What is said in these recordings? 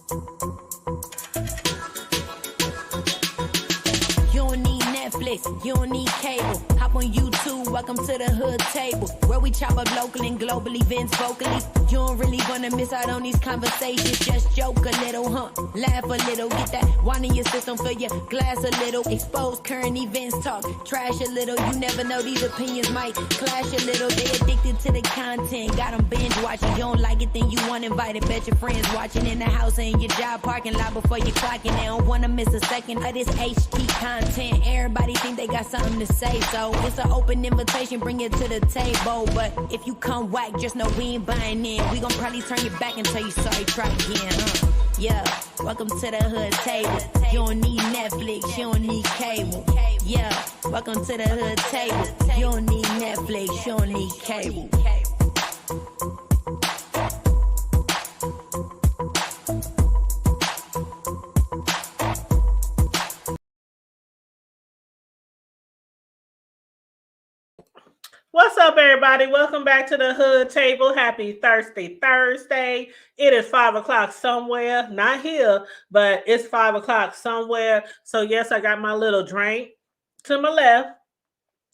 You don't need Netflix, you don't need cable. Hop on YouTube, welcome to the hood table, where we chop up local and global events vocally. You don't really wanna miss out on these conversations. Just joke a little, laugh a little, get that wine in your system, fill your glass a little. Expose current events, talk trash a little. You never know, these opinions might clash a little. They addicted to the content, got them binge watching. You don't like it, then you want invited. Bet your friends watching in the house and in your job parking lot before you clocking. They don't wanna miss a second of this HD content. Everybody think they got something to say, so it's an open invitation, bring it to the table. But if you come whack, just know we ain't buying in. We gon' probably turn your back and tell you sorry, try again, Yeah, welcome to the hood table. You don't need Netflix, you don't need cable. Yeah, welcome to the hood table. You don't need Netflix, you don't need cable. What's up, everybody? Welcome back to the Hood Table. Happy Thursday. It is 5 o'clock somewhere. Not here, but it's 5 o'clock somewhere. So, yes, I got my little drink to my left.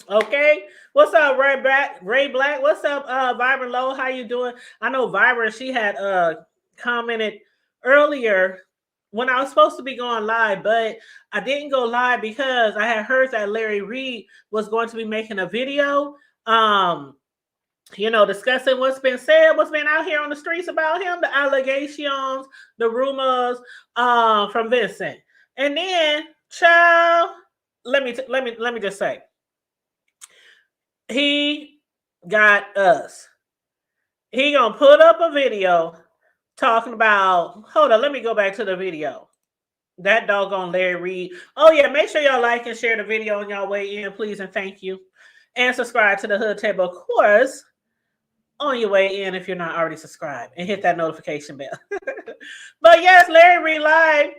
Okay. What's up, Ray Black? What's up, Vibrant Low? How you doing? I know Vibrant, she had commented earlier when I was supposed to be going live, but I didn't go live because I had heard that Larry Reid was going to be making a video discussing what's been said, what's been out here on the streets about him, the allegations, the rumors from Vincent. And then, child, let me just say, he got us. He gonna put up a video talking about, hold on, let me go back to the video. That doggone Larry Reid. Oh yeah, make sure y'all like and share the video on y'all way in, please, and thank you. And subscribe to the Hood Table, of course, on your way in if you're not already subscribed. And hit that notification bell. But yes, Larry Reid Live,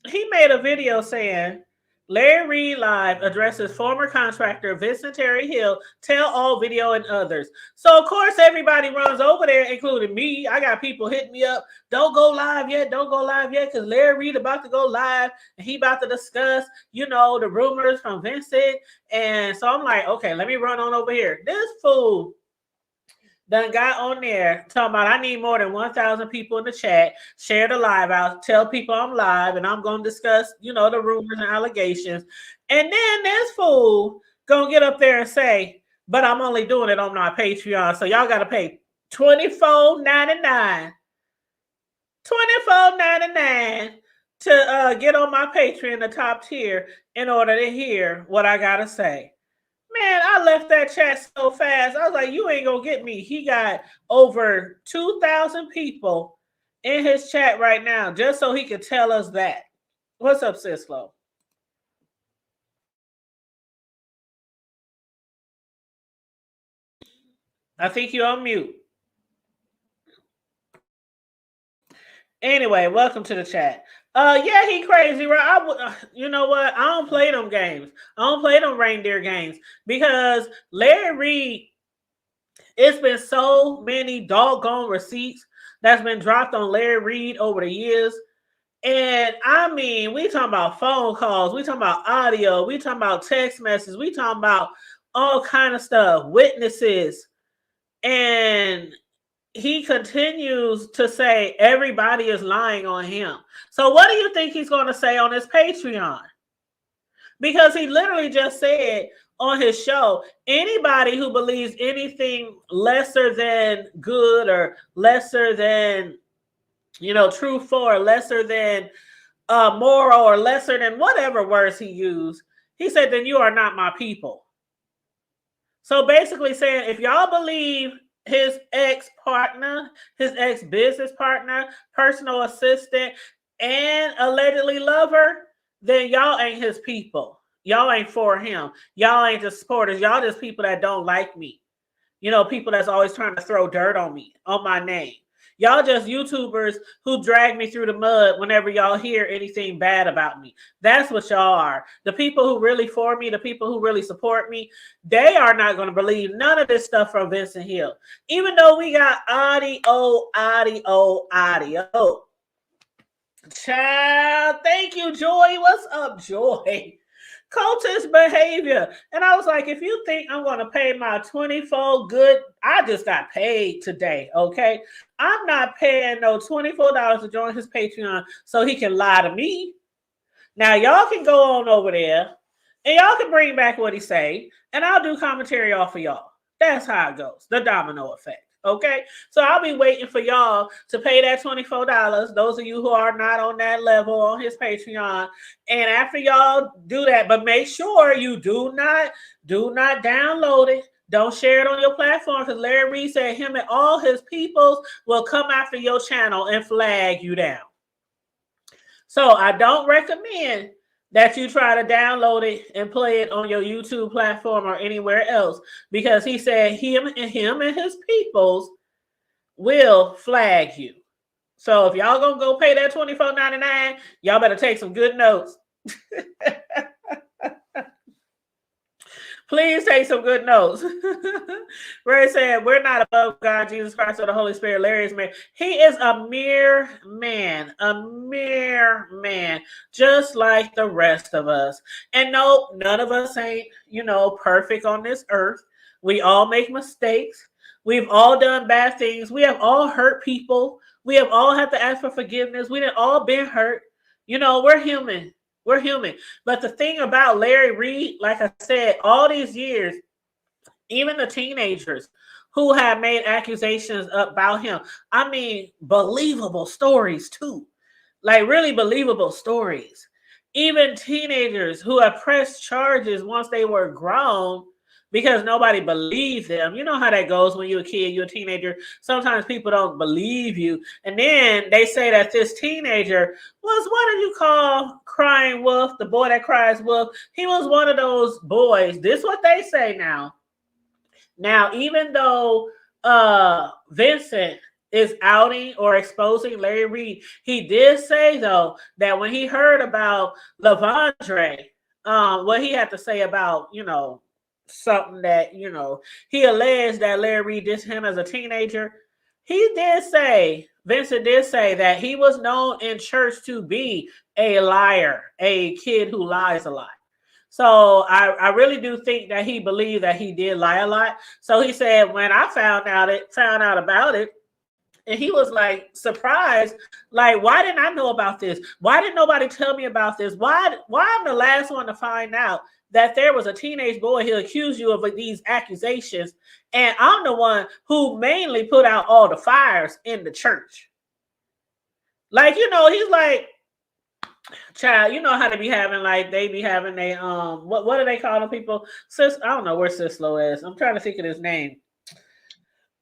he made a video saying, Larry Reid Live addresses former contractor Vincent Terrill, Tell All Video and others. So, of course, everybody runs over there, including me. I got people hitting me up. Don't go live yet, because Larry Reid about to go live, and he about to discuss, the rumors from Vincent. And so I'm like, okay, let me run on over here. This fool done got on there talking about I need more than 1,000 people in the chat. Share the live out. Tell people I'm live and I'm going to discuss, the rumors and allegations. And then this fool going to get up there and say, but I'm only doing it on my Patreon. So y'all got to pay $24.99. $24.99 to get on my Patreon, the top tier, in order to hear what I got to say. Man, I left that chat so fast. I was like, you ain't going to get me. He got over 2,000 people in his chat right now just so he could tell us that. What's up, Sislo? I think you're on mute. Anyway, welcome to the chat. Yeah, he crazy, right? You know what? I don't play them games. I don't play them reindeer games because Larry Reid, it's been so many doggone receipts that's been dropped on Larry Reid over the years. And I mean, we talking about phone calls, we talking about audio, we talking about text messages, we talking about all kind of stuff, witnesses. And he continues to say everybody is lying on him. So what do you think he's going to say on his Patreon? Because he literally just said on his show, anybody who believes anything lesser than good or lesser than, truthful or lesser than moral or lesser than whatever words he used, he said, then you are not my people. So basically saying, if y'all believe his ex-partner, his ex-business partner, personal assistant, and allegedly lover, then y'all ain't his people. Y'all ain't for him. Y'all ain't the supporters. Y'all just people that don't like me. People that's always trying to throw dirt on me, on my name. Y'all just YouTubers who drag me through the mud whenever y'all hear anything bad about me. That's what y'all are. The people who really for me, the people who really support me, they are not going to believe none of this stuff from Vincent Hill. Even though we got audio. Child, thank you, Joy. What's up, Joy? Cultist behavior. And I was like, if you think I'm going to pay my 24 good, I just got paid today, okay? I'm not paying no $24 to join his Patreon so he can lie to me. Now, y'all can go on over there and y'all can bring back what he say, and I'll do commentary off of y'all. That's how it goes, the domino effect. Okay, so I'll be waiting for y'all to pay that $24. Those of you who are not on that level on his Patreon, and after y'all do that, but make sure you do not download it. Don't share it on your platform because Larry Reid said him and all his peoples will come after your channel and flag you down. So I don't recommend that you try to download it and play it on your YouTube platform or anywhere else, because he said him and his peoples will flag you. So if y'all gonna go pay that $24.99, y'all better take some good notes. Please take some good notes. Ray said, we're not above God, Jesus Christ, or the Holy Spirit. Larry is man. He is a mere man, just like the rest of us. And no, none of us ain't, perfect on this earth. We all make mistakes. We've all done bad things. We have all hurt people. We have all had to ask for forgiveness. We have all been hurt. We're human. We're human. But the thing about Larry Reid, like I said, all these years, even the teenagers who have made accusations about him, I mean, believable stories too. Like really believable stories. Even teenagers who have pressed charges once they were grown because nobody believed them. You know how that goes when you're a kid, you're a teenager. Sometimes people don't believe you. And then they say that this teenager was, what do you call crying wolf, the boy that cries wolf? He was one of those boys. This is what they say now. Now, even though Vincent is outing or exposing Larry Reid, he did say, though, that when he heard about Lavondre, what he had to say about, something that, he alleged that Larry Reid did him as a teenager. Vincent did say that he was known in church to be a liar, a kid who lies a lot. So I really do think that he believed that he did lie a lot. So he said, when I found out about it, and he was like surprised, like, why didn't I know about this? Why didn't nobody tell me about this? Why I'm the last one to find out that there was a teenage boy who accused you of these accusations, and I'm the one who mainly put out all the fires in the church. Like, he's like, child, you know how they be having, like, they be having what do they call them people? I don't know where Sislo is. I'm trying to think of his name.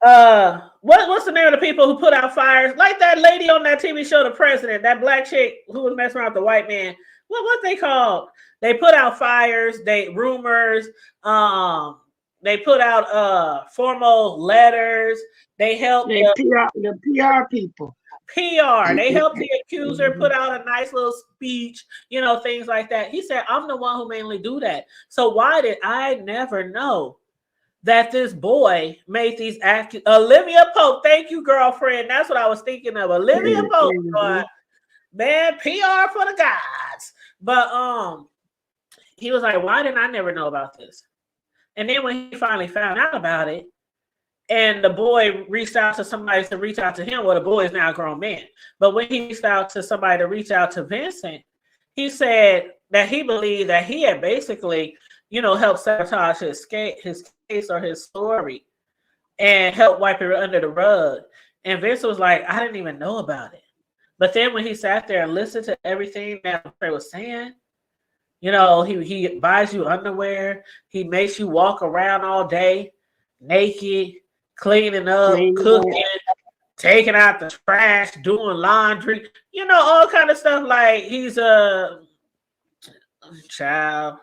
What's the name of the people who put out fires? Like that lady on that TV show, The President, that black chick who was messing around with the white man. What they called? They put out fires, rumors, they put out formal letters, they helped the PR people. PR. They helped the accuser put out a nice little speech, things like that. He said, I'm the one who mainly do that. So why did I never know that this boy made these Olivia Pope, thank you, girlfriend. That's what I was thinking of. Olivia Pope, but man, PR for the gods. But he was like, why didn't I never know about this? And then when he finally found out about it, and the boy reached out to somebody to reach out to him, well, the boy is now a grown man. But when he reached out to somebody to reach out to Vincent, he said that he believed that he had basically, helped sabotage his case or his story and help wipe it under the rug. And Vincent was like, I didn't even know about it. But then when he sat there and listened to everything that Trey was saying, he buys you underwear. He makes you walk around all day naked, cleaning up, cooking, taking out the trash, doing laundry, all kind of stuff. Like he's a child.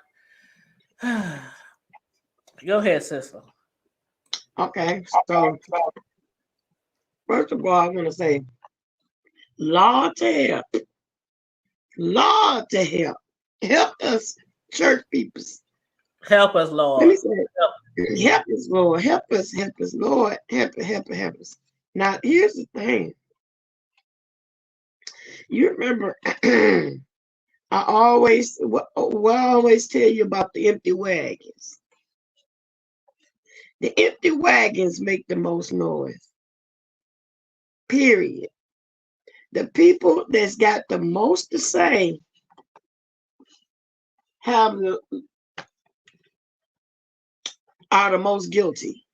Go ahead, sister. Okay, so first of all, I'm going to say, Lord to help. Lord to help. Help us, church people. Help us, Lord. Let me say, help us, Lord. Help us, Lord. Help us. Now, here's the thing. You remember, I always, what I always tell you about the empty wagons. The empty wagons make the most noise. Period. The people that's got the most to say are the most guilty.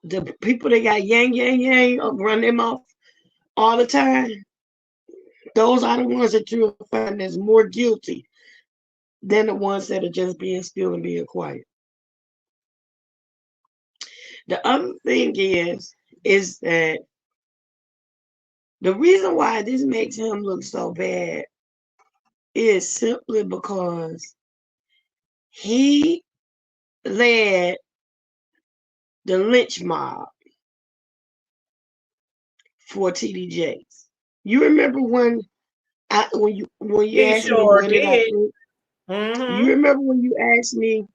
The people that got yang, run them off all the time, those are the ones that you'll find that's more guilty than the ones that are just being still and being quiet. The other thing is that the reason why this makes him look so bad is simply because he led the lynch mob for TD Jakes. You remember when you asked me what did I think? You remember when you asked me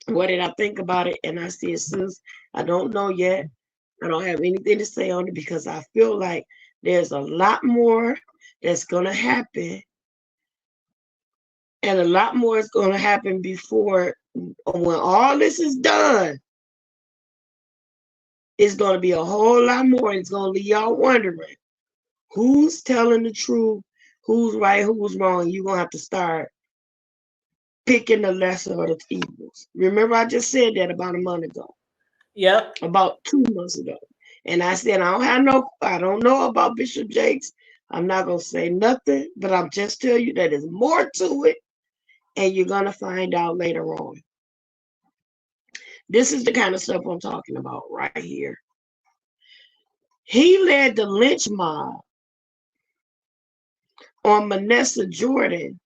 what did I think about it? And I said, sis, I don't know yet. I don't have anything to say on it because I feel like there's a lot more that's going to happen. And a lot more is going to happen before, when all this is done. It's going to be a whole lot more. It's going to leave y'all wondering who's telling the truth, who's right, who's wrong. You're going to have to start picking the lesser of the evils. Remember, I just said that about a month ago. Yep. About 2 months ago. And I said, I don't know about Bishop Jakes. I'm not going to say nothing, but I'm just telling you that there's more to it. And you're going to find out later on. This is the kind of stuff I'm talking about right here. He led the lynch mob on Manasseh Jordan,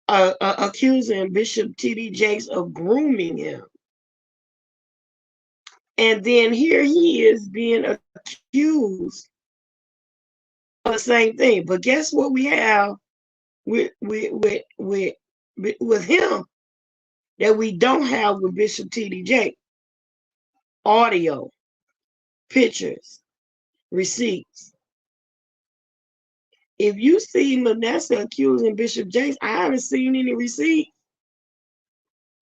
accusing Bishop T.D. Jakes of grooming him. And then here he is being accused of the same thing. But guess what we have with him that we don't have with Bishop T.D. Jakes? Audio, pictures, receipts. If you see Manasseh accusing Bishop Jakes, I haven't seen any receipt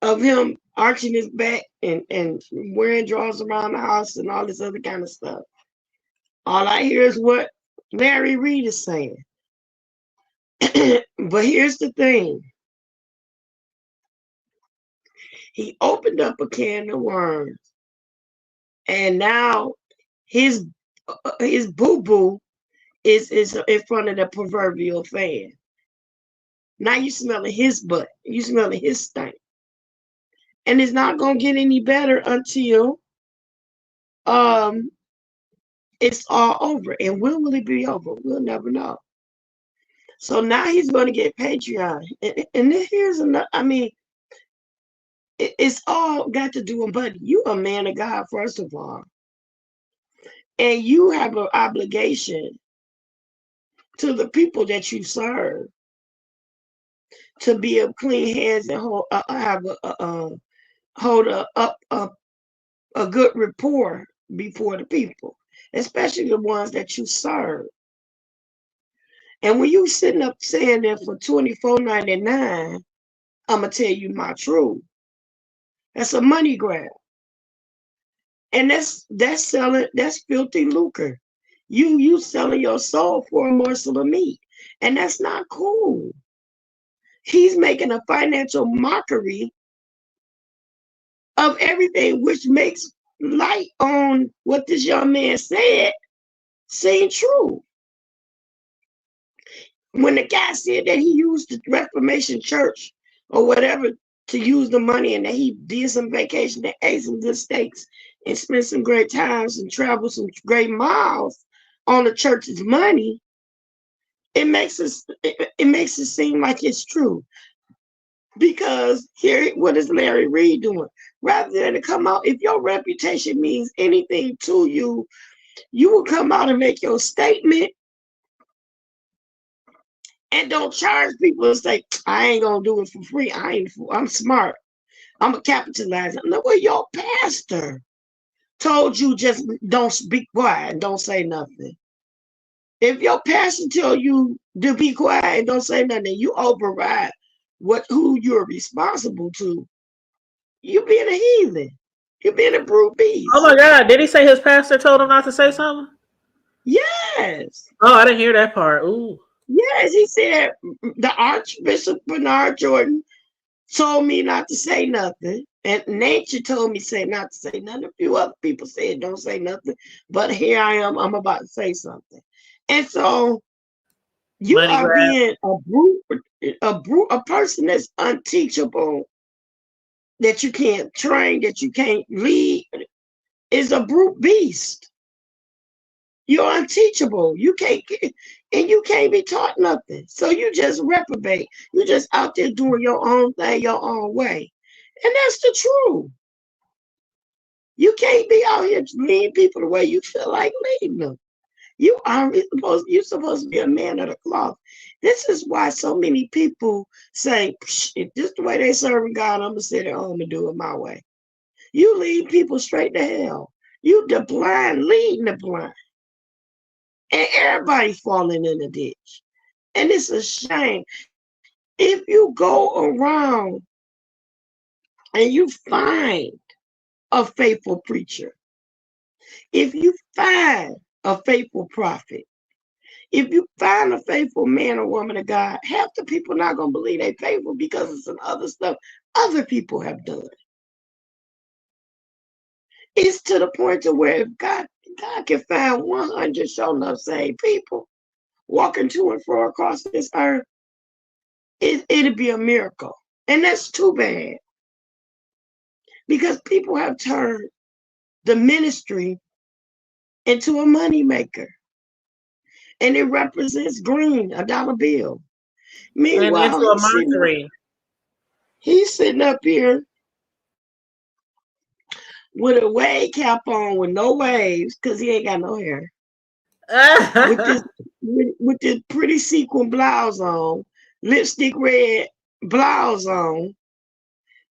of him arching his back and wearing drawers around the house and all this other kind of stuff. All I hear is what Larry Reid is saying. But here's the thing. He opened up a can of worms, and now his boo-boo is in front of the proverbial fan. Now you smelling his butt. You smelling his stank. And it's not going to get any better until it's all over. And when will it be over? We'll never know. So now he's going to get Patreon. And here's another, I mean, it's all got to do with money. You a man of God, first of all. And you have an obligation to the people that you serve to be of clean hands and hold a good rapport before the people, especially the ones that you serve. And when you sitting up saying that for $24.99, I'm gonna tell you my truth. That's a money grab, and that's filthy lucre. You selling your soul for a morsel of meat, and that's not cool. He's making a financial mockery of everything, which makes light on what this young man said seem true. When the guy said that he used the Reformation Church or whatever to use the money, and that he did some vacation and ate some good steaks and spent some great times and traveled some great miles on the church's money, it makes it seem like it's true. Because here, what is Larry Reid doing? Rather than to come out, if your reputation means anything to you, you will come out and make your statement and don't charge people and say, I ain't gonna do it for free. I'm smart. I'm a capitalizer. No, well, your pastor told you just don't speak quiet and don't say nothing. If your pastor tell you to be quiet and don't say nothing, you override who you're responsible to. You being a heathen. You being a brute Oh beast. my God! Did he say his pastor told him not to say something? Yes. Oh, I didn't hear that part. Ooh. Yes, he said the Archbishop Bernard Jordan told me not to say nothing. And nature told me say not to say nothing. A few other people said don't say nothing. But here I am, I'm about to say something. And so you Money are grab. being a person that's unteachable, that you can't train, that you can't lead, is a brute beast. You're unteachable. You can't and you can't be taught nothing. So you just reprobate. You just out there doing your own thing, your own way. And that's the truth. You can't be out here leading people the way you feel like leading them. You're supposed to be a man of the cloth. This is why so many people say, if this is the way they serving God, I'm gonna sit at home and do it my way. You lead people straight to hell. You the blind leading the blind. And everybody falling in the ditch. And it's a shame. If you go around and you find a faithful preacher, if you find a faithful prophet, if you find a faithful man or woman of God, half the people not going to believe they faithful because of some other stuff other people have done. It's to the point to where if God can find 100 show enough saved people walking to and fro across this earth, it'd be a miracle. And that's too bad because people have turned the ministry into a moneymaker. And it represents green, a dollar bill. And Meanwhile, into a mockery. he's sitting up here with a wave cap on with no waves because he ain't got no hair. With this with this pretty sequin blouse on, lipstick red blouse on,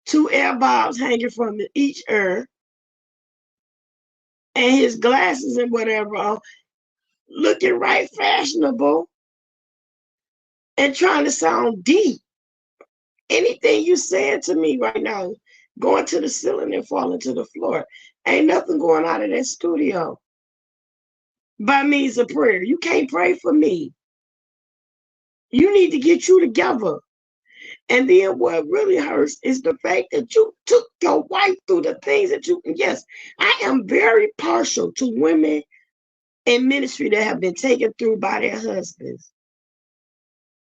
2 air bobs hanging from each ear, and his glasses and whatever on, looking right fashionable and trying to sound deep. Anything you saying to me right now, going to the ceiling and falling to the floor. Ain't nothing going out of that studio by means of prayer. You can't pray for me. You need to get you together. And then what really hurts is the fact that you took your wife through the things that you, yes, I am very partial to women in ministry that have been taken through by their husbands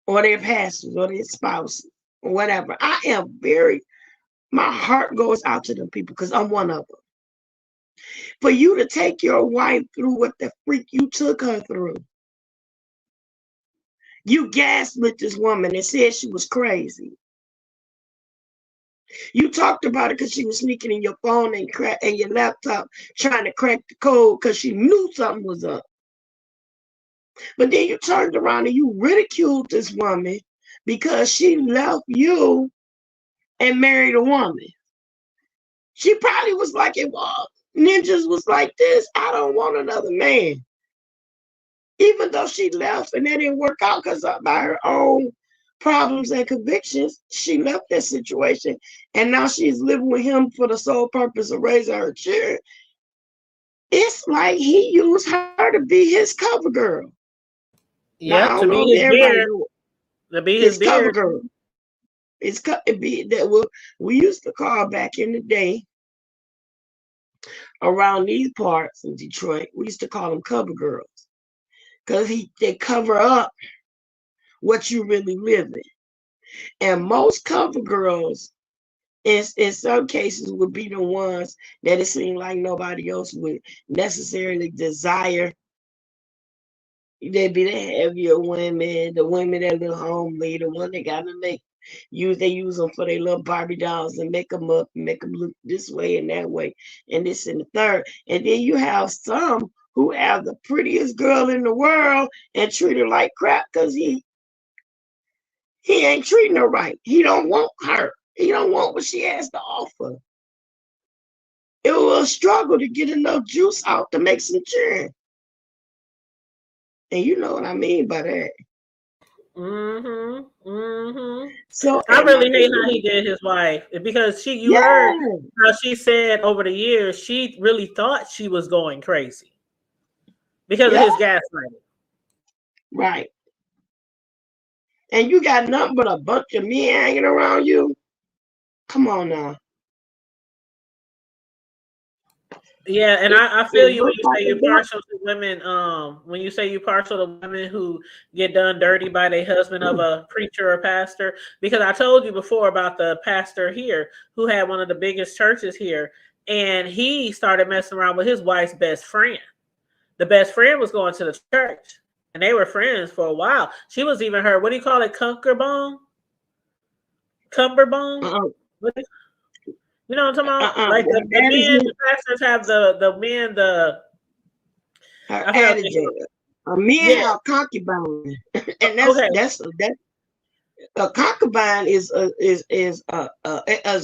or their pastors or their spouses or whatever. My heart goes out to them people because I'm one of them. For you to take your wife through what the freak you took her through. You gaslit this woman and said she was crazy. You talked about it because she was sneaking in your phone and your laptop trying to crack the code because she knew something was up. But then you turned around and you ridiculed this woman because she left you and married a woman. She probably was like it was. Ninjas was like this. I don't want another man. Even though she left and that didn't work out because by her own problems and convictions, she left that situation. And now she's living with him for the sole purpose of raising her children. It's like he used her to be his cover girl. Now, Yep, I to don't know be if his everybody beard. knows To be his his cover beard. girl. We used to call back in the day around these parts in Detroit, we used to call them cover girls because they cover up what you really live in. And most cover girls, in some cases, would be the ones that it seemed like nobody else would necessarily desire. They'd be the heavier women, the women that live homely, the one that got to they use them for their little Barbie dolls and make them up and make them look this way and that way and this and the third. And then you have some who have the prettiest girl in the world and treat her like crap because he ain't treating her right. He don't want her. He don't want what she has to offer. it was a struggle to get enough juice out to make some churn. And you know what I mean by that. So I really hate how he did his wife because you heard yeah, how she said over the years she really thought she was going crazy because of yeah, his gaslighting. right. And you got nothing but a bunch of men hanging around you. Come on now. Yeah, and I feel It you when looks you like say a you're duck. partial to women. When you say you're partial to women who get done dirty by their husband of a preacher or pastor, because I told you before about the pastor here who had one of the biggest churches here, and he started messing around with his wife's best friend. The best friend was going to the church, and they were friends for a while. She was even her, what do you call it, cumberbone? Uh-uh, You know what I'm talking about? uh-uh. Like the That is men, the pastors have the men, her I forgot what they attitude. A man yeah. have concubine, and Okay. that's a concubine is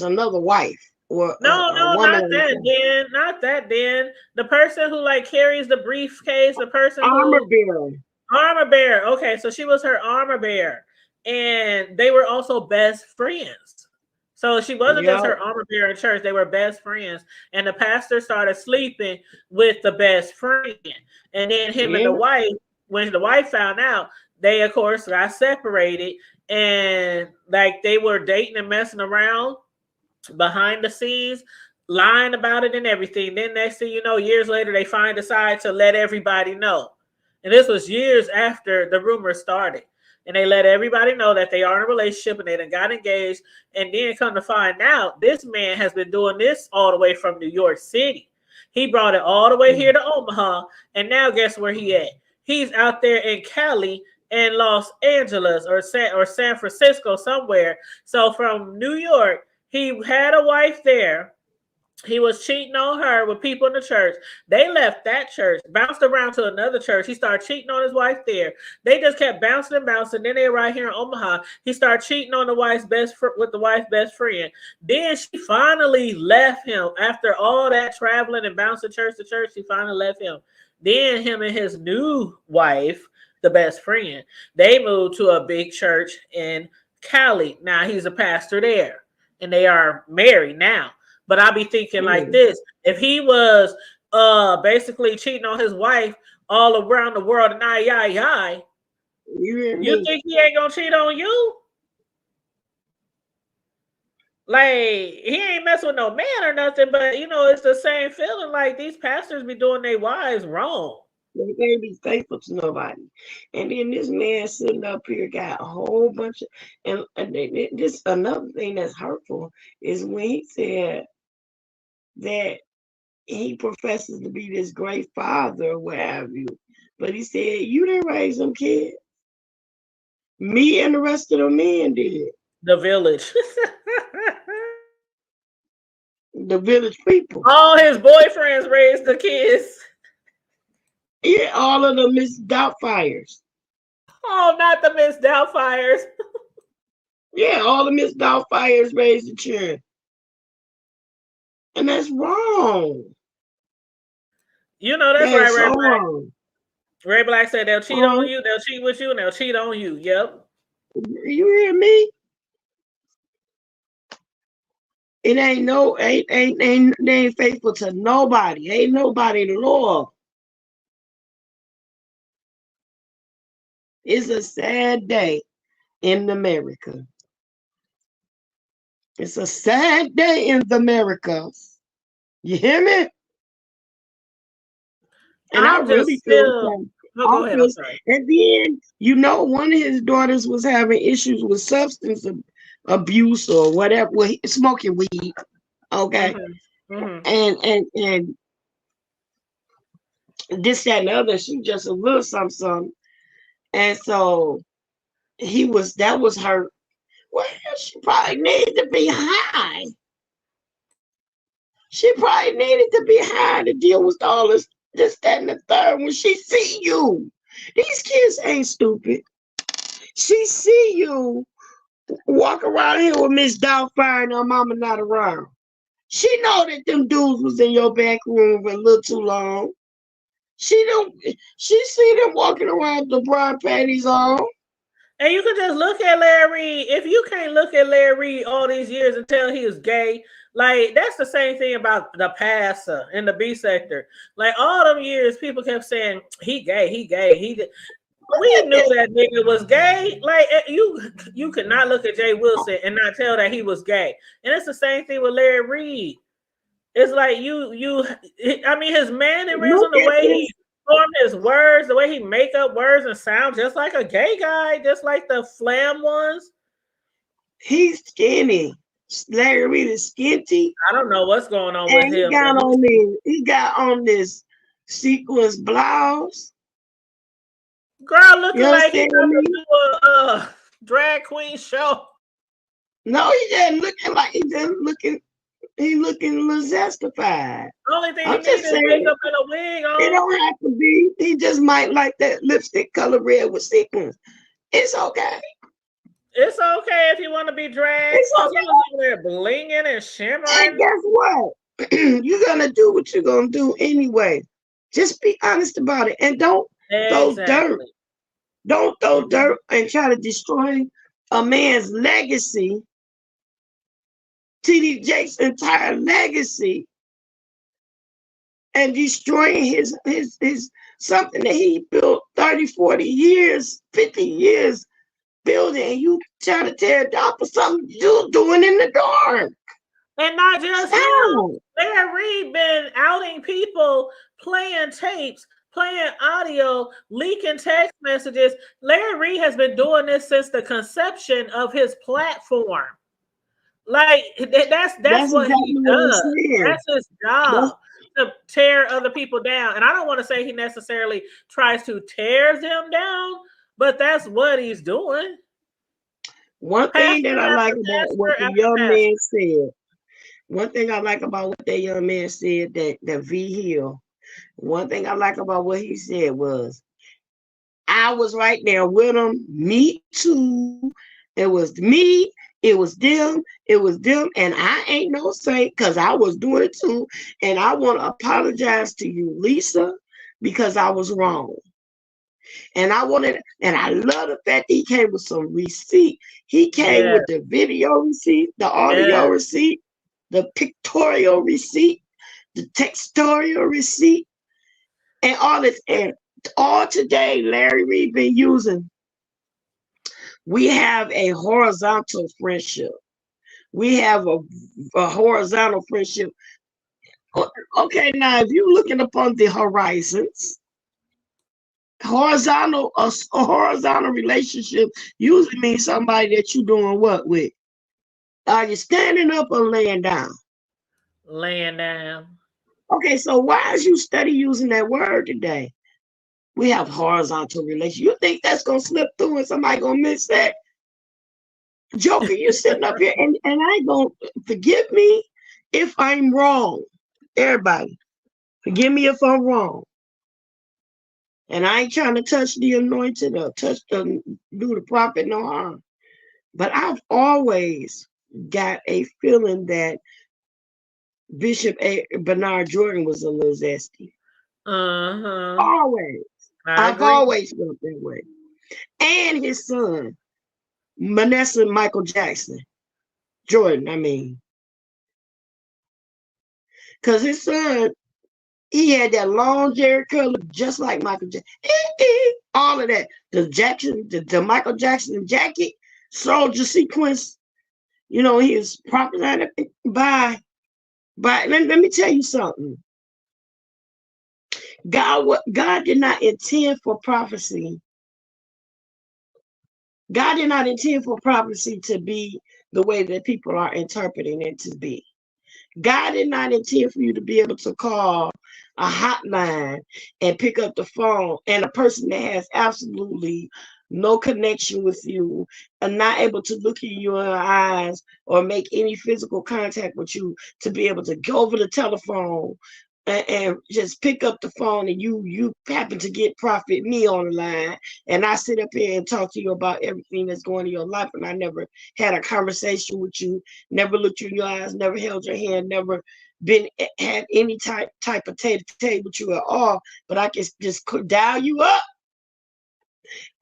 another wife or No, a no, woman. not that, Dan. Not that, Dan. The person who like carries the briefcase, the person Armor who bearer. armor bearer. Okay, so she was her armor bearer, and they were also best friends. So she wasn't just Yep. her armor bearer in church; they were best friends. And the pastor started sleeping with the best friend, and then him and Yeah. the wife. When the wife found out, they of course got separated, and like they were dating and messing around behind the scenes, lying about it and everything. Then next thing you know, years later, they decide to let everybody know. And this was years after the rumor started. And they let everybody know that they are in a relationship and they done got engaged. And then come to find out, this man has been doing this all the way from New York City. He brought it all the way here to Omaha. And now guess where he at? He's out there in Cali and Los Angeles or San Francisco somewhere. So from New York, he had a wife there. He was cheating on her with people in the church. They left that church, bounced around to another church. He started cheating on his wife there. They just kept bouncing and bouncing. Then they were right here in Omaha. He started cheating on the wife's with the wife's best friend. Then she finally left him after all that traveling and bouncing church to church. She finally left him. Then him and his new wife, the best friend, they moved to a big church in Cali. Now he's a pastor there, and they are married now. But I be thinking like this: if he was basically cheating on his wife all around the world and you think he ain't gonna cheat on you? Like he ain't messing with no man or nothing, but it's the same feeling. Like these pastors be doing their wives wrong. They can't be faithful to nobody. And then this man sitting up here got a whole bunch of, and this another thing that's hurtful is when he said that he professes to be this great father or what have you. But he said, you didn't raise them kids. Me and the rest of the men did. The village. The village people. All his boyfriends raised the kids. Yeah, all of the Miss Doubtfires. Oh, not the Miss Doubtfires. Yeah, all the Miss Doubtfires raised the children. And that's wrong. That's right, so Ray Black. Wrong. Ray Black said they'll cheat on you, they'll cheat with you, and they'll cheat on you. Yep. You hear me? It they ain't faithful to nobody. Ain't nobody loyal. It's a sad day in America. It's a sad day in the Americas. You hear me? And I really feel go ahead. I'm sorry. And then, one of his daughters was having issues with substance abuse or whatever, smoking weed. Okay. And this, that, and the other, she just a little something. And so that was her. Well, she probably needed to be high. She probably needed to be high to deal with all this, that, and the third. When she see you, these kids ain't stupid. She see you walk around here with Miss Doubtfire and her mama not around. She know that them dudes was in your back room for a little too long. She don't. She see them walking around with the bra panties on. And you can just look at Larry. If you can't look at Larry all these years and tell he is gay, like that's the same thing about the passer in the B sector. Like all them years, people kept saying he gay, he gay, he. We knew that nigga was gay. Like you could not look at Jay Wilson and not tell that he was gay. And it's the same thing with Larry Reid. It's like I mean, his mannerism, Look the at way this. he formed his words, the way he make up words and sound just like a gay guy, just like the Flam ones. He's skinny. Larry Reid is skinty. I don't know what's going on with And him. he got on this sequence blouse. Girl looking You like he understand about me? to do a drag queen show. No, he just looking like he looking a little zestified. The only thing he I'm needs just is saying makeup and a wig on. it don't have to be. He just might like that lipstick color red with sequins. It's okay. It's okay if you want to be dragged. It's Because okay. he was over there blinging and And shimmering. guess what? You're gonna do what you're gonna do anyway. Just be honest about it, and don't throw dirt. Exactly. Don't throw dirt and try to destroy a man's legacy. TD Jake's entire legacy, and destroying his something that he built 30, 40 years, 50 years building, and you trying to tear it down for something you doing in the dark. And not just him. Stop. Larry Reid been outing people, playing tapes, playing audio, leaking text messages. Larry Reid has been doing this since the conception of his platform. Like that's what exactly he what I'm does. saying. That's his job to tear other people down. And I don't want to say he necessarily tries to tear them down, but that's what he's doing. One thing that I like about what the young man said. One thing I like about what that young man said, that V Hill. One thing I like about what he said was, I was right there with him. Me too. It was me. It was them. It was them. And I ain't no saint because I was doing it too. And I want to apologize to you, Lisa, because I was wrong. And I love the fact that he came with some receipt. He came with the video receipt, the audio receipt, the pictorial receipt, the textorial receipt, and all this. And all today, Larry Reid been using. We have a horizontal friendship. We have a horizontal friendship. Okay, now if you're looking upon the horizons, a horizontal relationship usually means somebody that you're doing what with? Are you standing up or laying down? Laying down. Okay, so why is you study using that word today? We have horizontal relations. You think that's gonna slip through and somebody gonna miss that? Joker, you sitting up here and I ain't gonna forgive me if I'm wrong. Everybody, forgive me if I'm wrong. And I ain't trying to touch the anointed or do the prophet no harm. But I've always got a feeling that Bishop Bernard Jordan was a little zesty. Always. I've always felt that way. And his son, Manasseh Michael Jackson. Jordan, I mean. Because his son, he had that long Jerry curl just like Michael Jackson. All of that. The Michael Jackson jacket, soldier sequence. You know, he was prophesying by let me tell you something. God did not intend for prophecy. God did not intend for prophecy to be the way that people are interpreting it to be. God did not intend for you to be able to call a hotline and pick up the phone and a person that has absolutely no connection with you and not able to look in your eyes or make any physical contact with you to be able to go over the telephone and just pick up the phone and you happen to get Prophet me on the line, and I sit up here and talk to you about everything that's going on in your life, and I never had a conversation with you, never looked you in your eyes, never held your hand, never had any type of tete with you at all, but I can just dial you up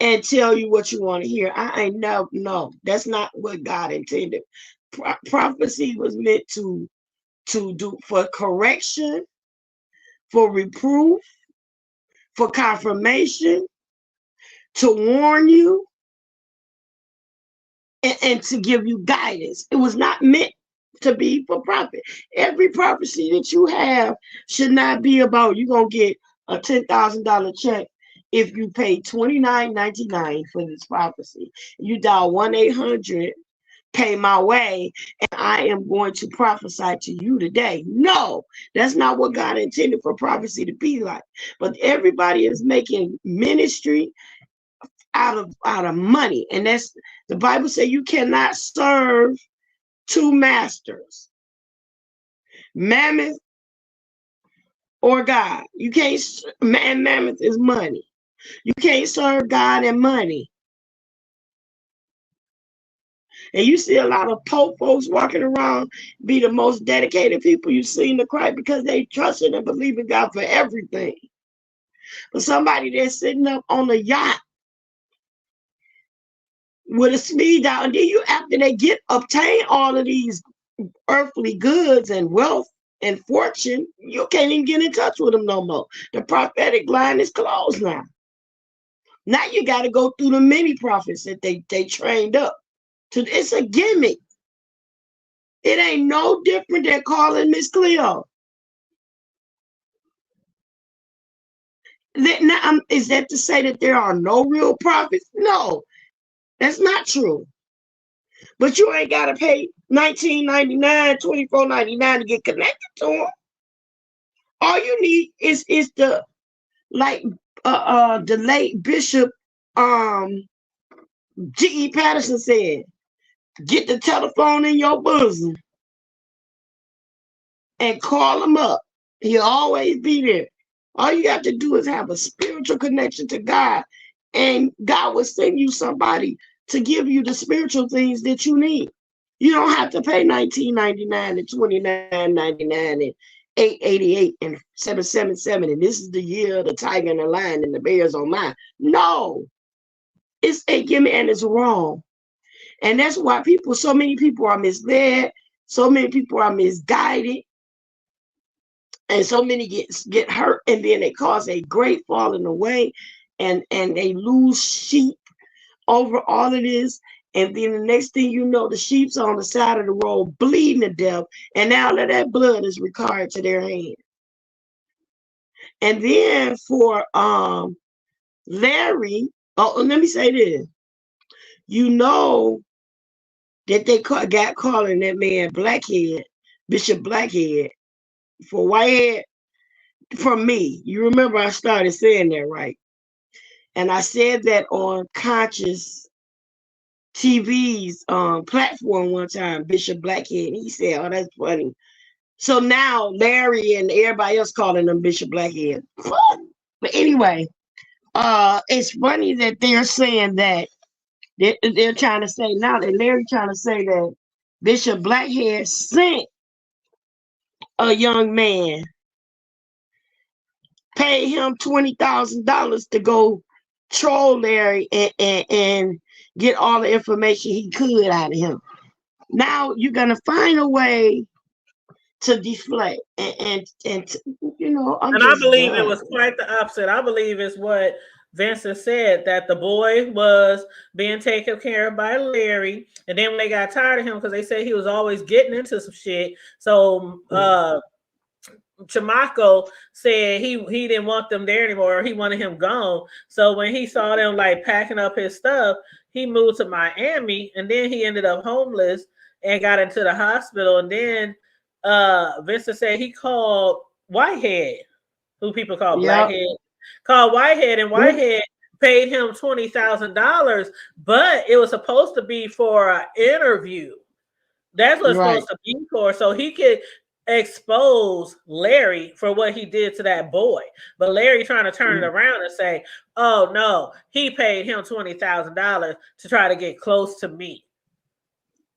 and tell you what you want to hear. I ain't no, that's not what God intended. Prophecy was meant to do for correction, for reproof, for confirmation, to warn you, and to give you guidance. It was not meant to be for profit. Every prophecy that you have should not be about you gonna get a $10,000 check if you pay $29.99 for this prophecy. You dial 1-800 pay my way, and I am going to prophesy to you today. No, that's not what God intended for prophecy to be like. But everybody is making ministry out of money, and that's the Bible says you cannot serve two masters, Mammon or God. You can't, and Mammon is money. You can't serve God and money. And you see a lot of poor folks walking around, be the most dedicated people you've seen to Christ because they trusted and believe in God for everything. But somebody that's sitting up on a yacht with a speed dial, and then you, after they obtain all of these earthly goods and wealth and fortune, you can't even get in touch with them no more. The prophetic line is closed now. Now you got to go through the many prophets that they trained up. It's a gimmick. It ain't no different than calling Miss Cleo. Now, is that to say that there are no real prophets? No, that's not true. But you ain't got to pay $19.99, $24.99 to get connected to them. All you need is the late Bishop G.E. Patterson said, get the telephone in your bosom and call him up. He'll always be there. All you have to do is have a spiritual connection to God, and God will send you somebody to give you the spiritual things that you need. You don't have to pay $19.99 and $29.99 and $8.88 and $7.77. And this is the year of the tiger and the lion and the bears on mine. No, it's a gimme, and it's wrong. And that's why so many people are misled, so many people are misguided, and so many get hurt, and then they cause a great falling away, and they lose sheep over all of this. And then the next thing you know, the sheep's on the side of the road bleeding to death, and now that blood is required to their hand. And then for Larry, let me say this. You know that they got calling that man Blackhead, Bishop Blackhead, for Whitehead, from me. You remember I started saying that, right? And I said that on Conscious TV's platform one time, Bishop Blackhead. He said, oh, that's funny. So now Larry and everybody else calling him Bishop Blackhead. But anyway, it's funny that they're saying that they're trying to say now that Larry trying to say that Bishop Blackhead sent a young man, paid him $20,000 to go troll Larry and get all the information he could out of him. Now you're gonna find a way to deflect and you know. And I believe it was quite the opposite. I believe it's what Vincent said, that the boy was being taken care of by Larry, and then when they got tired of him because they said he was always getting into some shit, so Chamaco said he didn't want them there anymore. He wanted him gone. So when he saw them like packing up his stuff, he moved to Miami, and then he ended up homeless and got into the hospital. And then Vincent said he called Whitehead, who people call Blackhead, called Whitehead, and Whitehead paid him $20,000, but it was supposed to be for an interview. That's what it's supposed to be for, so he could expose Larry for what he did to that boy. But Larry trying to turn it around and say, oh no, he paid him $20,000 to try to get close to me.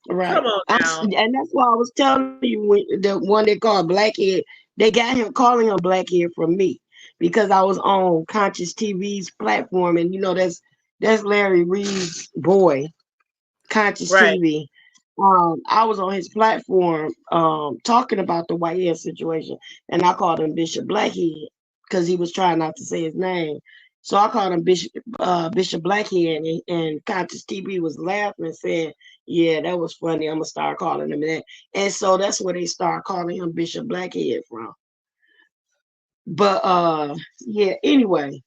Right. Come on now. And that's why I was telling you the one they called Blackhead, they got him calling him Blackhead from me because I was on Conscious TV's platform, and that's Larry Reid's boy, Conscious Right. TV. I was on his platform talking about the Whitehead situation, and I called him Bishop Blackhead because he was trying not to say his name. So I called him Bishop Blackhead, and Conscious TV was laughing and said, "Yeah, that was funny. I'm gonna start calling him that." And so that's where they start calling him Bishop Blackhead from. But yeah. Anyway,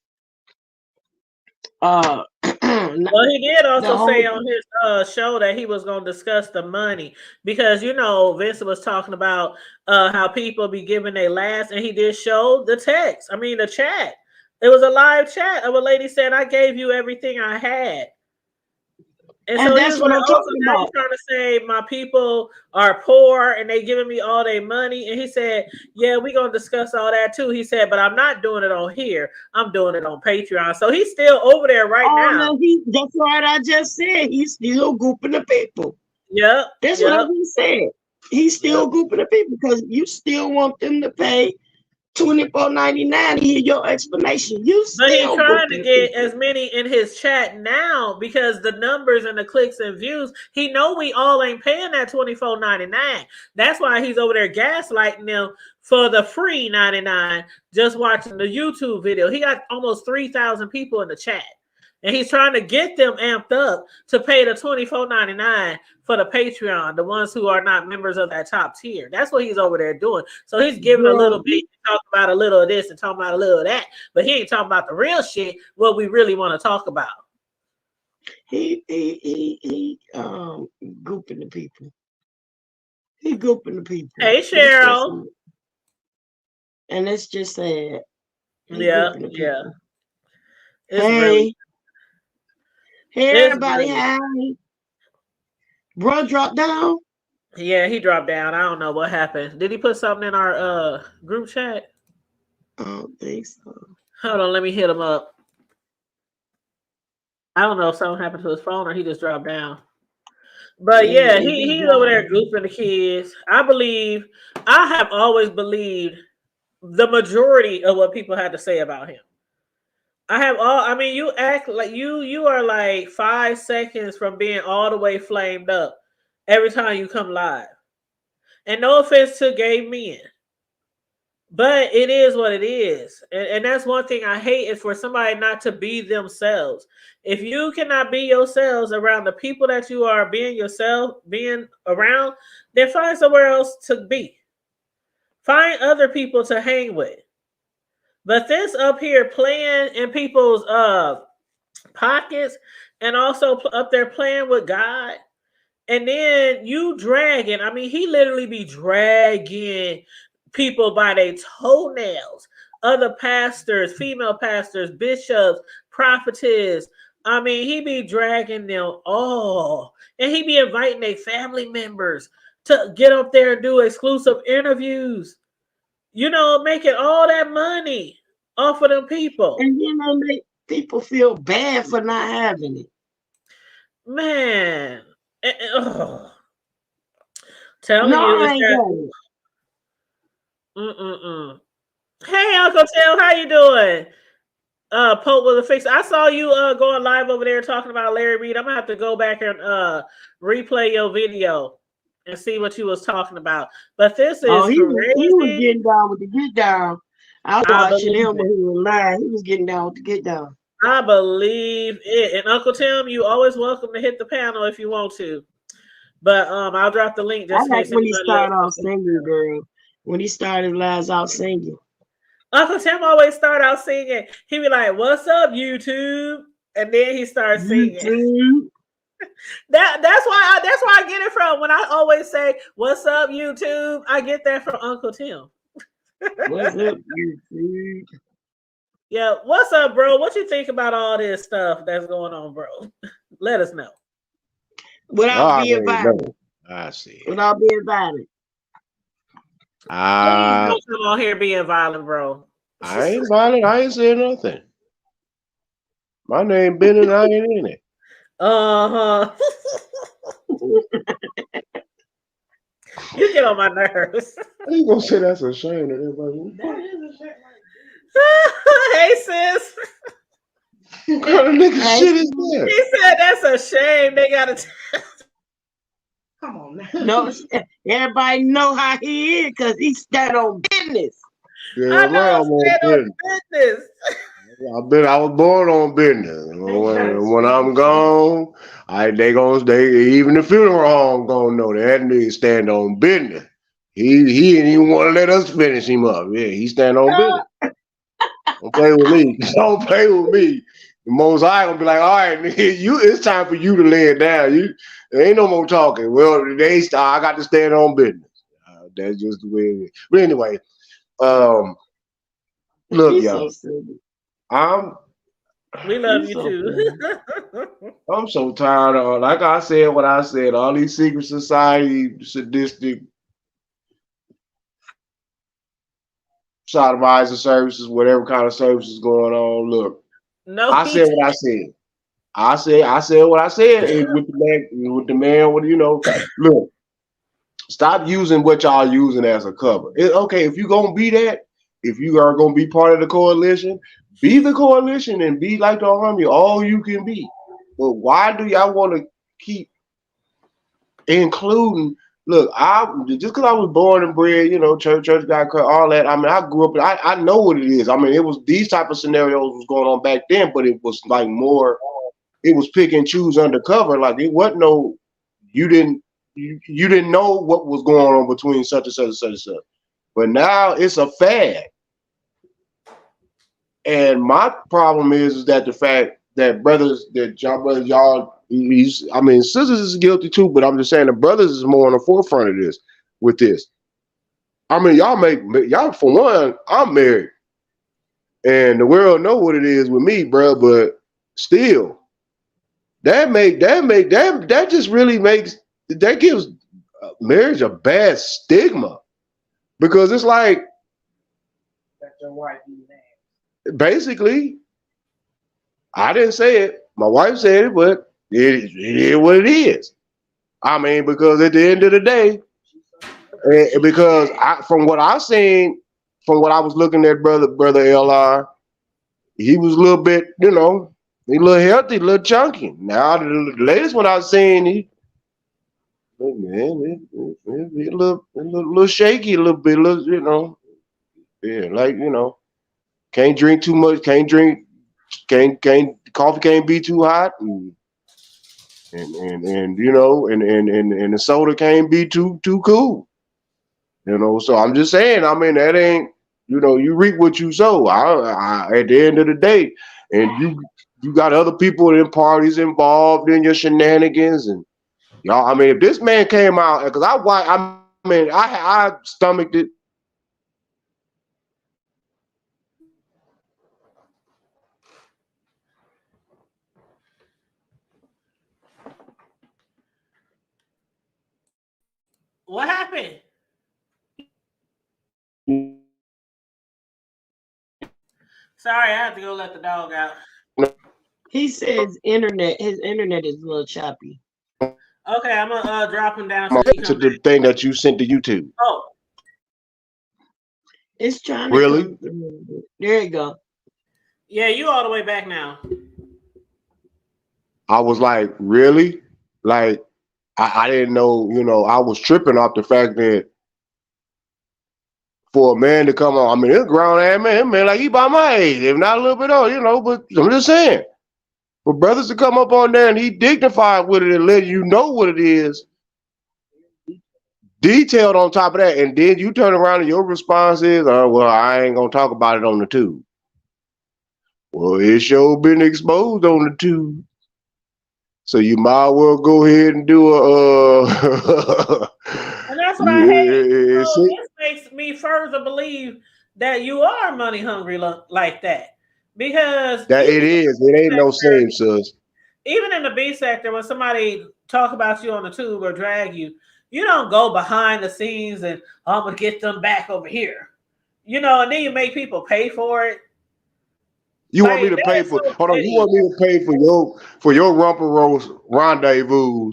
Well, he did the also say whole on his show that he was going to discuss the money because Vincent was talking about how people be giving their last, and he did show the text. I mean, the chat. It was a live chat of a lady saying, "I gave you everything I had." And so he that's was what like, I'm "Oh, so talking now about. you're trying to say my people are poor and they giving me all their money?" And he said, "Yeah, we're gonna discuss all that too." He said, "But I'm not doing it on here. I'm doing it on Patreon." So he's still over there right Oh now. no, that's what I just said. He's still grouping the people. Yep, That's what I yep, just said. He's yep. still grouping the people because you still want them to pay $24.99 to hear your explanation. You But he's still trying grouping to the get people. as many in his chat now because the numbers and the clicks and views. He know we all ain't paying that $24.99. That's why he's over there gaslighting them for the free 99 just watching the YouTube video. He got almost 3,000 people in the chat. And he's trying to get them amped up to pay the $24.99 for the Patreon, the ones who are not members of that top tier. That's what he's over there doing. So he's giving a little Girl, bit, talking about a little of this and talking about a little of that, but he ain't talking about the real shit, what we really want to talk about. he grouping the people. He grouping the people. Hey, Cheryl. And it's just sad. He Yeah, grouping the yeah. people. It's really, Hey it's everybody, really. hi. Bro dropped down. Yeah, he dropped down. I don't know what happened. Did he put something in our group chat? I don't think so. Hold on, let me hit him up. I don't know if something happened to his phone or he just dropped down. But yeah, he's over there grouping the kids. I have always believed the majority of what people had to say about him. You act like you are like 5 seconds from being all the way flamed up every time you come live. And no offense to gay men, but it is what it is. And that's one thing I hate is for somebody not to be themselves. If you cannot be yourselves around the people that you are being around, then find somewhere else to be. Find other people to hang with. But this up here playing in people's pockets and also up there playing with God. And then you dragging, he literally be dragging people by their toenails. Other pastors, female pastors, bishops, prophetess. He be dragging them all. And he be inviting their family members to get up there and do exclusive interviews. Making all that money off of them people. And make people feel bad for not having it. Man. No, You, I ain't got it. Hey, Uncle Tim, how you doing? Pope with a fix. I saw you going live over there talking about Larry Reid. I'm gonna have to go back and replay your video and see what you was talking about. But this is he was crazy. getting down with the get down. I was I watching believe him when it. he was live. He was getting down with the get down. I believe it. And Uncle Tim, you always welcome to hit the panel if you want to. But I'll drop the link I just in like case when he anybody else started off wants to. singing, girl. When he started lives out singing. Uncle Tim always start out singing. He be like, "What's up, YouTube?" And then he starts singing. YouTube. That's why I get it from. When I always say, "What's up, YouTube?" I get that from Uncle Tim. What's up, YouTube? Yeah, what's up, bro? What you think about all this stuff that's going on, bro? Let us know. Without being violent. I see. Without being violent. Please don't come on here being violent, bro. I ain't violent. I ain't saying nothing. My name Bennett. I ain't in it. Uh-huh. You get on my nerves. How you gonna say that's a shame that everybody? That is a shame. Hey, sis. What kind of nigga shit is that? He said that's a shame. They gotta. Come on now. No, everybody know how he is because he stand on business. Yeah, I know I'm stand on business. I was born on business. When I'm gone, even the funeral home gonna know that nigga stand on business. He didn't even want to let us finish him up. Yeah, he stand on business. Don't play with me. Don't play with me. The Most High gonna be like, all right, nigga, it's time for you to lay it down. There ain't no more talking. Well, I got to stand on business. That's just the way it is. But anyway, look, y'all. We love you too. I'm so tired of, like I said, what I said, all these secret society, sadistic, sodomizer services, whatever kind of services going on. Look, I said what I said. I said what I said with the man, look, stop using what y'all using as a cover. Okay, if you're gonna be that, if you are gonna be part of the coalition, be the coalition and be like the army, all you can be. But why do y'all want to keep including? Look, just because I was born and bred, church got cut, all that. I mean, I grew up. I know what it is. I mean, it was these type of scenarios was going on back then, but it was like more. It was pick and choose undercover. Like it wasn't no. You didn't know what was going on between such and such and such and such. But now it's a fad. And my problem is that the fact that y'all, I mean, sisters is guilty too, but I'm just saying the brothers is more on the forefront of this with this. I mean, y'all for one, I'm married. And the world know what it is with me, bro, but still, that just really that gives marriage a bad stigma. Because it's like basically, I didn't say it. My wife said it, but it is what it is. I mean, because at the end of the day, because from what I seen, from what I was looking at, brother LR, he was a little bit, he a little healthy, a little chunky. Now the latest one I've seen, he a little shaky, a little bit, yeah, like can't drink too much, can't coffee can't be too hot, and the soda can't be too cool. So I'm just saying, I mean, that ain't, you reap what you sow. At the end of the day, and you got other people in parties involved in your shenanigans, and y'all. I mean, if this man came out, because I stomached it. What happened? Sorry, I have to go let the dog out. He says his internet is a little choppy. Okay, I'm gonna drop him down To the thing that you sent to YouTube. Oh, it's trying to really. Come through. There you go. Yeah, you all the way back now. I was like, really? Like, I didn't know. I was tripping off the fact that for a man to come on, I mean, it's a grown ass man, like he by my age, if not a little bit older, but I'm just saying. For brothers to come up on there and he dignified with it and let you know what it is, detailed on top of that, and then you turn around and your response is, well, I ain't gonna talk about it on the tube. Well, it's sure been exposed on the tube. So you might well go ahead and do and that's what I hate. So this makes me further believe that you are money hungry like that. Because that it is. It ain't no shame, sis. Even in the B sector, when somebody talk about you on the tube or drag you, You don't go behind the scenes and I'm gonna get them back over here. And then you make people pay for it. You want me to pay for? Hold on. You want me to pay for your rumper roast rendezvous?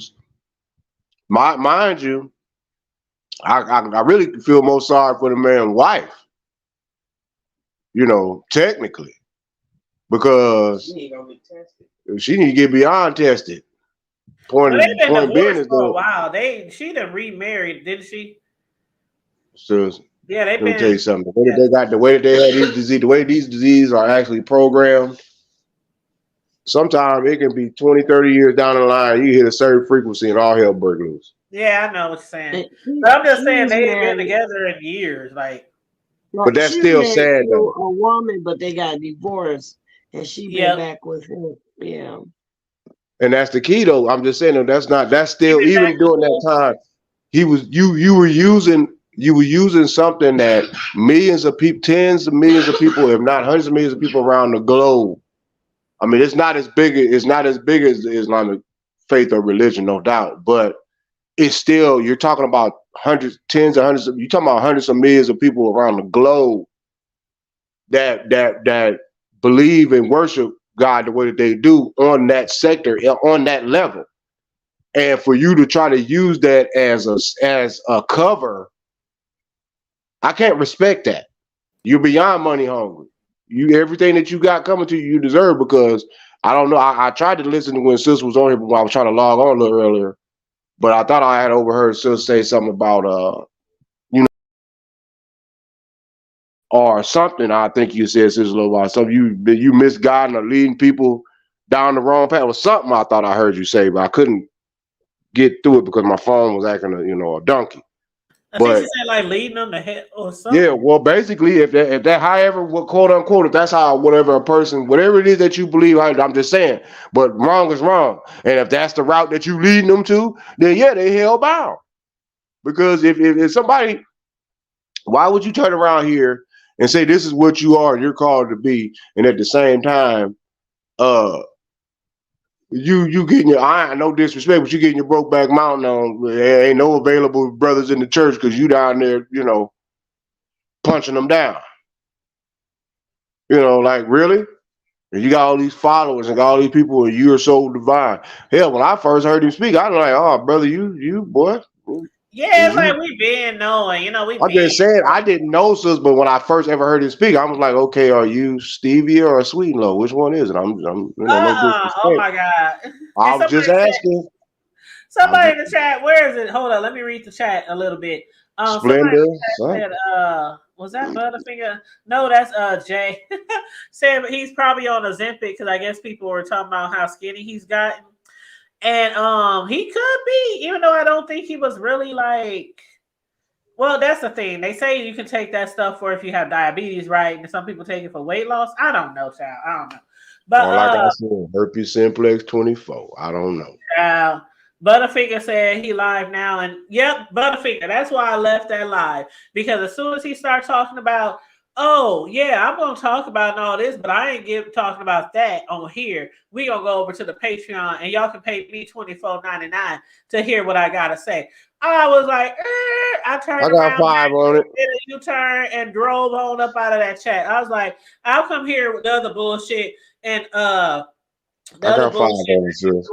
Mind you, I really feel more sorry for the man's wife. Technically, because she need to get beyond tested. They've been divorced for a while. She done remarried, didn't she? So, yeah, let me tell you something. The way that they had the way these diseases are actually programmed. Sometimes it can be 20, 30 years down the line. You hit a certain frequency and all hell break loose. Yeah, I know what you're saying. But I'm just saying they've been together in years. But that's still sad though. A woman, but they got divorced and she been back with him. Yeah. And that's the key though. I'm just saying that's still even during that time, you were using something that millions of people, tens of millions of people, if not hundreds of millions of people around the globe. I mean, it's not as big as Islamic faith or religion, no doubt, but it's still, you're talking about you're talking about hundreds of millions of people around the globe that believe and worship God the way that they do on that sector, on that level. And for you to try to use that as a cover, I can't respect that. You're beyond money hungry. Everything that you got coming to you, you deserve, because I don't know. I tried to listen to when Sis was on here, but I was trying to log on a little earlier. But I thought I had overheard Sis say something about or something. I think you said, Sis, a little while. Something you misguiding or leading people down the wrong path or something. I thought I heard you say, but I couldn't get through it because my phone was acting a donkey. I think she said leading them to hell or something. Yeah, well, basically, if that however, quote unquote, if that's how whatever it is that you believe, I'm just saying. But wrong is wrong, and if that's the route that you leading them to, then yeah, they hell bound. Because if somebody, why would you turn around here and say this is what you are and you're called to be, and at the same time, you getting your, no disrespect, but you getting your broke back mountain on. There ain't no available brothers in the church because you down there, punching them down. Really? And you got all these followers and got all these people, and you're so divine. Hell, when I first heard him speak, I was like, oh, brother, you boy. Yeah, it's like we been knowing, I'm just saying, I didn't know, Sis, but when I first ever heard him speak, I was like, okay, are you stevia or sweet and low? Which one is it? Oh my God. I was just asking. Somebody in the chat, where is it? Hold on, let me read the chat a little bit. Splendor. Said, was that Butterfinger? No, that's Jay. Said he's probably on Ozempic because I guess people were talking about how skinny he's gotten. And he could be, even though I don't think he was really well, that's the thing. They say you can take that stuff for if you have diabetes, right? And some people take it for weight loss. I don't know, child. I don't know. But like I said, herpes simplex 24. I don't know. Child. Butterfinger said he live now, and yep, Butterfinger. That's why I left that live, because as soon as he started talking about, oh yeah, I'm gonna talk about all this, but I ain't talking about that on here. We gonna go over to the Patreon, and y'all can pay me $24.99 to hear what I gotta say. I was like, I turned around, I got 5 on it. Did a U-turn and drove on up out of that chat. I was like, I'll come here with the other bullshit, and the other bullshit.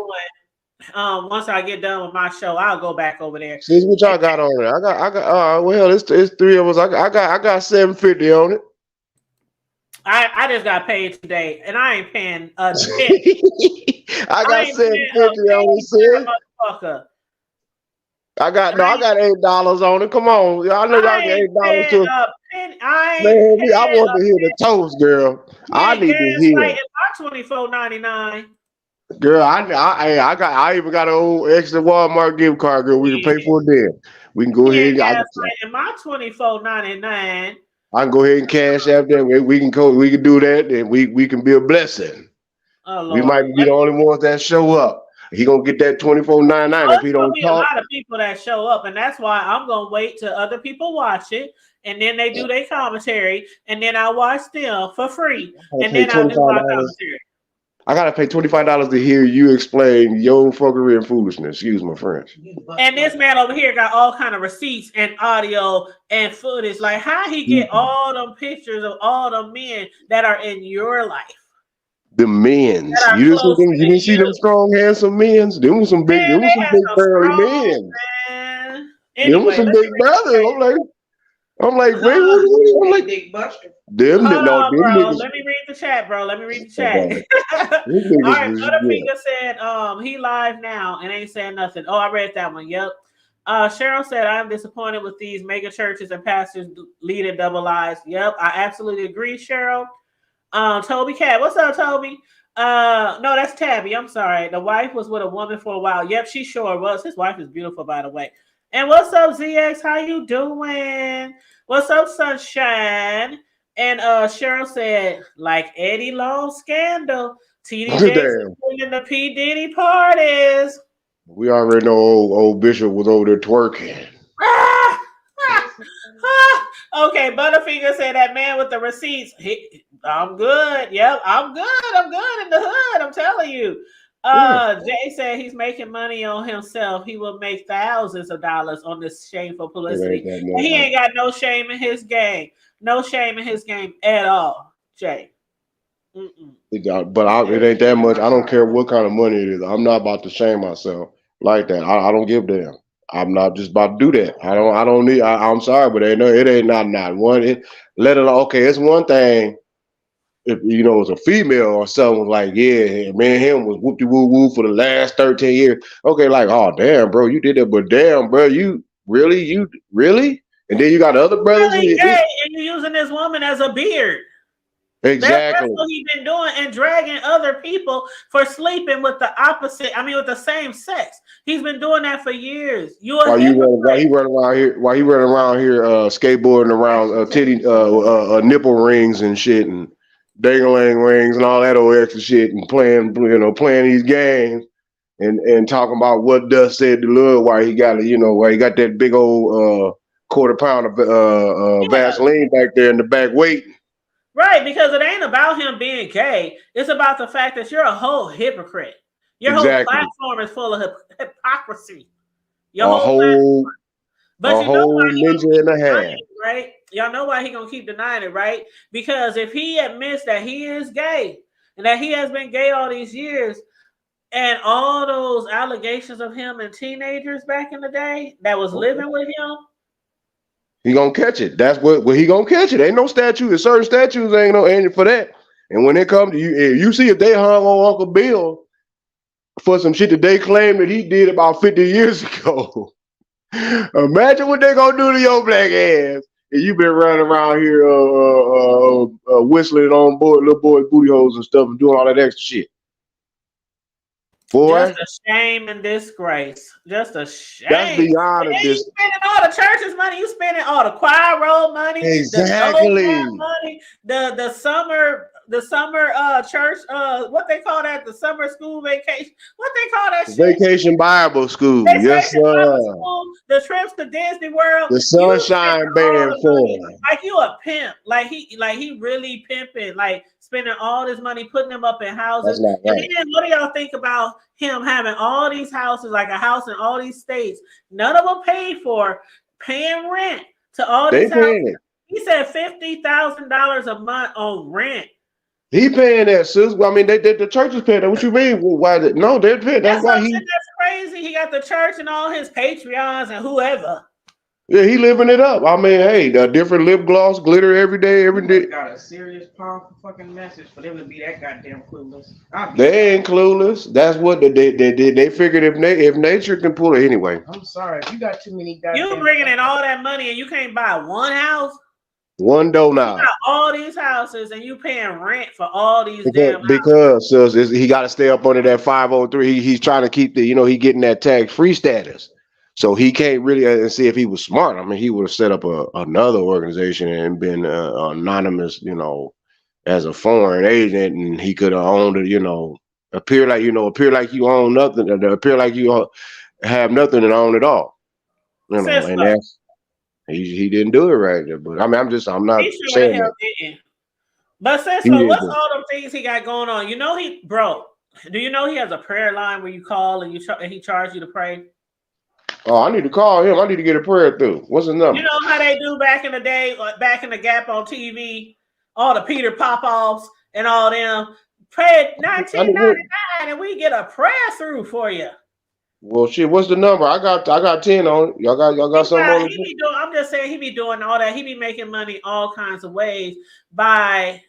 Once I get done with my show, I'll go back over there. See what y'all got on it. I got. Well, it's 3 of us. I got $7.50 on it. I just got paid today, and I ain't paying a I got $7.50 on it, motherfucker. I got $8 on it. Come on, y'all know y'all get $8 too. I want to hear the toast, girl. I need to hear. It's my $24.99. Girl, I even got an old extra Walmart gift card, girl. We can pay for it then. We can go ahead. And my $24.99. I can go ahead and cash out there. We can do that, and we can be a blessing. Oh, Lord. We might be the only ones that show up. He gonna get that $24.99 if he don't talk. A lot of people that show up, and that's why I'm gonna wait till other people watch it, and then they do their commentary, and then I watch them for free, and then I do my commentary. I gotta pay $25 to hear you explain your fuckery and foolishness. Excuse my French. And this man over here got all kind of receipts and audio and footage. Like, how he get all them pictures of all the men that are in your life? The men's. You didn't see them strong, handsome men's. Them was some big, Man, them was some big burly men. Anyway, them was some big brothers. I'm like, wait, I'm like, Big Buster. Them, hold no, on, them bro. niggas. Let me read the chat, bro. Let me read the chat. Okay. All right, Butterfinger said, he live now and ain't saying nothing. Oh, I read that one. Yep. Cheryl said, I'm disappointed with these mega churches and pastors leading double lives. Yep, I absolutely agree, Cheryl. Toby Cat, what's up, Toby? No, that's Tabby. I'm sorry. The wife was with a woman for a while. Yep, she sure was. His wife is beautiful, by the way. And what's up, ZX? How you doing? What's up, Sunshine? And Cheryl said, like Eddie Long scandal, TD Jakes in the P. Diddy parties. We already know old Bishop was over there twerking. Okay, Butterfinger said that man with the receipts. I'm good. Yep, I'm good. I'm good in the hood. I'm telling you. Jay said he's making money on himself. He will make thousands of dollars on this shameful publicity. He ain't got no shame in his game. No shame in his game at all, Jay. But it ain't that much. I don't care what kind of money it is. I'm not about to shame myself like that. I don't give a damn. I'm not just about to do that. I don't need. I'm sorry, but it ain't not one. Okay, it's one thing. If it's a female or something like, yeah, me and him was whoop de woo woo for the last 13 years. Okay, like, oh damn, bro, you did that, but damn, bro, you really, and then you got other brothers. Really gay, and you're using this woman as a beard. Exactly. That's what he's been doing, and dragging other people for sleeping with the opposite. I mean, with the same sex. He's been doing that for years. While he running around here, skateboarding around titty, nipple rings and shit, and dangling rings and all that old extra shit, and playing these games, and talking about what Dust said to Love, why he got that big old quarter pound of Vaseline back there in the back waiting. Right, because it ain't about him being gay. It's about the fact that you're a whole hypocrite. Your whole platform is full of hypocrisy. Your whole platform. But you know why ninja in a hand, right? Y'all know why he gonna keep denying it, right? Because if he admits that he is gay and that he has been gay all these years, and all those allegations of him and teenagers back in the day that was living with him, he gonna catch it. That's what he gonna catch it. Ain't no statute. There's certain statutes ain't no answer for that. And when it comes to you see if they hung on Uncle Bill for some shit that they claim that he did about 50 years ago. Imagine what they gonna do to your black ass. And you been running around here whistling on board little boys' booty holes and stuff and doing all that extra shit. Boy, just a shame and disgrace. Just a shame. That's beyond this. You spending all the church's money. You spending all the choir roll money. Exactly. The money. The summer church. What they call that? The summer school vacation. What they call that shit? Vacation Bible School. Yes, sir. The trips to Disney World. The Sunshine Band form. Like you a pimp. Like he really pimping. Like spending all this money, putting them up in houses. That's not right. And then what do y'all think about him having all these houses, like a house in all these states? None of them paid for, paying rent to all these houses. He said $50,000 a month on rent. He paying that, sis. Well, I mean, the church is paying that. What you mean? Why? No, they're paying. That's why that's crazy. He got the church and all his Patreons and whoever. Yeah, he living it up. I mean, hey, the different lip gloss, glitter every day. Got a serious, powerful fucking message for them to be that goddamn clueless. They ain't clueless. That's what they figured if nature can pull it anyway. I'm sorry, if you got too many goddamn. You bringing in all that money and you can't buy one house. One donut. You got all these houses and you paying rent for all these because he got to stay up under that 503. He's trying to keep he getting that tax-free status. So he can't really and see if he was smart. I mean, he would have set up another organization and been anonymous, as a foreign agent, and he could have owned it. Appear like you own nothing, appear like you have nothing and own it all. And that's he didn't do it right there. But I mean, I'm not saying that. But He Cisco, is what's all them things he got going on? You know do you know he has a prayer line where you call and he charges you to pray? Oh, I need to call him. I need to get a prayer through. What's his You number? know how they do back in the day, back in the Gap on TV, all the Peter Popoffs and all them. Pray I need him. 1999 and we get a prayer through for you. Well, shit. What's the number? I got 10 on it. Y'all got something on it? I'm just saying he be doing all that. He be making money all kinds of ways by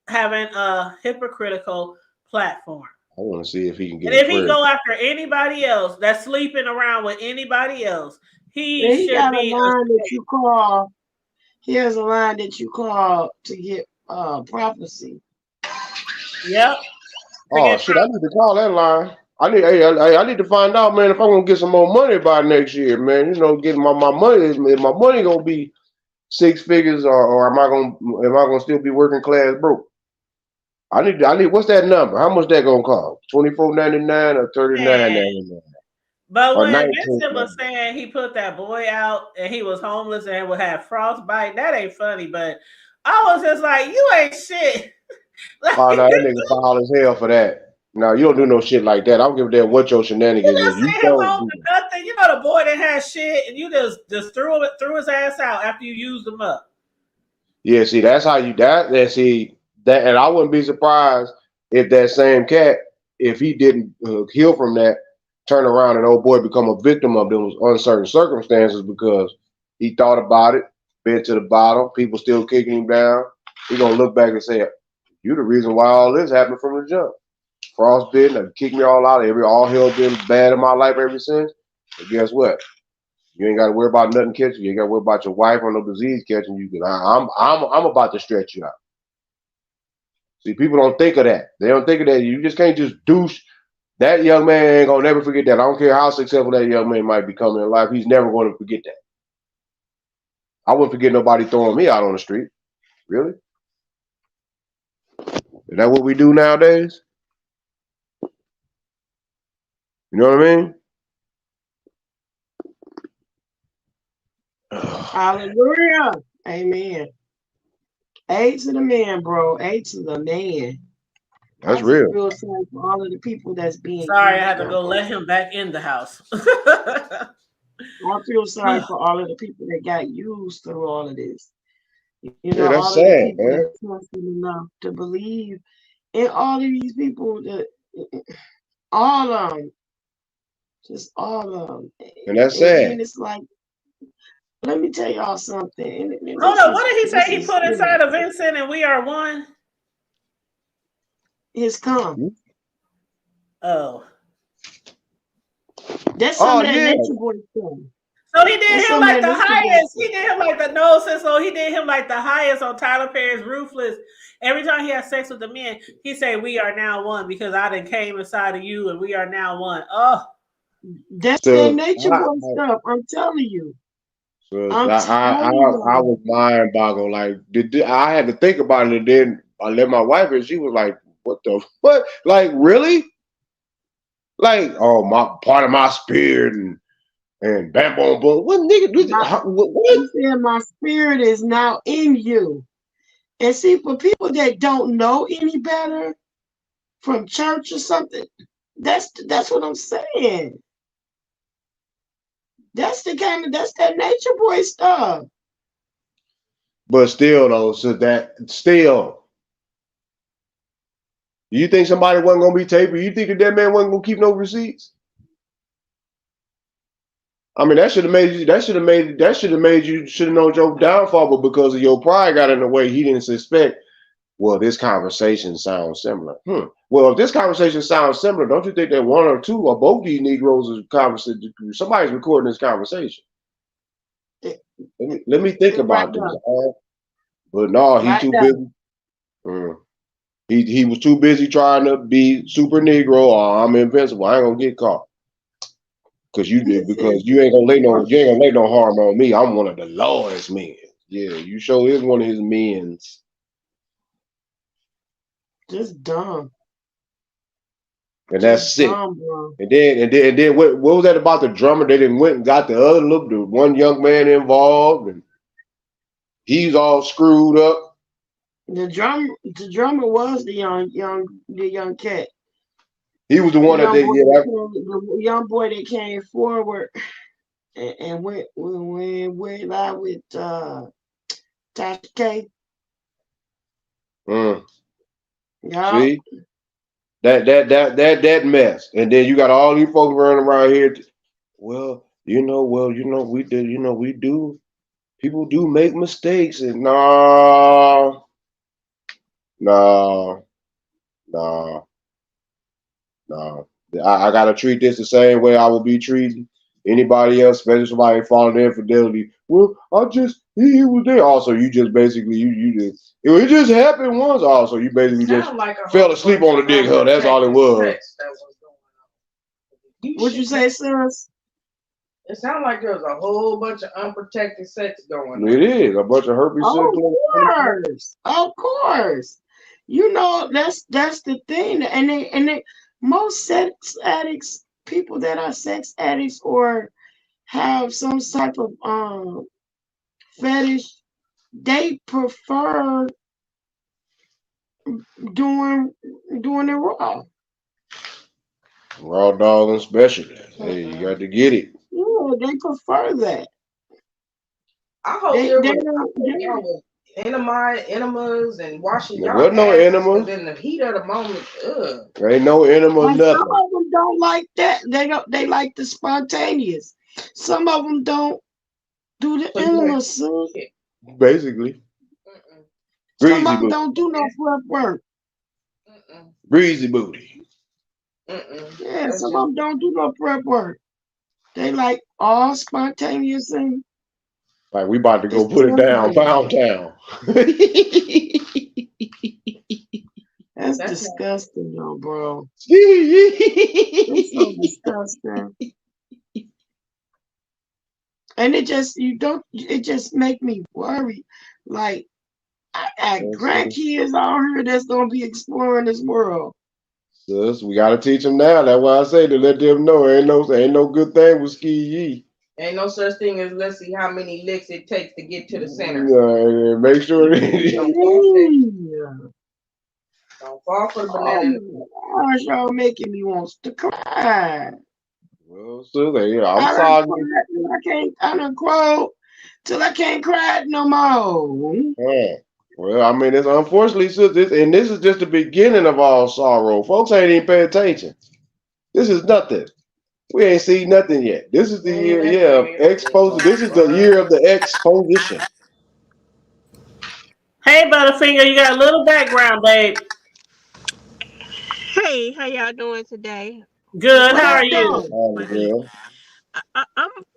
having a hypocritical platform. I want to see if he can get. And if he go after anybody else that's sleeping around with anybody else, he should got be a line that you call. Here's a line that you call to get prophecy. Yep. Oh shit! I need to call that line. I need to find out, man, if I'm gonna get some more money by next year, man. You know, getting my money is my money gonna be 6 figures, or am I gonna still be working class broke? I need what's that number? How much that gonna cost? $24.99 or $39.99? But Or when 19. Vincent was saying he put that boy out and he was homeless and would have frostbite, that ain't funny. But I was just like, you ain't shit. Like, Oh no, that nigga foul as hell for that. No, you don't do no shit like that. I don't give a damn what your shenanigans you is. just You sent him don't home do to that. nothing. You know the boy that had shit and you just threw his ass out after you used him up. Yeah, see, that's how you that, and I wouldn't be surprised if that same cat, if he didn't heal from that, turn around and old boy become a victim of those uncertain circumstances because he thought about it, been to the bottom, people still kicking him down. He gonna look back and say, "You the reason why all this happened from the jump. Frostbitten and kicked me all out. All hell been bad in my life ever since." But guess what? You ain't got to worry about nothing catching you. You ain't got to worry about your wife or no disease catching you. I'm about to stretch you out. See, people don't think of that. They don't think of that. You just can't just douche. That young man ain't gonna never forget that. I don't care how successful that young man might become in life. He's never going to forget that. I wouldn't forget nobody throwing me out on the street. Really? Is that what we do nowadays? You know what I mean? Hallelujah. Amen. A to the man, bro. A to the man. That's real. I feel sorry for all of the people that's being. Sorry, I had to go let him back in the house. I feel sorry for all of the people that got used through all of this. You know, that's all sad, of the people man. that trusted enough to believe in all of these people, all of them, just all of them. And that's sad. And it's like, let me tell y'all something. Hold on, what did he say he put inside of Vincent and we are one? His come. Oh. That's some of that nature boy stuff. So he did him like the highest. He did him like the he did him like the highest on Tyler Perry's Ruthless. Every time he has sex with the men, he say, "We are now one because I done came inside of you and we are now one." Oh, that's that nature boy stuff. I'm telling you. So I was mind boggled. Like I had to think about it, and then I let my wife, and she was like, "What the what? Like really? Like my part of my spirit and bam boom boom. What nigga? What? He said my spirit is now in you." And see, for people that don't know any better from church or something, that's what I'm saying. That's that nature boy stuff. But still, though, you think somebody wasn't gonna be taping? You think that man wasn't gonna keep no receipts? I mean, that should have made you should have known your downfall, but because of your pride got in the way, he didn't suspect. Well, this conversation sounds similar. Well, if this conversation sounds similar, don't you think that one or two or both these Negroes is conversing? Somebody's recording this conversation. Let me think about this. But no, he's too busy. He was too busy trying to be super Negro or I'm invincible. I ain't gonna get caught. Because you ain't gonna lay no harm on me. I'm one of the Lord's men. Yeah, you sure is one of his men's. Just dumb. And that's sick. And then what was that about the drummer? They didn't went and got the one young man involved, and he's all screwed up. The drummer was the young cat. He was the The one that young did. boy Yeah, that the young boy that came forward and went live with Tasha K. Yeah. See that mess, and then you got all these folks running around here. Well, we did. We do. People do make mistakes, and no, no, no, no. I gotta treat this the same way I would be treating anybody else, especially somebody falling in infidelity. Well, he was there. Also, you just basically it just happened once. Also, you basically just fell asleep on the dick. Huh? That's all it was. What'd you say, sis? It sounded like there was a whole bunch of unprotected sex going on. It is a bunch of herpes. Of course. You know that's the thing, and they most sex addicts, people that are sex addicts or have some type of fetish, they prefer doing it raw. Raw dog and specialist. Hey, you got to get it. Yeah, they prefer that. I hope y'all was enemas and washing There y'all wasn't no asses, enema. 'cause in the heat of the moment, There ain't no enema, But nothing. some of them don't like that. They like the spontaneous. Some of them don't do the enema, son. Basically. Some of them don't do no prep work. Breezy booty. Yeah, some of them don't do no prep work. They like all spontaneous and like we about to go put it down, Pound Town. That's disgusting, though, bro. It's so disgusting. And it just make me worry. Like, I got grandkids out here that's gonna be exploring this world. Sis, we gotta teach them now. That's why I say to let them know ain't no good thing with ski yee. Ain't no such thing as let's see how many licks it takes to get to the center. Yeah, make sure don't fall for the banana. Gosh, y'all making me want to cry. Well, so yeah, I'm sorry. I done cried till I can't cry no more. Yeah. Well, I mean, it's unfortunately, sis, this is just the beginning of all sorrow. Folks ain't even paying attention. This is nothing. We ain't seen nothing yet. This is the year, of exposure. This is the year of the exposition. Hey, Butterfinger, you got a little background, babe. Hey, how y'all doing today? Good. How are you?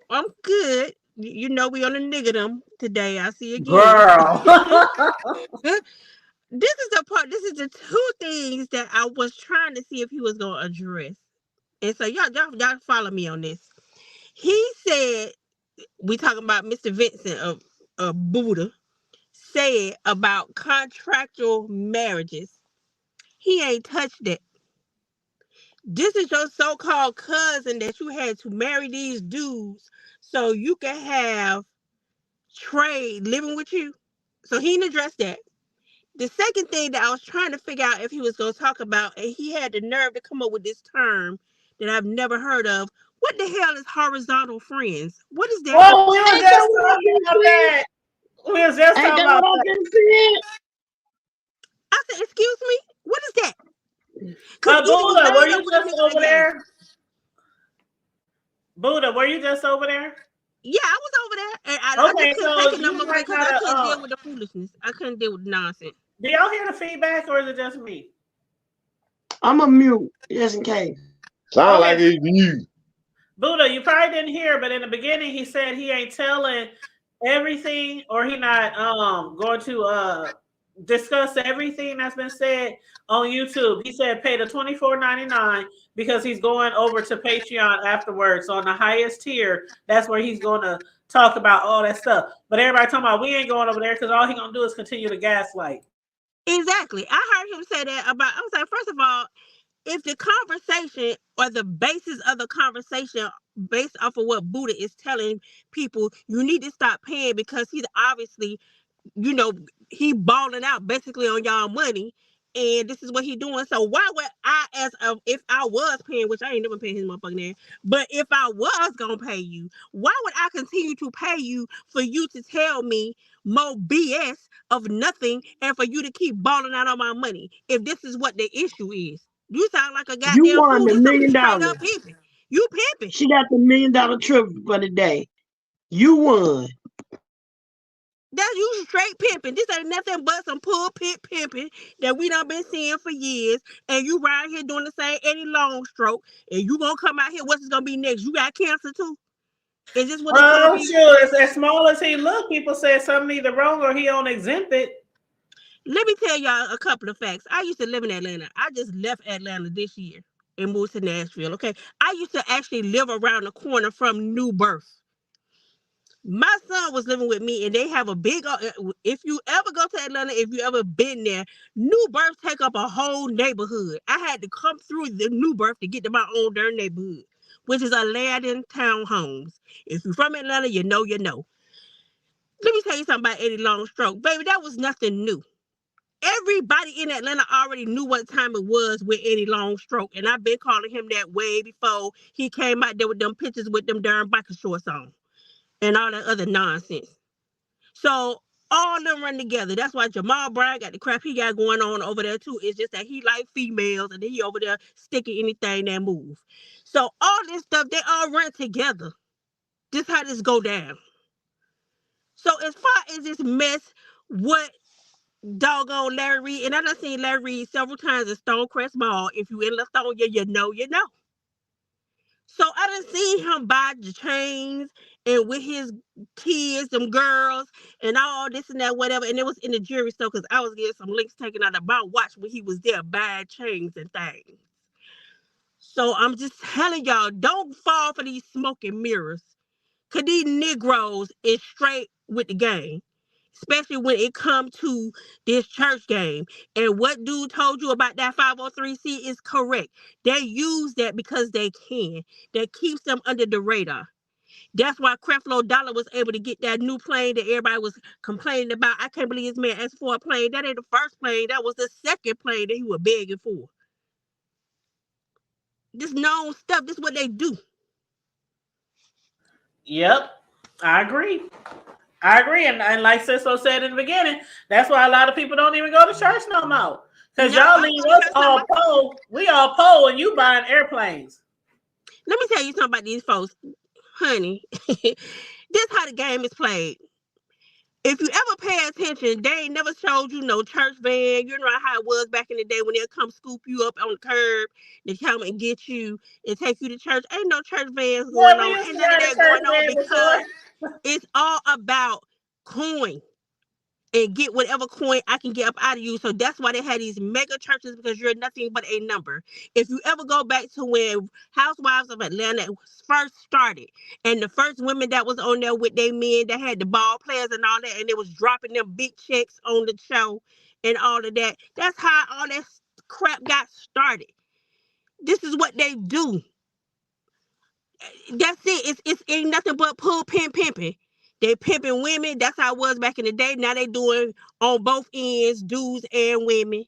I'm good. You know we on the nigga them today. I see again. Girl. This is the two things that I was trying to see if he was gonna address. And so y'all follow me on this. He said we talking about Mr. Vincent of Buddha said about contractual marriages. He ain't touched that. This is your so-called cousin that you had to marry these dudes so you can have trade living with you. So he didn't address that. The second thing that I was trying to figure out if he was going to talk about, and he had the nerve to come up with this term that I've never heard of. What the hell is horizontal friends? What is that? Oh, we were just talking about that. We was just talking about that. I said, excuse me? What is that? Buddha, were you just over there? Buddha, were you just over there? Yeah, I was over there. And I just couldn't take it no more because I couldn't deal with the foolishness. I couldn't deal with the nonsense. Do y'all hear the feedback or is it just me? I'm a mute, just in case. Sound like it's you. Buddha, you probably didn't hear, but in the beginning he said he ain't telling everything or he not going to discuss everything that's been said on YouTube. He said pay the $24.99 because he's going over to Patreon afterwards. So on the highest tier, that's where he's going to talk about all that stuff. But everybody talking about we ain't going over there because all he's going to do is continue to gaslight. Exactly. I heard him say that about, I was like, first of all, if the conversation or the basis of the conversation based off of what Buddha is telling people, you need to stop paying because he's obviously he balling out basically on y'all money, and this is what he doing. So why would I, if I was paying, which I ain't never paying his motherfucking ass, but if I was gonna pay you, why would I continue to pay you for you to tell me more BS of nothing and for you to keep balling out on my money? If this is what the issue is, you sound like a You goddamn won fool. the $1 You million. straight up pimping. You pimping. She got the $1 million trip for the day. You won. That's you straight pimping. This ain't nothing but some pulpit pimping that we done been seeing for years. And you right here doing the same Eddie Long stroke. And you gonna come out here, what's it gonna be next? You got cancer too? Is this what it's gonna be? Sure. As small as he look, people say something either wrong or he on exempted. Let me tell y'all a couple of facts. I used to live in Atlanta. I just left Atlanta this year and moved to Nashville, okay? I used to actually live around the corner from New Birth. My son was living with me, and they have a big. If you ever go to Atlanta, if you ever been there, New Birth take up a whole neighborhood. I had to come through the New Birth to get to my own darn neighborhood, which is Aladdin Townhomes. If you're from Atlanta, you know, you know. Let me tell you something about Eddie Long stroke, baby. That was nothing new. Everybody in Atlanta already knew what time it was with Eddie Long stroke, and I've been calling him that way before he came out there with them pictures with them darn biker shorts on and all that other nonsense. So all them run together. That's why Jamal Brown got the crap he got going on over there too. It's just that he like females and he over there sticking anything that move. So all this stuff, they all run together. This how this go down. So as far as this mess, what doggone Larry Reid, and I done seen Larry Reid several times at Stonecrest Mall. If you in Lithonia, you know, you know. So I done seen him buy the chains and with his kids, them girls, and all this and that, whatever. And it was in the jewelry store because I was getting some links taken out of my watch when he was there buying chains and things. So I'm just telling y'all, don't fall for these smoking mirrors. Because these Negroes is straight with the game. Especially when it comes to this church game. And what dude told you about that 503c is correct. They use that because they can. That keeps them under the radar. That's why Creflo Dollar was able to get that new plane that everybody was complaining about. I can't believe this man asked for a plane. That ain't the first plane. That was the second plane that he was begging for. This known stuff. This is what they do. Yep, I agree. And like Sisto said in the beginning, that's why a lot of people don't even go to church no more. Because y'all leave us all poor. We all poor and you buying airplanes. Let me tell you something about these folks. Honey, this how the game is played. If you ever pay attention, they ain't never showed you no church van. You know how it was back in the day when they'll come scoop you up on the curb, they come and get you and take you to church. Ain't no church vans going on. Ain't none of that going on because it's all about coin and get whatever coin I can get up out of you. So that's why they had these mega churches, because you're nothing but a number. If you ever go back to when Housewives of Atlanta first started, and the first women that was on there with their men that had the ball players and all that, and they was dropping them big checks on the show and all of that, that's how all that crap got started. This is what they do. That's it. It's ain't nothing but pimping. They pimping women. That's how it was back in the day. Now they doing on both ends, dudes and women.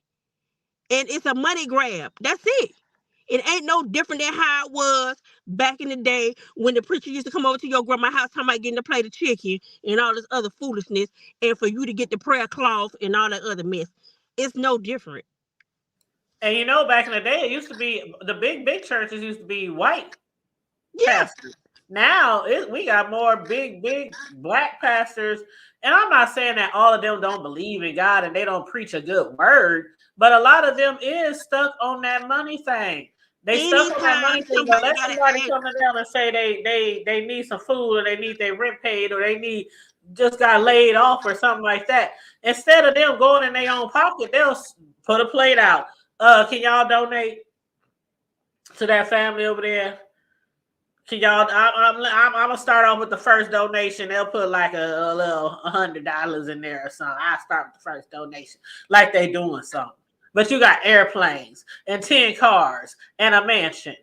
And it's a money grab. That's it. It ain't no different than how it was back in the day when the preacher used to come over to your grandma's house talking about getting to play the chicken and all this other foolishness, and for you to get the prayer cloth and all that other mess. It's no different. And you know, back in the day, it used to be the big churches used to be white pastors. Now we got more big black pastors, and I'm not saying that all of them don't believe in God and they don't preach a good word, but a lot of them is stuck on that money thing. They stuck on that money thing. But let somebody come to them and say they need some food, or they need their rent paid, or they just got laid off or something like that. Instead of them going in their own pocket, they'll put a plate out. Can y'all donate to that family over there? Can y'all? I'm gonna start off with the first donation. They'll put like a little $100 in there or something. I start with the first donation, like they doing something. But you got airplanes and 10 cars and a mansion.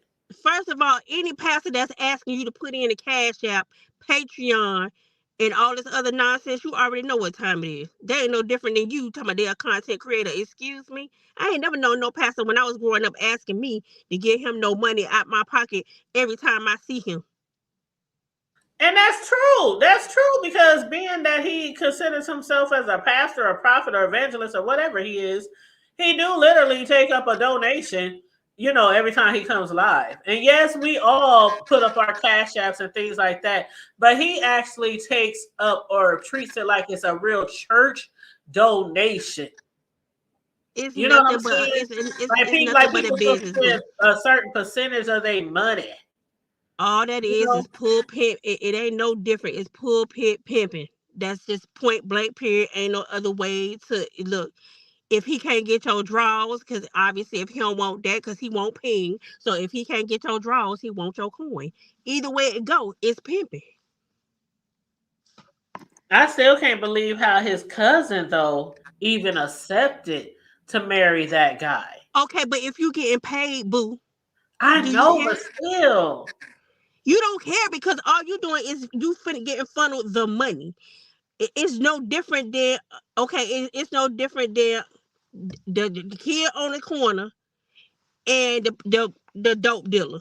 First of all, any pastor that's asking you to put in a Cash App, Patreon, and all this other nonsense, you already know what time it is. They ain't no different than you talking about they're a content creator. Excuse me? I ain't never known no pastor when I was growing up asking me to give him no money out my pocket every time I see him. And that's true. That's true because being that he considers himself as a pastor, a prophet, or evangelist, or whatever he is, he do literally take up a donation, every time he comes live. And yes, we all put up our cash apps and things like that, but he actually takes up or treats it like it's a real church donation. It's You know what I'm nothing but saying? it's Like nothing but a people will business. spend a certain percentage of their money. All that is pulpit. It ain't no different. It's pulpit pimping. That's just point blank period. Ain't no other way to look. If he can't get your draws, because obviously if he don't want that, because he won't ping. So if he can't get your draws, he wants your coin. Either way it go, it's pimping. I still can't believe how his cousin though even accepted to marry that guy. Okay, but if you getting paid, boo, I do you know, care? but still. You don't care because all you doing is you finna getting funneled the money. It's no different than it's no different than the kid on the corner and the dope dealer.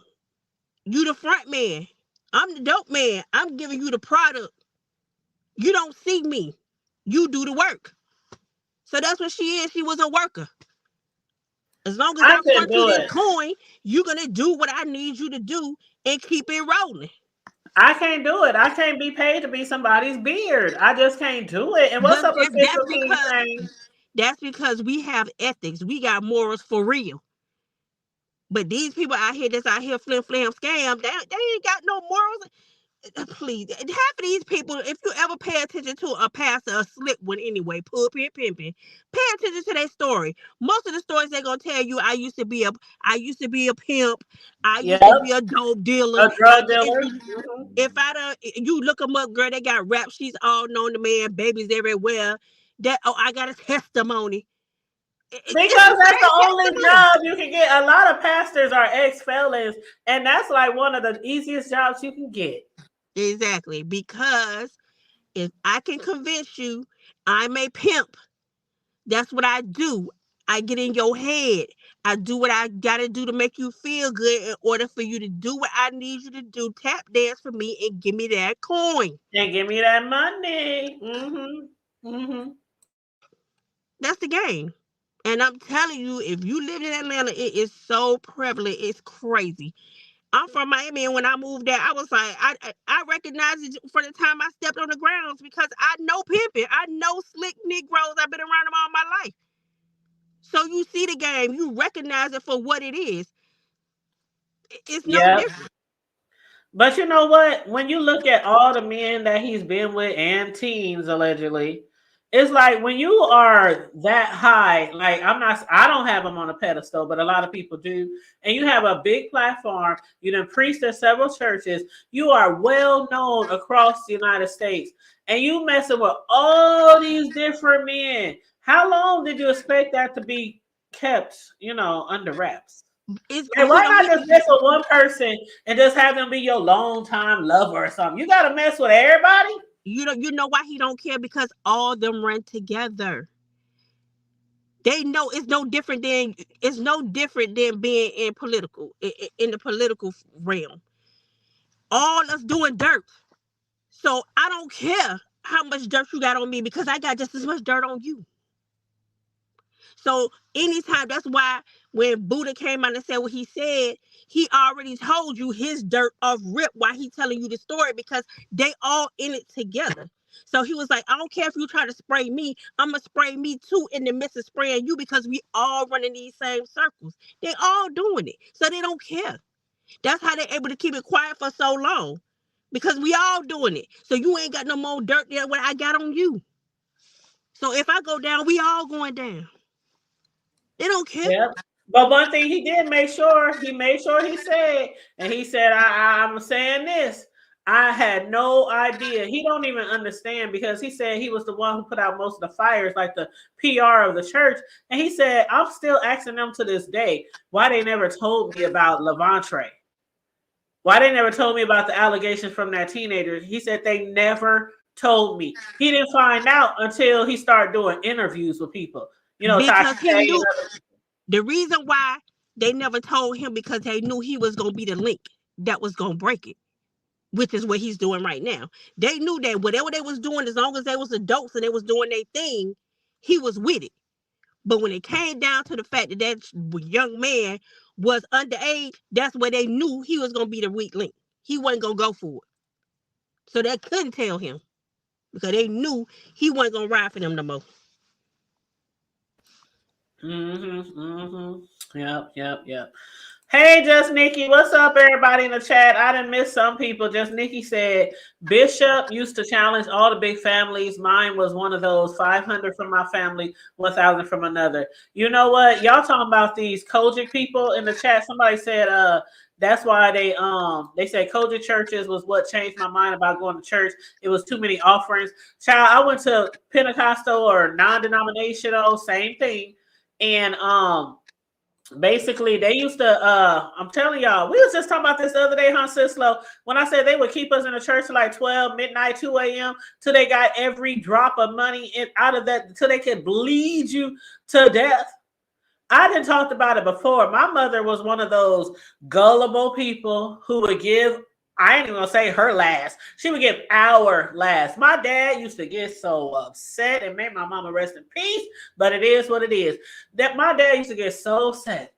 You the front man. I'm the dope man. I'm giving you the product. You don't see me. You do the work. So that's what she is. She was a worker. As long as I I couldn't front you do this it. coin, you're gonna do what I need you to do and keep it rolling. I can't do it. I can't be paid to be somebody's beard. I just can't do it. And what's But up, official King James? that's because we have ethics. We got morals for real. But these people out here that's out here flim flam scam, they ain't got no morals. Please, half of these people, if you ever pay attention to a pastor, a slip one anyway, pulpit pimping, pay attention to their story. Most of the stories they're gonna tell you, I used to be a pimp, I Yep, used to be a dope dealer. a drug dealer. If I don't, you look them up, girl, they got rap sheets all known to man, babies everywhere. I got a testimony. It's Because the that's the same only testimony. job you can get. A lot of pastors are ex-felons, and that's like one of the easiest jobs you can get. Exactly, because if I can convince you I'm a pimp, that's what I do. I get in your head. I do what I gotta do to make you feel good in order for you to do what I need you to do. Tap dance for me and give me that coin. And give me that money. That's the game. And I'm telling you, if you live in Atlanta, it is so prevalent. It's crazy. I'm from Miami, and when I moved there, I was like, I recognized it for the time I stepped on the grounds because I know pimping. I know slick Negroes. I've been around them all my life. So you see the game, you recognize it for what it is. It's no Yep. different. But you know what? When you look at all the men that he's been with and teens allegedly, it's like when you are that high, like I don't have him on a pedestal, but a lot of people do. And you have a big platform, you done preached at several churches, you are well known across the United States, and you messing with all these different men. How long did you expect that to be kept, under wraps? And why not just mess with one person and just have them be your longtime lover or something? You got to mess with everybody. You know why he don't care? Because all them run together. They know it's no different than being in the political realm. All us doing dirt. So I don't care how much dirt you got on me because I got just as much dirt on you. So anytime, that's why when Buddha came out and said what he said, he already told you his dirt off rip while he telling you the story because they all in it together. So he was like, I don't care if you try to spray me, I'm going to spray me too in the midst of spraying you because we all running these same circles. They all doing it. So they don't care. That's how they're able to keep it quiet for so long because we all doing it. So you ain't got no more dirt there what I got on you. So if I go down, we all going down. They don't care. Yep. But one thing he did make sure he said, and he said, I'm saying this. I had no idea. He don't even understand because he said he was the one who put out most of the fires, like the PR of the church. And he said, I'm still asking them to this day why they never told me about Levantre. Why they never told me about the allegations from that teenager. He said they never told me. He didn't find out until he started doing interviews with people. You know, Because he Tasha knew the reason why they never told him, because they knew he was gonna be the link that was gonna break it, which is what he's doing right now. They knew that whatever they was doing, as long as they was adults and they was doing their thing, he was with it. But when it came down to the fact that that young man was underage, that's where they knew he was gonna be the weak link. He wasn't gonna go for it. So they couldn't tell him because they knew he wasn't gonna ride for them no more. Yep. Hey, Just Nikki, what's up, everybody in the chat? I didn't miss some people. Just Nikki said Bishop used to challenge all the big families. Mine was one of those. 500 from my family, 1,000 from another. You know what? Y'all talking about these Kojic people in the chat? Somebody said that's why they said Kojic churches was what changed my mind about going to church. It was too many offerings. Child, I went to Pentecostal or non-denominational, same thing, and basically they used to I'm telling y'all, we was just talking about this the other day, huh, Sislo, when I said they would keep us in the church till like 12 midnight, 2 a.m. till they got every drop of money out of that, till they could bleed you to death. I didn't talk about it before. My mother was one of those gullible people who would give, I ain't even gonna say her last. She would give our last. My dad used to get so upset, and made my mama rest in peace, but it is what it is. That my dad used to get so upset.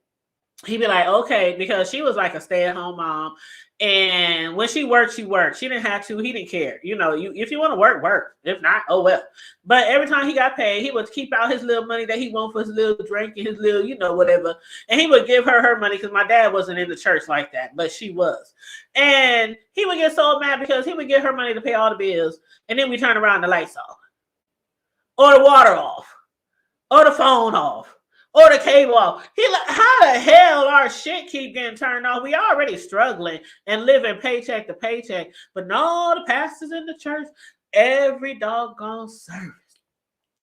He'd be like, okay, because she was like a stay-at-home mom. And when she worked, she worked. She didn't have to. He didn't care. You know, if you want to work, work. If not, oh well. But every time he got paid, he would keep out his little money that he wanted for his little drink and his little, you know, whatever. And he would give her money because my dad wasn't in the church like that, but she was. And he would get so mad because he would get her money to pay all the bills. And then we turn around, the lights off. Or the water off. Or the phone off. Or the cable off. He like, how the hell our shit keep getting turned off? We already struggling and living paycheck to paycheck. But no, the pastors in the church, every doggone service.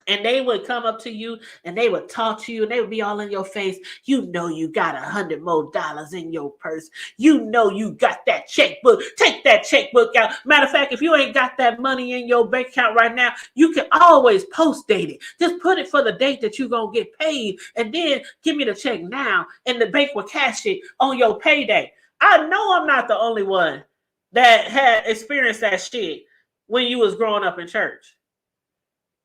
And they would come up to you and they would talk to you and they would be all in your face. You know you got $100 more in your purse. You know you got that checkbook. Take that checkbook out. Matter of fact, if you ain't got that money in your bank account right now, you can always post date it. Just put it for the date that you're going to get paid. And then give me the check now. And the bank will cash it on your payday. I know I'm not the only one that had experienced that shit when you was growing up in church.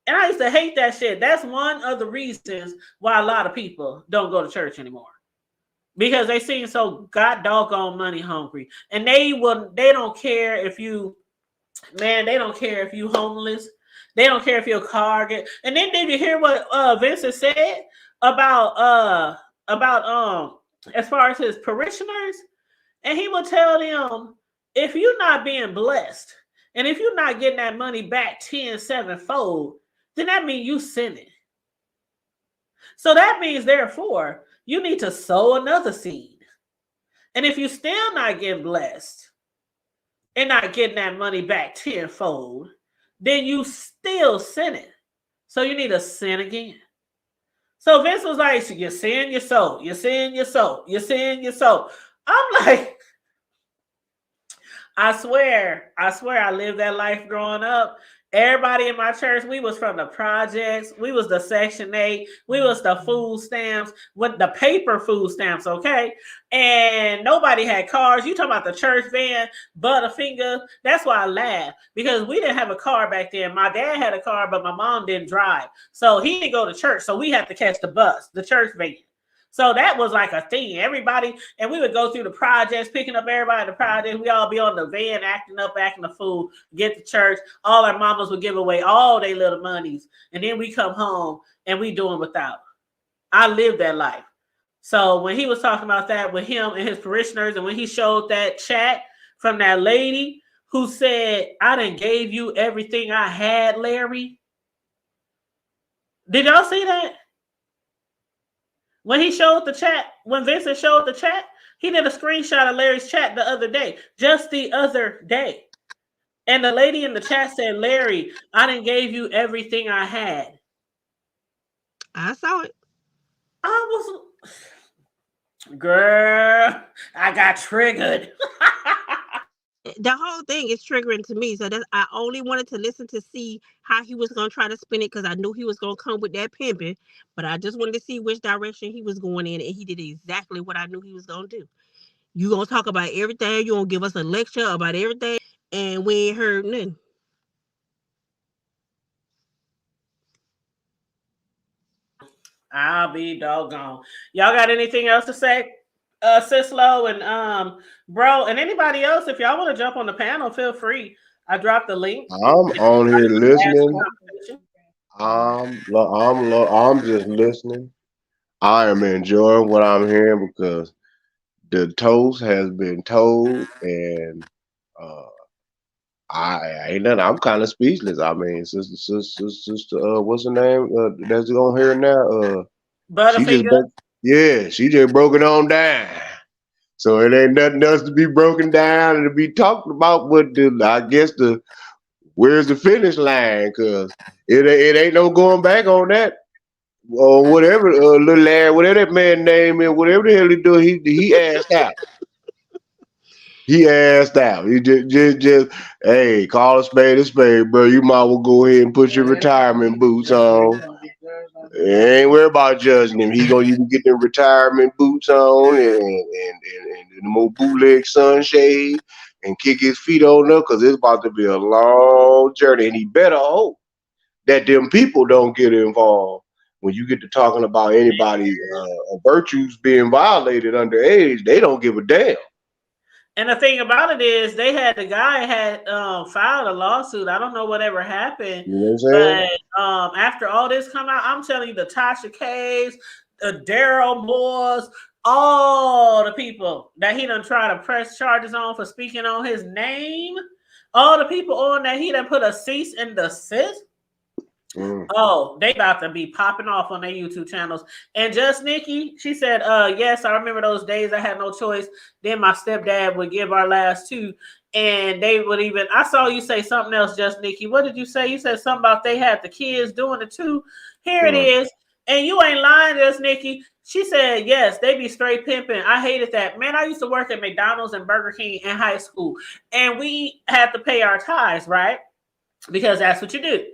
And I used to hate that shit. That's one of the reasons why a lot of people don't go to church anymore. Because they seem so god doggone money hungry. And they don't care if you, man, they don't care if you homeless. They don't care if your car get. And then did you hear what Vincent said about as far as his parishioners? And he would tell them, if you're not being blessed, and if you're not getting that money back 10-7-fold, then that means you sinning. So that means, therefore, you need to sow another seed. And if you're still not getting blessed and not getting that money back tenfold, then you still sinning. So you need to sin again. So Vince was like, you sin, you sow. You sin, you sow. You sin, you sow. I'm like, I swear I lived that life growing up. Everybody in my church, we was from the projects. We was the Section 8. We was the food stamps with the paper food stamps, okay? And nobody had cars. You talking about the church van, Butterfinger. That's why I laugh, because we didn't have a car back then. My dad had a car, but my mom didn't drive. So he didn't go to church. So we had to catch the bus, the church van. So that was like a thing. Everybody, and we would go through the projects, picking up everybody in the projects. We all be on the van, acting up, acting a fool, get to church. All our mamas would give away all their little monies. And then we come home and we doing without. I lived that life. So when he was talking about that with him and his parishioners, and when he showed that chat from that lady who said, I done gave you everything I had, Larry. Did y'all see that? When he showed the chat, when Vincent showed the chat, he did a screenshot of Larry's chat the other day, just the other day. And the lady in the chat said, Larry, I done gave you everything I had. I saw it. Girl, I got triggered. the whole thing is triggering to me. So that I only wanted to listen to see how he was gonna try to spin it because I knew he was gonna come with that pimping. But I just wanted to see which direction he was going in, and he did exactly what I knew he was gonna do. You gonna talk about everything. You gonna give us a lecture about everything, and we ain't heard nothing. I'll be doggone. Y'all got anything else to say? Sislo and bro, and anybody else, if y'all want to jump on the panel, feel free. I dropped the link. I'm on here listening. Conversation. I'm just listening. I am enjoying what I'm hearing because the toast has been told, and uh, I ain't nothing. I'm kind of speechless. I mean, sister, what's her name? That's on here now. She just Butterfinger. broke. Yeah, she just broke it on down. So it ain't nothing else to be broken down and to be talked about. But I guess where's the finish line? Cause it ain't no going back on that. Or whatever, little lad, whatever that man name is, whatever the hell he do, he asked out. He asked out. He just, hey, call a spade, bro. You might well go ahead and put your retirement boots on. Ain't worry about judging him. He gonna even get them retirement boots on and the more bootleg sunshade and kick his feet on up because it's about to be a long journey. And he better hope that them people don't get involved when you get to talking about anybody virtues being violated underage. They don't give a damn. And the thing about it is, the guy had filed a lawsuit. I don't know whatever happened, You know what I'm saying? but after all this come out, I'm telling you, the Tasha K's, the Darryl Moores, all the people that he done try to press charges on for speaking on his name, all the people on that he done put a cease and desist. Oh, they about to be popping off on their YouTube channels. And just Nikki, she said, yes, I remember those days I had no choice. Then my stepdad would give our last two. And they would even, I saw you say something else, just Nikki. What did you say? You said something about they had the kids doing it too. Here it is. And you ain't lying, just Nikki. She said, yes, they be straight pimping. I hated that. Man, I used to work at McDonald's and Burger King in high school. And we had to pay our tithes, right? Because that's what you do.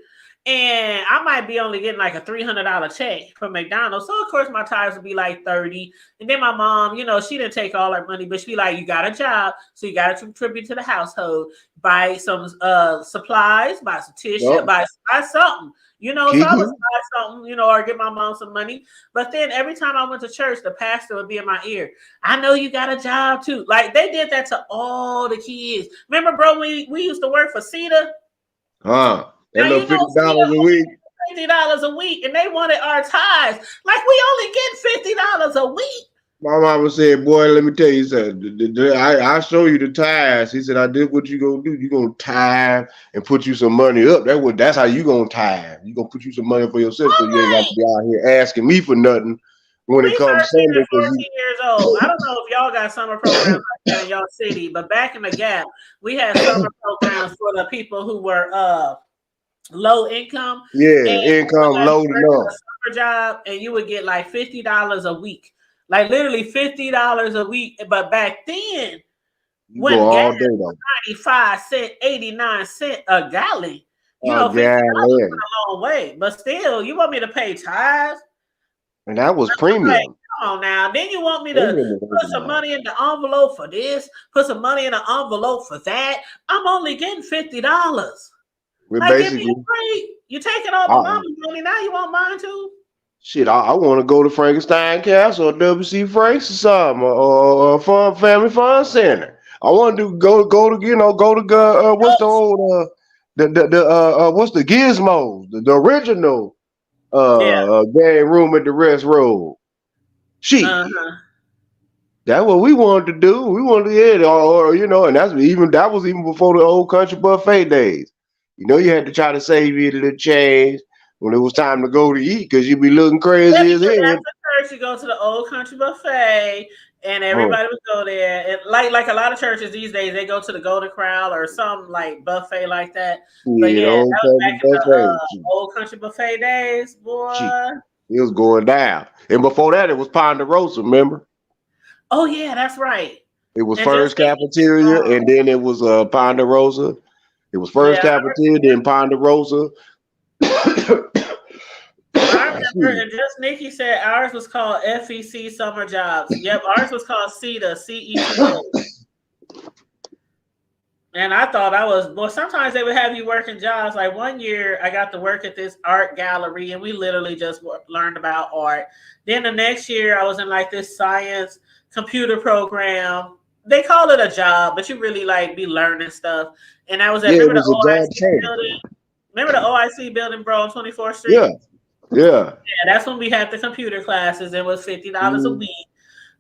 And I might be only getting like a $300 check from McDonald's. So, of course, my tithes would be like 30. And then my mom, she didn't take all that money, but she be like, you got a job, so you got to contribute to the household. Buy some supplies, buy some tissue, buy something. So I would buy something, or give my mom some money. But then every time I went to church, the pastor would be in my ear. I know you got a job, too. Like, they did that to all the kids. Remember, bro, we used to work for CETA? That little $50 a week. $50 a week, and they wanted our tithes. Like, we only get $50 a week. My mama said, boy, let me tell you something. I show you the tithes. He said, I did what you gonna do. You gonna tithe and put you some money up. That's how you gonna tithe. You gonna put you some money for yourself, so you ain't got to be out here asking me for nothing when it comes Sunday. 14 years old. I don't know if y'all got summer programs like that in y'all city, but back in the Gap, we had summer programs for the people who were low income. Yeah, income low enough. Summer job, and you would get like $50 a week. Like literally $50 a week. But back then, when gas was 95 cents, 89 cents a gallon, $50 went a long way. But still, you want me to pay tithes? And that was premium. Like, come on now. Then you want me to put some money in the envelope for this, put some money in the envelope for that. I'm only getting $50. Like, give me a break. You taking all the mama's money, now you want mine too? Shit, I want to go to Frankenstein Castle or WC Franks or something, or Family Fun Center. I want to go to what's the old what's the Gizmos, the original game room at the Rest Road. Shit. That's what we wanted to do. We wanted to and that was even before the old country buffet days. You had to try to save you a little change when it was time to go to eat because you'd be looking crazy as hell. After church, you go to the old country buffet, and everybody would go there. And like a lot of churches these days, they go to the Golden Corral or some like buffet like that. But that was back in the old country buffet days, boy. It was going down. And before that, it was Ponderosa, remember? Oh, yeah, that's right. It was And just first cafeteria, and then it was Ponderosa. It was first yeah, cafeteria, then Ponderosa. I Excuse remember, me. and just Nikki said ours was called FEC Summer Jobs. Yep, ours was called CETA, CETA. And I thought I was, well, sometimes they would have you working jobs. Like one year, I got to work at this art gallery, and we literally just learned about art. Then the next year, I was in like this science computer program. They call it a job, but you really like be learning stuff. And I was at, Yeah, it remember the was a job OIC training. building? Remember the OIC building, bro, on 24th Yeah, Street? yeah. Yeah, that's when we had the computer classes. It was $50 a week.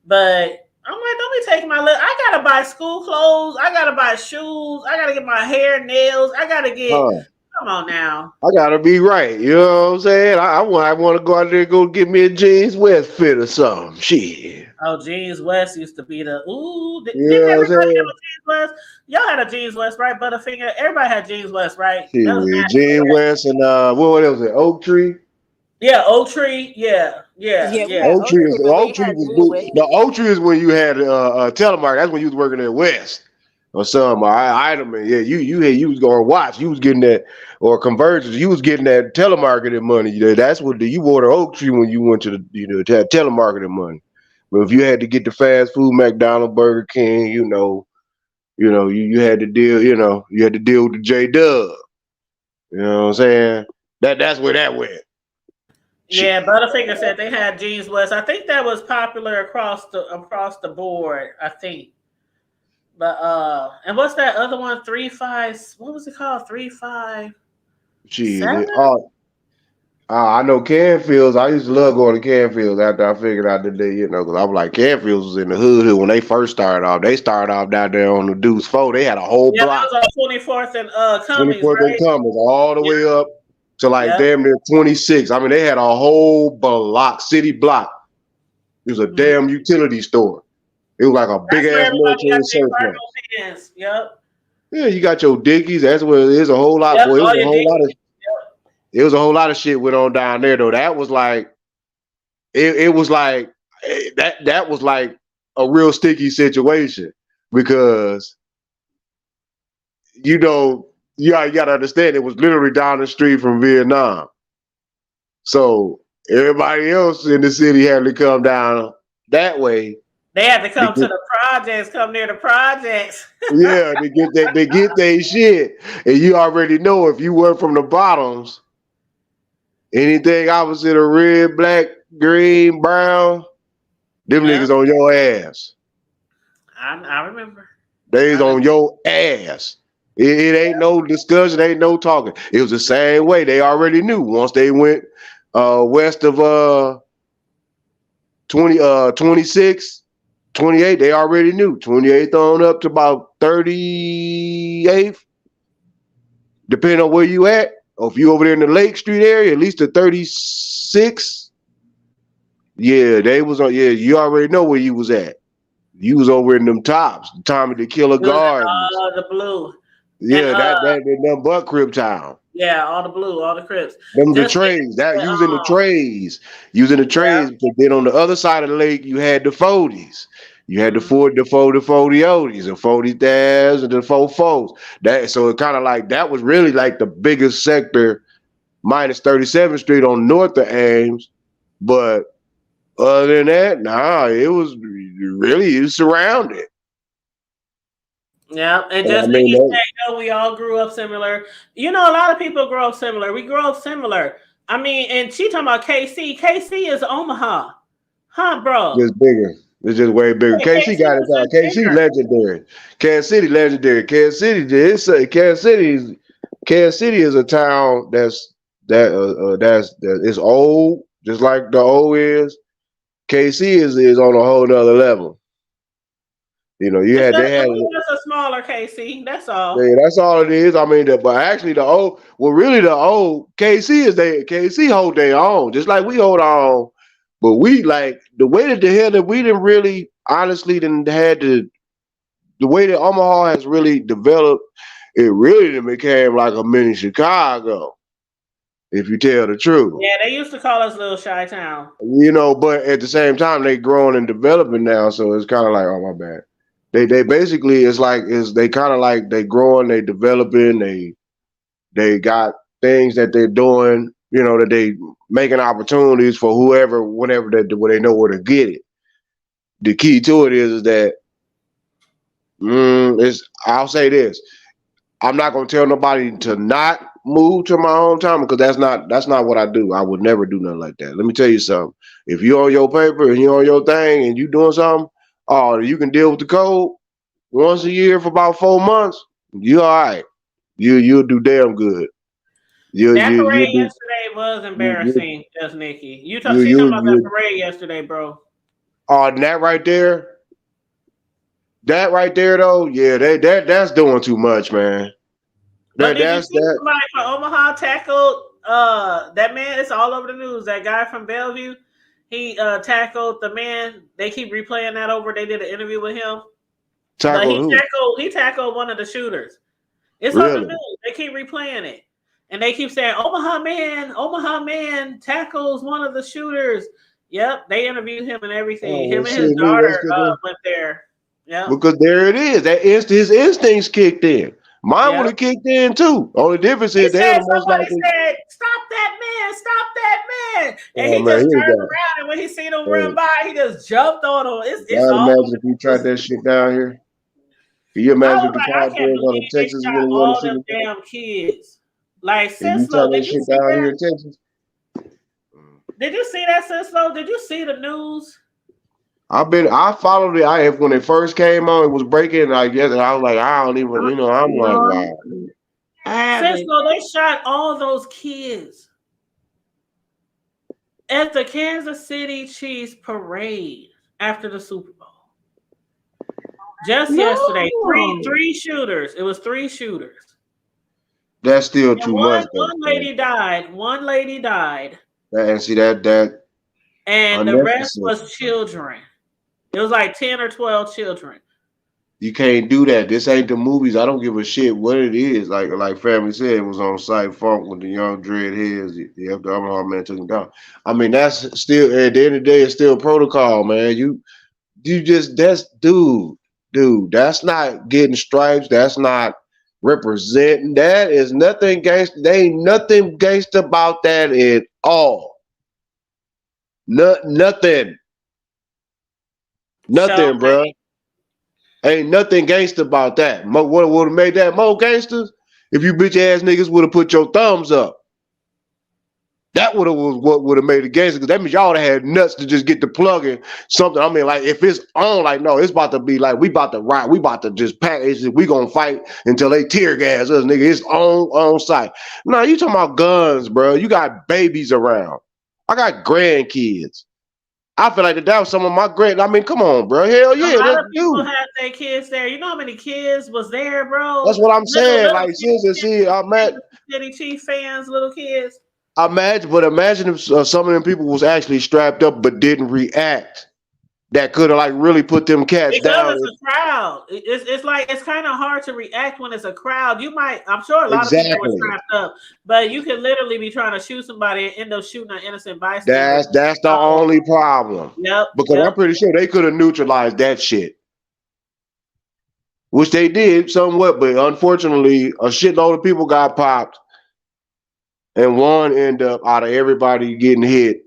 But I'm like, don't be taking my look. I gotta buy school clothes. I gotta buy shoes. I gotta get my hair, nails. I gotta get. Huh. Come on now. I gotta be right. You know what I'm saying? I want to go out there and go get me a jeans West fit or something. Shit. Oh, Jeans West used to be the ooh. You Didn't know what I'm everybody have saying? a Jeans West? Y'all had a Jeans West, right? Butterfinger. Everybody had Jeans West, right? That was Shit. national, Jean right? West and what was it? Oak Tree. Yeah, Oak Tree. Yeah. We had Oak Oak Tree Tree, is but we Oak ain't Tree had was Jean West. the Oak Tree is when you had telemark. That's when you was working at West or some item. Yeah, you was going to watch. You was getting that or conversions. You was getting that telemarketing money. That's what you wore the Oak Tree when you went to the telemarketing money. But if you had to get the fast food, McDonald's, Burger King, you had to deal. You had to deal with the J Dub. You know what I'm saying? That's where that went. Yeah, Butterfinger said they had Jeans West. I think that was popular across the board. I think. But and what's that other one? 3-5. What was it called? 3-5-7. Shit. I know Canfields. I used to love going to Canfields after I figured out that because I was like, Canfields was in the hood when they first started off. They started off down there on the Deuce 4. They had a whole Yeah, block, that was on 24th and Cummings, 24th and right? Commerce, all the Yeah, way up to like yeah. damn near 26. I mean, they had a whole block, city block. It was a damn utility store. It was like a big That's where ass everybody got military their surplus. cargo pants. Yep. Yeah, you got your Dickies. That's where there's a whole lot. Yep. Boy, it was All a your whole lot of. Dickies. Yep. It was a whole lot of shit went on down there though. That was like it was like that was like a real sticky situation because you gotta understand it was literally down the street from Vietnam. So everybody else in the city had to come down that way. They had to come to Get, the projects, come near the projects. yeah, they get their shit. And you already know if you were from the bottoms, anything opposite of red, black, green, brown, them Yeah, niggas on your ass. I remember. They's on your ass. It ain't no discussion, ain't no talking. It was the same way. They already knew once they went west of 26, 28, they already knew. 28th on up to about 38th, depending on where you at. Or if you over there in the Lake Street area, at least the 36. Yeah, they was on. Yeah, you already know where you was at. You was over in them tops, Tommy the Killer Gardens. The blue. Yeah, And that nothing but Crib Town. yeah, all the blue, all the Crips. Them the Just trays. That using the yeah. trays. But then on the other side of the lake, you had the 40s. You had the 40 O's, the 40 thous, and the 44s. That so it kind of like that was really like the biggest sector, minus 37th Street on north of Ames. But other than that, nah, it was surrounded. Yeah, and And I just mean, Nikki said, we all grew up similar. You know, a lot of people grow up similar. We grow up similar. I mean, and she talking about KC. KC is Omaha, huh, bro? it's bigger. It's just way bigger. Yeah, KC got it out. KC bigger. legendary. Kansas City legendary. Kansas City is a town that's old, just like the O is. KC is on a whole nother level. You know, they had Just a smaller KC. That's all. yeah, that's all it is. I mean, but actually the old KC hold their own, just like we hold our own. But we like the way that we didn't really honestly didn't had to the way that Omaha has really developed, it really became like a mini Chicago, if you tell the truth. Yeah, they used to call us Little Chi Town. You know, but at the same time they growing and developing now, so it's kind of like, oh my bad. they basically they kind of like they growing, they developing, they got things that they're doing, that they making opportunities for whoever, whenever where they know where to get it. The key to it is that I'll say this. I'm not gonna tell nobody to not move to my hometown because that's not what I do. I would never do nothing like that. Let me tell you something. If you on your paper and you on your thing and you doing something, you can deal with the code once a year for about 4 months. You all right. You'll do damn good. That parade You yesterday was embarrassing, just Nikki. She talking about that parade yesterday, bro. And that right there though, yeah, that's doing too much, man. But did you see somebody from Omaha tackled that man? It's all over the news. That guy from Bellevue, he tackled the man. They keep replaying that over. They did an interview with him. He tackled one of the shooters. It's on the news. They keep replaying it. And they keep saying, Omaha man tackles one of the shooters. Yep, they interviewed him and everything. Him and his daughter went there. Yeah, because there it is. His instincts kicked in. Mine would have kicked in too. Only difference is somebody said, "Stop that man!" And he just turned around, and when he seen him run by, he just jumped on him. It's all. Imagine if he tried that shit down here. Can you imagine if the Cowboys on the Texas got all them damn kids? Like Cislo, did you see down here in Texas? Did you see that, Cislo? Did you see the news? I followed it. When it first came on, it was breaking. I guess, and I was like, I don't even, I'm like, wow. Cislo, they shot all those kids at the Kansas City Chiefs parade after the Super Bowl. Just yesterday, three shooters. It was 3 shooters. That's still too much. One lady died. And see that. And the rest was children. It was like 10 or 12 children. You can't do that. This ain't the movies. I don't give a shit what it is. Like Family said, it was on Site Funk with the young dreadheads. The Omaha man took him down. I mean, that's still at the end of the day, it's still protocol, man. Dude, that's not getting stripes. That's not representing. That is nothing gangster. There ain't nothing gangster about that at all. Nothing, bro. Ain't nothing gangster about that. What would have made that more gangsters? If you bitch ass niggas would have put your thumbs up. That would have made it gangster, because that means y'all had nuts to just get the plug in something. I mean, like, if it's on, like, no, it's about to be like, we about to ride, we about to just pack, we gonna fight until they tear gas us, nigga. It's on site. No, you talking about guns, bro. You got babies around. I got grandkids. I feel like that was some of my I mean, come on, bro. Hell yeah. A lot of people had their kids there. You know how many kids was there, bro? That's what I'm saying. Like, seriously, I'm at City Chief fans, little kids. Imagine if some of them people was actually strapped up but didn't react. That could have like really put them cats down. Because it's a crowd. It's like it's kind of hard to react when it's a crowd. I'm sure a lot of people were strapped up, but you could literally be trying to shoot somebody and end up shooting an innocent bystander. That's the only problem. Yep. Because I'm pretty sure they could have neutralized that shit. Which they did somewhat, but unfortunately, a shitload of people got popped. And one end up out of everybody getting hit.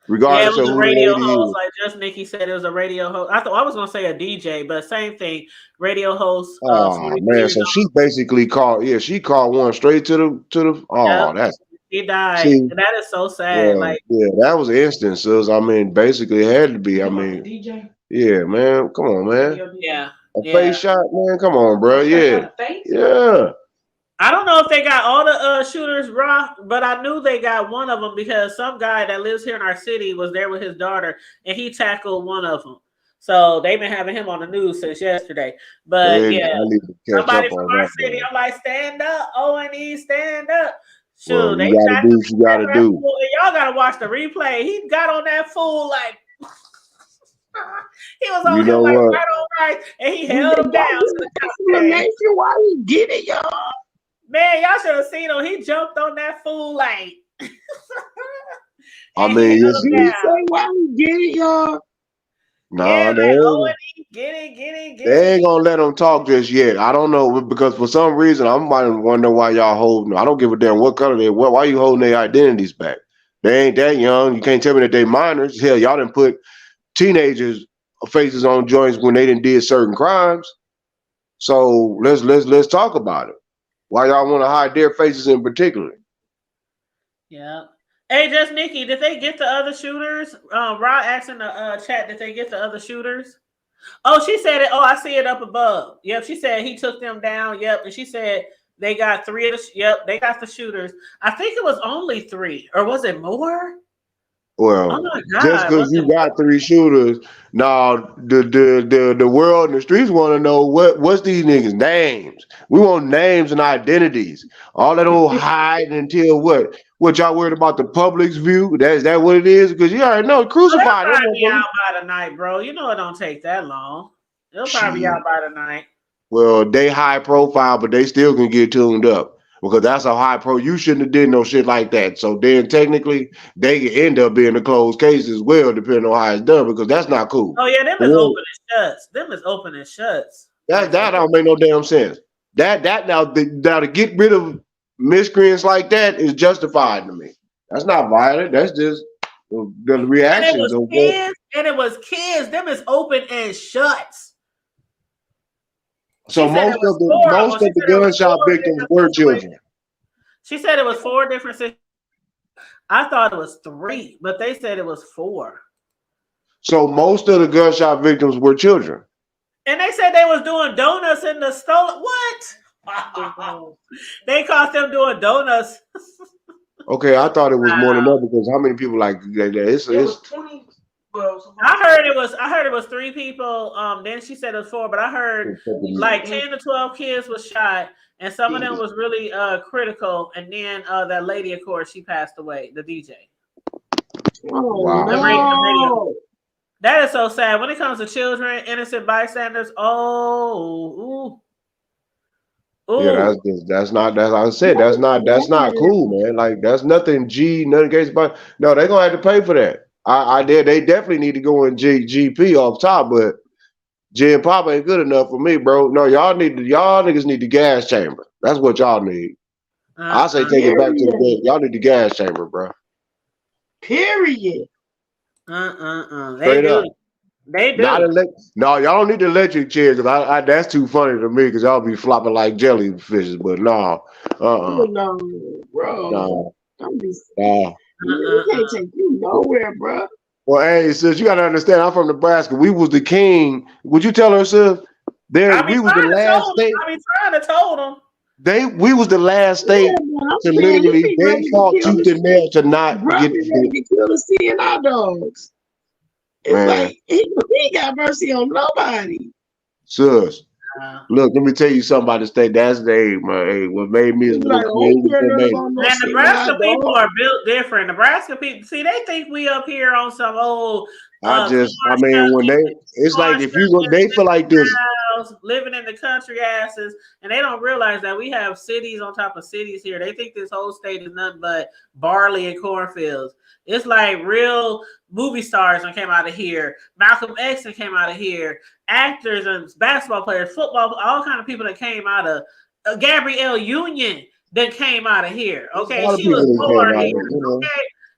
Regardless it was of a radio host, like just Nikki said, it was a radio host. I thought I was gonna say a DJ, but same thing. Radio host. Oh man, so she basically called. Yeah, she called one straight to the. Oh, that's. He died. See, that is so sad. That was an instance. I mean, basically, it had to be. I mean, DJ. Yeah, man, come on, man. Yeah. A face shot, man. Come on, bro. Yeah. Yeah. I don't know if they got all the shooters raw, but I knew they got one of them because some guy that lives here in our city was there with his daughter, and he tackled one of them. So they've been having him on the news since yesterday. But somebody from our city, I'm like, stand up, O&E, stand up. Shoot, well, you gotta do what you gotta do. Y'all gotta watch the replay. He got on that fool like he was on him like right on right, and he held him down. Why you get it, y'all? Man, y'all should have seen him. He jumped on that fool like. I mean, why we get it, y'all? Yeah, No, like O&E, get it. they ain't gonna let them talk just yet. I don't know because for some reason I'm wondering why y'all holding. I don't give a damn what color they. Why you holding their identities back? They ain't that young. You can't tell me that they minors. Hell, y'all didn't put teenagers faces on joints when they didn't did certain crimes. So let's talk about it. Why y'all want to hide their faces in particular? Yeah. Hey, just Nikki, did they get the other shooters? Rod asked in the chat, did they get the other shooters? Oh, she said it. Oh, I see it up above. Yep, she said he took them down. Yep, and she said they got 3 of the. Yep, they got the shooters. I think it was only 3, or was it more? Well, Oh my just God, because was you it got 3 shooters, now the world and the streets want to know what's these niggas' names. We want names and identities. All that old hiding until what? What y'all worried about the public's view? Is that what it is? Because you already know They'll crucified them probably be motherfuckers. out by the night, bro. You know it don't take that long. They'll probably be Shit. out by the night. Well, they high profile, but they still can get tuned up because that's a high pro. You shouldn't have did no shit like that. So then technically they can end up being a closed case as well, depending on how it's done, because that's not cool. Oh yeah, them is Well, open and shuts. Them is open and shuts. that don't make no damn sense. That now to get rid of miscreants like that is justified to me. That's not violent. That's just the And it reactions was of what. kids, and it was kids. Them is open and shuts. So She said it was 4. most She of the said it was 4 gunshot victims different were situations. children. She said it was 4 different situations. I thought it was 3, but they said it was 4. So most of the gunshot victims were children. And they said they was doing donuts in the store. What? They caught them doing donuts. Okay, I thought it was more than Wow. that because how many people like that? It's 20. I heard it was 3 people. Then she said it was 4, but I heard like 10 to 12 kids was shot, and some of them was really critical. And then that lady, of course, she passed away. The DJ. Oh, The radio. no. That is so sad. When it comes to children, innocent bystanders. Oh, ooh. yeah, that's not like I said, that's not cool, man. Like that's nothing nothing case about. No, they're gonna have to pay for that. They definitely need to go in GP off top, but G and Pop ain't good enough for me, bro. No, y'all niggas need the gas chamber. That's what y'all need. I say take it back to the bed. Y'all need the gas chamber, bro. Period. They Straight do. up. They do. No, y'all don't need the electric chair because I that's too funny to me because y'all be flopping like jellyfishes. But no, No, bro. no. You can't take you nowhere, bro. Well, hey, sis, you gotta understand. I'm from Nebraska. We was the king. Would you tell her, sis? We was the last state. I be trying to told them. We was the last state to literally. They fought tooth and nail to not Bro, get. ready to kill the CNI dogs. It's Man. like he ain't got mercy on nobody. Sis, look, let me tell you something about the state. That's what made me is Like, Man, Nebraska people are built different. Nebraska people, see, they think we up here on some old. When it's like if they feel like this. Living in the country asses, and they don't realize that we have cities on top of cities here. They think this whole state is nothing but barley and cornfields. It's like real movie stars that came out of here. Malcolm X that came out of here. Actors and basketball players, football, all kind of people that came out of Gabrielle Union that came out of here. Okay, she was born here. Okay,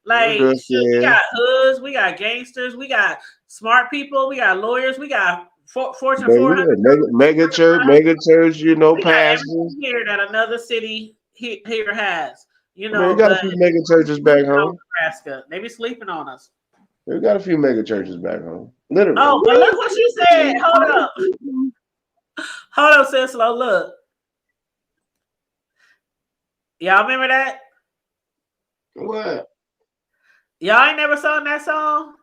like we got hoods, we got gangsters, we got smart people, we got lawyers, we got Fortune 400 mega church, you know, pastors here that another city here has. You know, we got a few mega churches back home. Nebraska, they be sleeping on us. We got a few mega churches back home. Literally. Oh, but look what she said. Hold up, sis. Look. Y'all remember that? What? Y'all ain't never sung that song?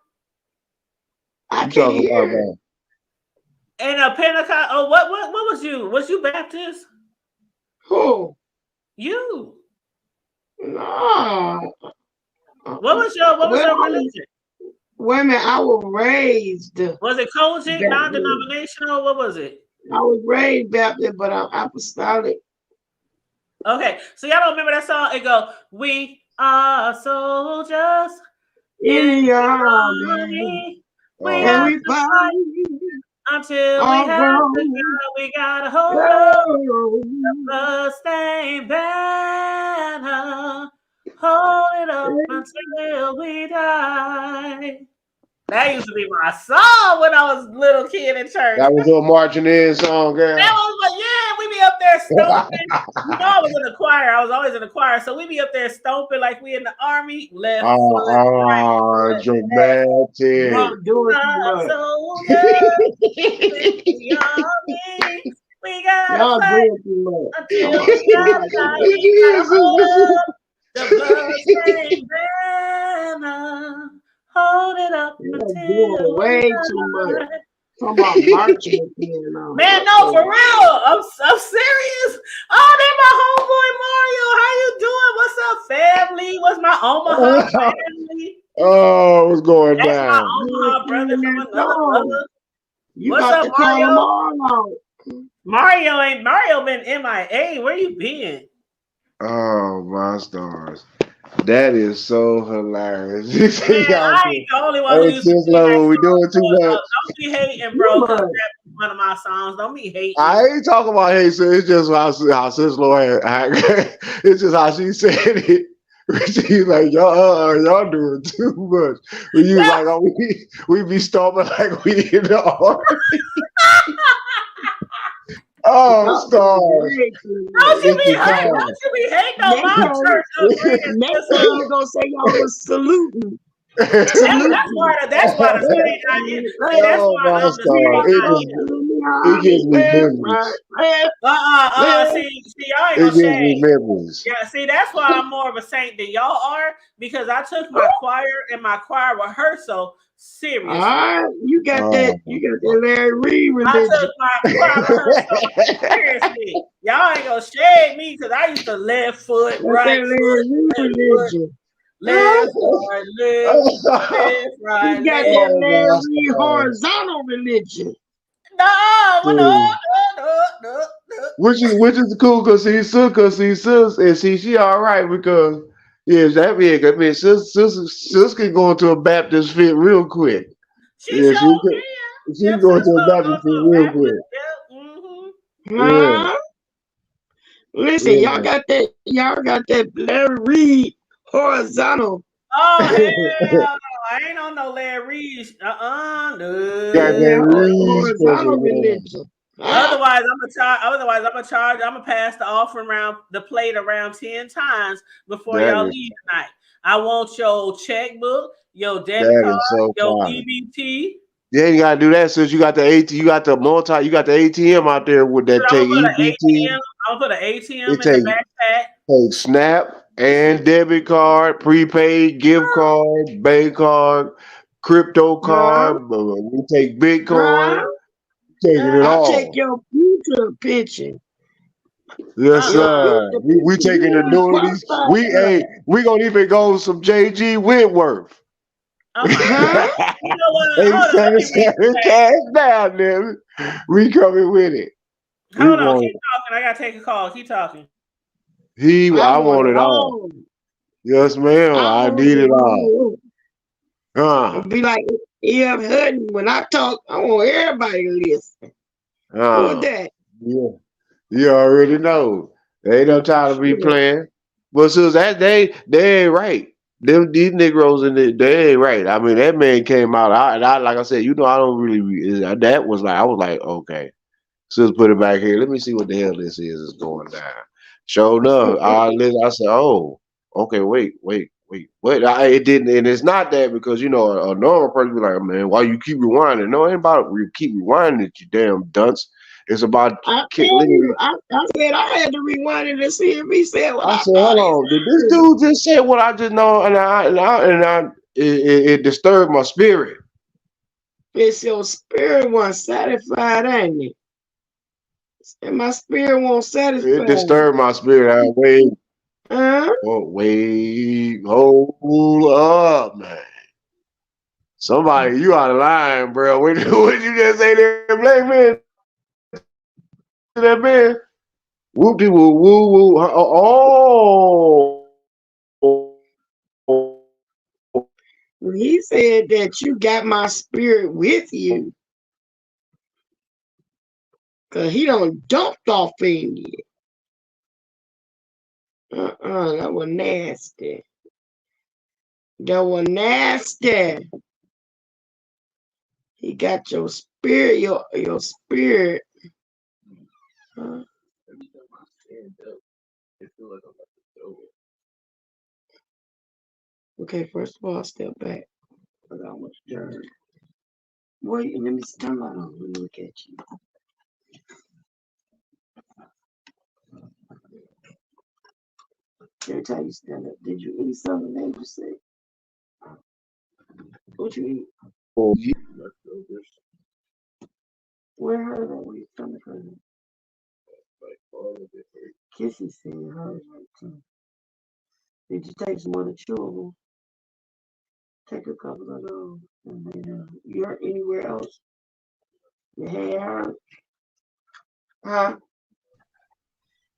I can't hear it. And a Pentecost. Oh, what was you? Was you Baptist? Who? You. No. What was your religion? Wait a minute, I was raised. Was it Kojic, non-denominational? What was it? I was raised Baptist, but I'm apostolic. Okay, so y'all don't remember that song? It go, "We are soldiers in the army We and have we to fight fight until we our have the grown. girl. We gotta hold up the bloodstained banner. Hold it up until we die. That used to be my song when I was a little kid in church. That was your marching in song, girl. That was like, yeah, we be up there stomping. You know, I was in the choir. I was always in the choir. So we be up there stomping like we in the army. Left foot, right foot, Dramatic. Y'all doing too much. soldiers in the army. We gotta Y'all fight doing too much. until we gotta die. We gotta hold up the bloodstained banner. Hold it up Y'all until doing we way too much. die. Talking about marching again now. Man, no, for real. I'm serious. Oh, they my homeboy Mario. How you doing? What's up, family? What's my Omaha family? Oh, what's going That's my down? Omaha brother from another mother. You What's got up, to call them Mario? all out. Mario been MIA. Where you been? Oh, my stars. That is so hilarious. You Man, see y'all I do- ain't the only one who Hey, used to sis, sing that love, we doing too song. much. Don't be hating, Too bro, because much. that's one of my songs. Don't be hating. I ain't talking about hey, sis. It's just how sis Lord it's just how she said it. She's like, y'all doing too much. When you like, oh, we be stomping like we in the army. Oh, stars. Don't you be hating on my church upbringing. Next time you gonna say y'all was saluting. That's why the state not in. See, that's Oh, why my I'm the state stars. not in. It gives me memories. See, y'all ain't It gonna gives me shade. memories. Yeah, see, that's why I'm more of a saint than y'all are, because I took my choir and my choir rehearsal seriously. You got that Larry Reid I religion. took my choir rehearsal seriously. Y'all ain't gonna shade me because I used to left foot, That's right that Larry foot, Reid left foot, religion. left, right, left, right, You got left. that Larry Reid horizontal religion. No. Which is cool because sis and she all right because that mean I mean sis can go into a Baptist fit real quick. She Yeah, sure she can. can go into a Baptist fit real quick. Yeah. Huh? Listen, y'all got that Larry Reid horizontal. Oh hell no! I ain't on no Larry Reid. Got No. that Horizontal religion. Otherwise, I'm gonna charge. I'm gonna pass the offering around the plate around 10 times before y'all leave tonight. I want your checkbook, your debit card, so your funny. EBT. Yeah, you gotta do that since you got the you got the ATM out there with that take EBT. I'm gonna put an ATM in the backpack. Take Snap and debit card, prepaid gift card, bank card, crypto card. We take Bitcoin. Taking it all. I'll take your future picture. Yes, sir. We taking the duties. We gonna even go some JG Whitworth. Oh my God. You know what? Hold on. Cash down, nigga. We coming with it. Hold on, keep talking. I gotta take a call. Keep talking. I want it all. Yes, ma'am. I need it all. Be like, Hutton, when I talk, I want everybody to listen. Who's that? Yeah. You already know. They ain't no time to be playing. But since they ain't right. These Negroes they ain't right. I mean, that man came out. I like I said, I don't really. That was like I was like, okay. Sis put it back here. Let me see what the hell this is going down. Sure enough, I said, oh, okay, wait. But it didn't, and it's not that because a normal person be like, man, why you keep rewinding? No, it ain't about keep rewinding it, you damn dunce. It's about I said I had to rewind it to see if he said what I said, hold on, did this dude just say what I just know? And it disturbed my spirit. It's your spirit wasn't satisfied, ain't it? And my spirit won't satisfy. It disturbed my spirit. Wait, hold up, man. Somebody, you out of line, bro. What you just say there, black man? That man? Whoop-de woo woo woo. Oh. When he said that you got my spirit with you, because he done dumped off in you. That was nasty. That was nasty. He got your spirit, your spirit. Okay, first of all, step back. I got much dirt. Wait, let me come on. Let me look at you. Every time you stand up, did you eat something that you said? What you eat? Oh, Where her that way? Stomach hurt. Kissy said hers right too. Did you take some other chewable? Take a couple of those. And then you're anywhere else? Your head hurt? Huh?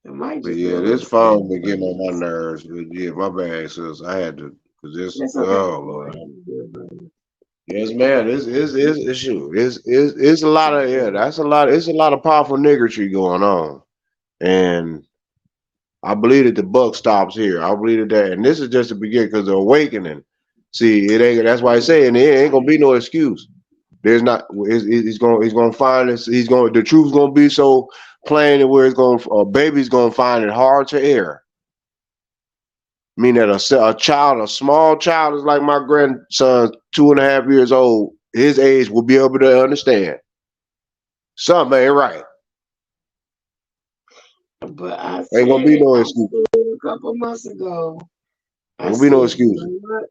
It might but just be yeah, a this little phone been stomach getting on hurt. my nerves. But yeah, my bad, sis. I had to, cause this. That's okay. Oh Lord. Yes, man. It's shoot. It's a lot of That's a lot. It's a lot of powerful niggertry going on, and I believe that the buck stops here. I believe that, and this is just the beginning because the awakening. See, it ain't. That's why I say, and it ain't gonna be no excuse. There's not. He's gonna find this. He's going. The truth's gonna be so plain, and where it's going. A baby's gonna find it hard to air. Meaning that a child, a small child, is like my grandson, 2.5 years old. His age will be able to understand. Something ain't right. But I Ain't said, gonna be no I excuse. said a couple months ago, Ain't I gonna be no said, you excuse. know what?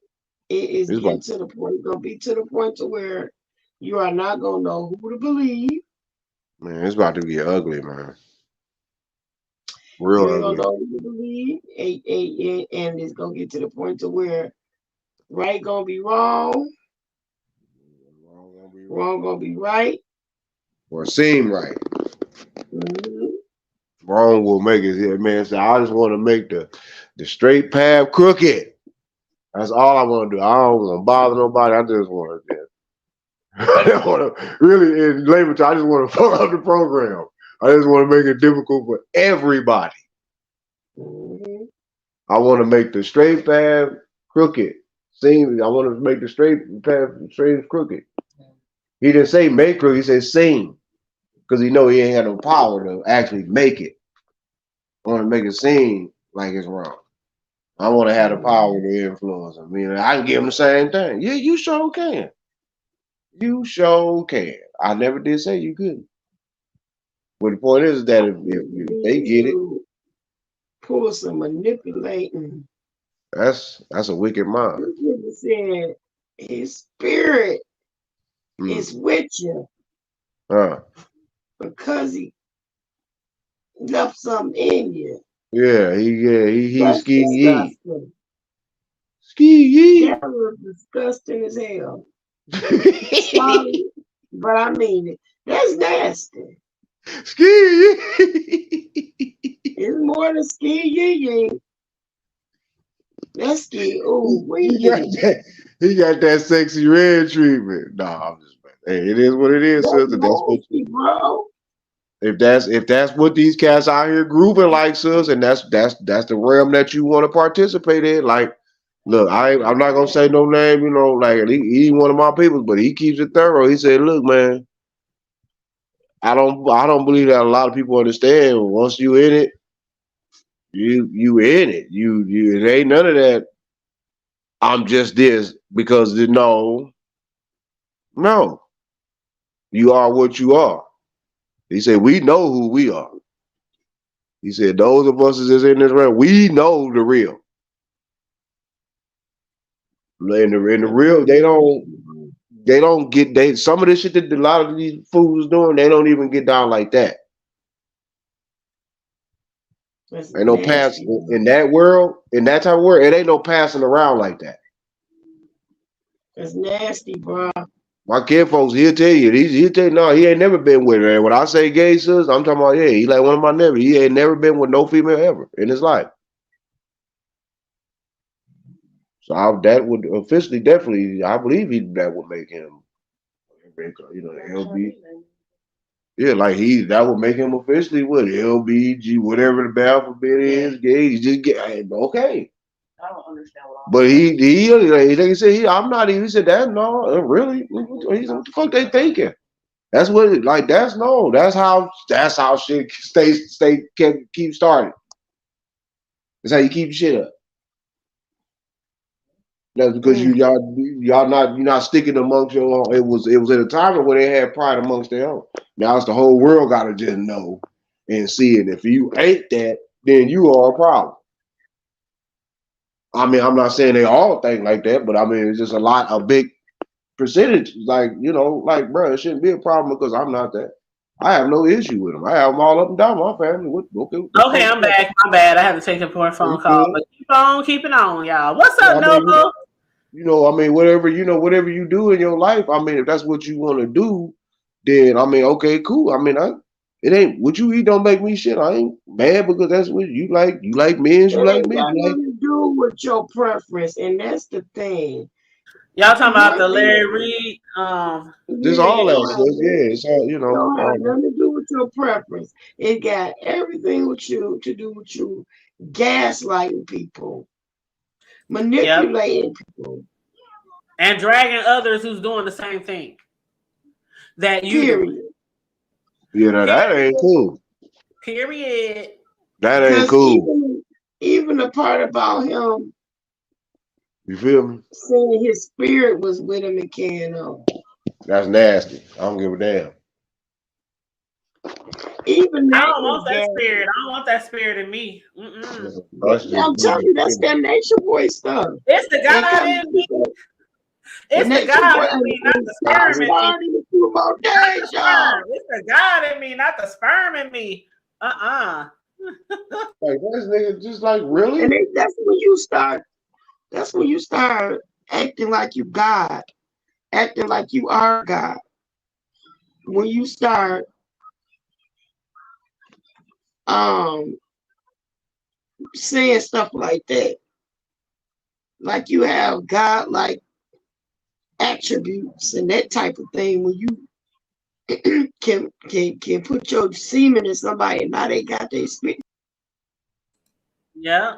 It is It's getting about, to the point, it's gonna be to the point to where you are not gonna know who to believe. man, it's about to get ugly, man. Real You ain't gonna ugly. know who to believe, and it's gonna get to the point to where right gonna be wrong, wrong gonna be right. Or seem right. Mhm. Wrong will make it here, man. So I just want to make the straight path crooked. That's all I want to do. I don't want to bother nobody. I just want to. I don't want to really, in labor time, I just want to fuck up the program. I just want to make it difficult for everybody. Mhm. I want to make the straight path crooked. Seem. I want to make the straight path straight and crooked. He didn't say make crooked. He said seem, because he know he ain't had no power to actually make it. I want to make it seem like it's wrong. I want to have the power to influence him. I mean, I can give him the same thing. Yeah, you sure can. You sure can. I never did say you couldn't. But the point is that if they get it, Pull some manipulating. that's a wicked mind. This nigga said his spirit is with you because he left something in you. Yeah, he That's ski ye. disgusting. Ski ye. That was disgusting as hell. Sorry, but I mean it. That's nasty. Ski ye. It's more than ski yee. That's ski. Ooh, He got that sexy red treatment. Nah, I'm just hey, it is what it is, that's sister. nasty, bro. If that's what these cats out here grooving like, sis, and that's the realm that you want to participate in. Like, look, I'm not gonna say no name, like he one of my people, but he keeps it thorough. He said, look, man, I don't believe that a lot of people understand. Once you in it, you in it. You it ain't none of that. I'm just this because no, you are what you are. He said, we know who we are. He said, those of us that's in this realm, we know the real. In the real, they don't get some of this shit that a lot of these fools doing, they don't even get down like that. Ain't no pass in that world, in that type of world, it ain't no passing around like that. It's nasty, bro. My kid folks, he'll tell you, no, he ain't never been with her. And when I say gay, sis, I'm talking about, yeah, he like one of my nephews. He ain't never been with no female ever in his life. So that would officially, definitely, I believe that would make him, LB. Yeah, like that would make him officially what LBG, whatever the alphabet is. Gay, he just get okay. I don't understand what. But like he said, I'm not even. He said that no, really. He said, what the fuck they thinking? That's what that's how shit keep starting. That's how you keep shit up. That's because you're not sticking amongst your own. It was at a time where they had pride amongst their own. Now it's the whole world gotta just know and see it. If you ain't that, then you are a problem. I mean, I'm not saying they all think like that, but I mean it's just a big percentage. Bro, it shouldn't be a problem because I'm not that. I have no issue with them. I have them all up and down my family. Okay, I'm back. My bad. I had to take a important phone call, but keep on keeping on, y'all. What's up, Noble? Whatever you do in your life, I mean, if that's what you want to do, then I mean, okay, cool. I mean, it ain't what you eat don't make me shit. I ain't mad because that's what you like. You like men, you like men. It got nothing to do with your preference, and that's the thing. Y'all talking about the Larry Reid? This all else, yeah. It's all It don't have nothing to do with your preference. It got everything with you to do with you gaslighting people, manipulating people, and dragging others who's doing the same thing that you do. Yeah, that ain't cool. Period. That ain't cool. Even the part about him. You feel me? Saying his spirit was with him and carrying on. That's nasty. I don't give a damn. Even that I don't want that spirit. I don't want that spirit in me. I'm telling you, that's that nature boy stuff. It's the God in me. It's the God in me, not the sperm in me. It's the God in me, not the sperm in me. Like this nigga just like really? And that's when you start. That's when you start acting like you God, acting like you are God. When you start saying stuff like that, like you have God-like attributes and that type of thing, when you can put your semen in somebody, now they got their spirit. Yeah.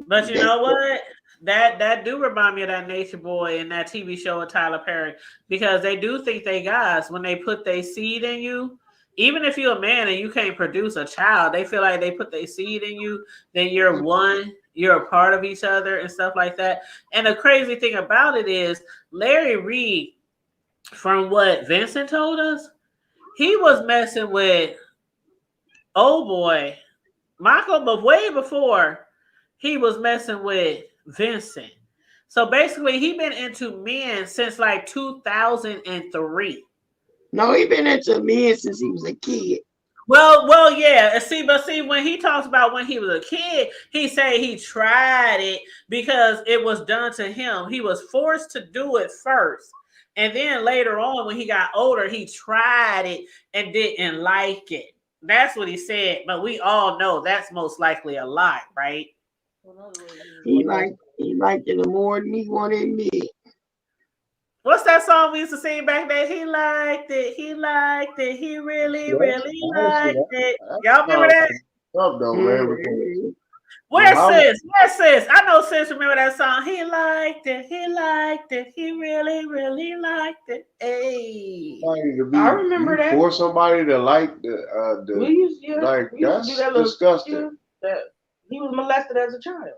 But you know what? That do remind me of that Nature Boy and that TV show with Tyler Perry, because they do think they guys when they put their seed in you. Even if you're a man and you can't produce a child, they feel like they put their seed in you, then you're one, you're a part of each other and stuff like that. And the crazy thing about it is Larry Reid, from what Vincent told us, he was messing with old boy Michael, but way before he was messing with Vincent. So basically, he been into men since like 2003. No, he been into men since he was a kid. Well, yeah. See, when he talks about when he was a kid, he said he tried it because it was done to him. He was forced to do it first. And then later on, when he got older, he tried it and didn't like it. That's what he said. But we all know that's most likely a lie, right? He liked it more than he wanted me. What's that song we used to sing back then? He liked it. He liked it. He really, really liked it. Y'all remember that? Where's Sis? Where's Sis? I know Sis remember that song. He liked it. He liked it. He really, really liked it. Hey. I remember that. For somebody to like the that's disgusting. He was molested as a child.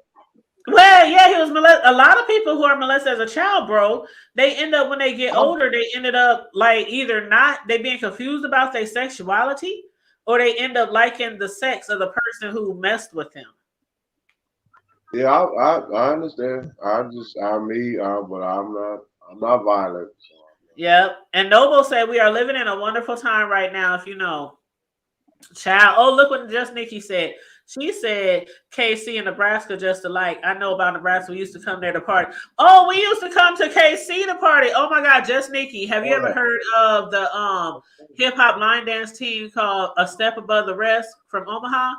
Well, yeah, he was molested. A lot of people who are molested as a child, bro, they end up when they get older, they ended up like either not they being confused about their sexuality, or they end up liking the sex of the person who messed with them. Yeah, I understand. But I'm not violent. So. Yep. And Noble said we are living in a wonderful time right now, if you know. Child. Oh, look what Just Nikki said. She said KC and Nebraska just alike. I know about Nebraska. We used to come there to party. Oh, we used to come to KC to party. Oh my God, Just Nikki. Have you ever heard of the hip hop line dance team called A Step Above the Rest from Omaha?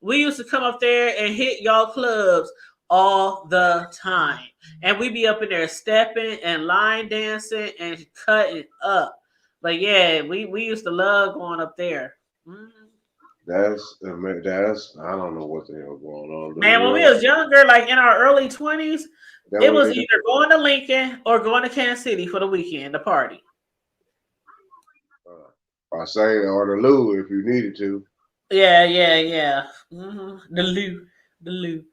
we used to come up there and hit y'all clubs all the time. And we be up in there stepping and line dancing and cutting up. But yeah, we used to love going up there. That's I don't know what the hell going on. Man, when we was younger, like in our early 20s, it was either going to Lincoln or going to Kansas City for the weekend, the party. I say or the Lou if you needed to. Yeah. The Lou.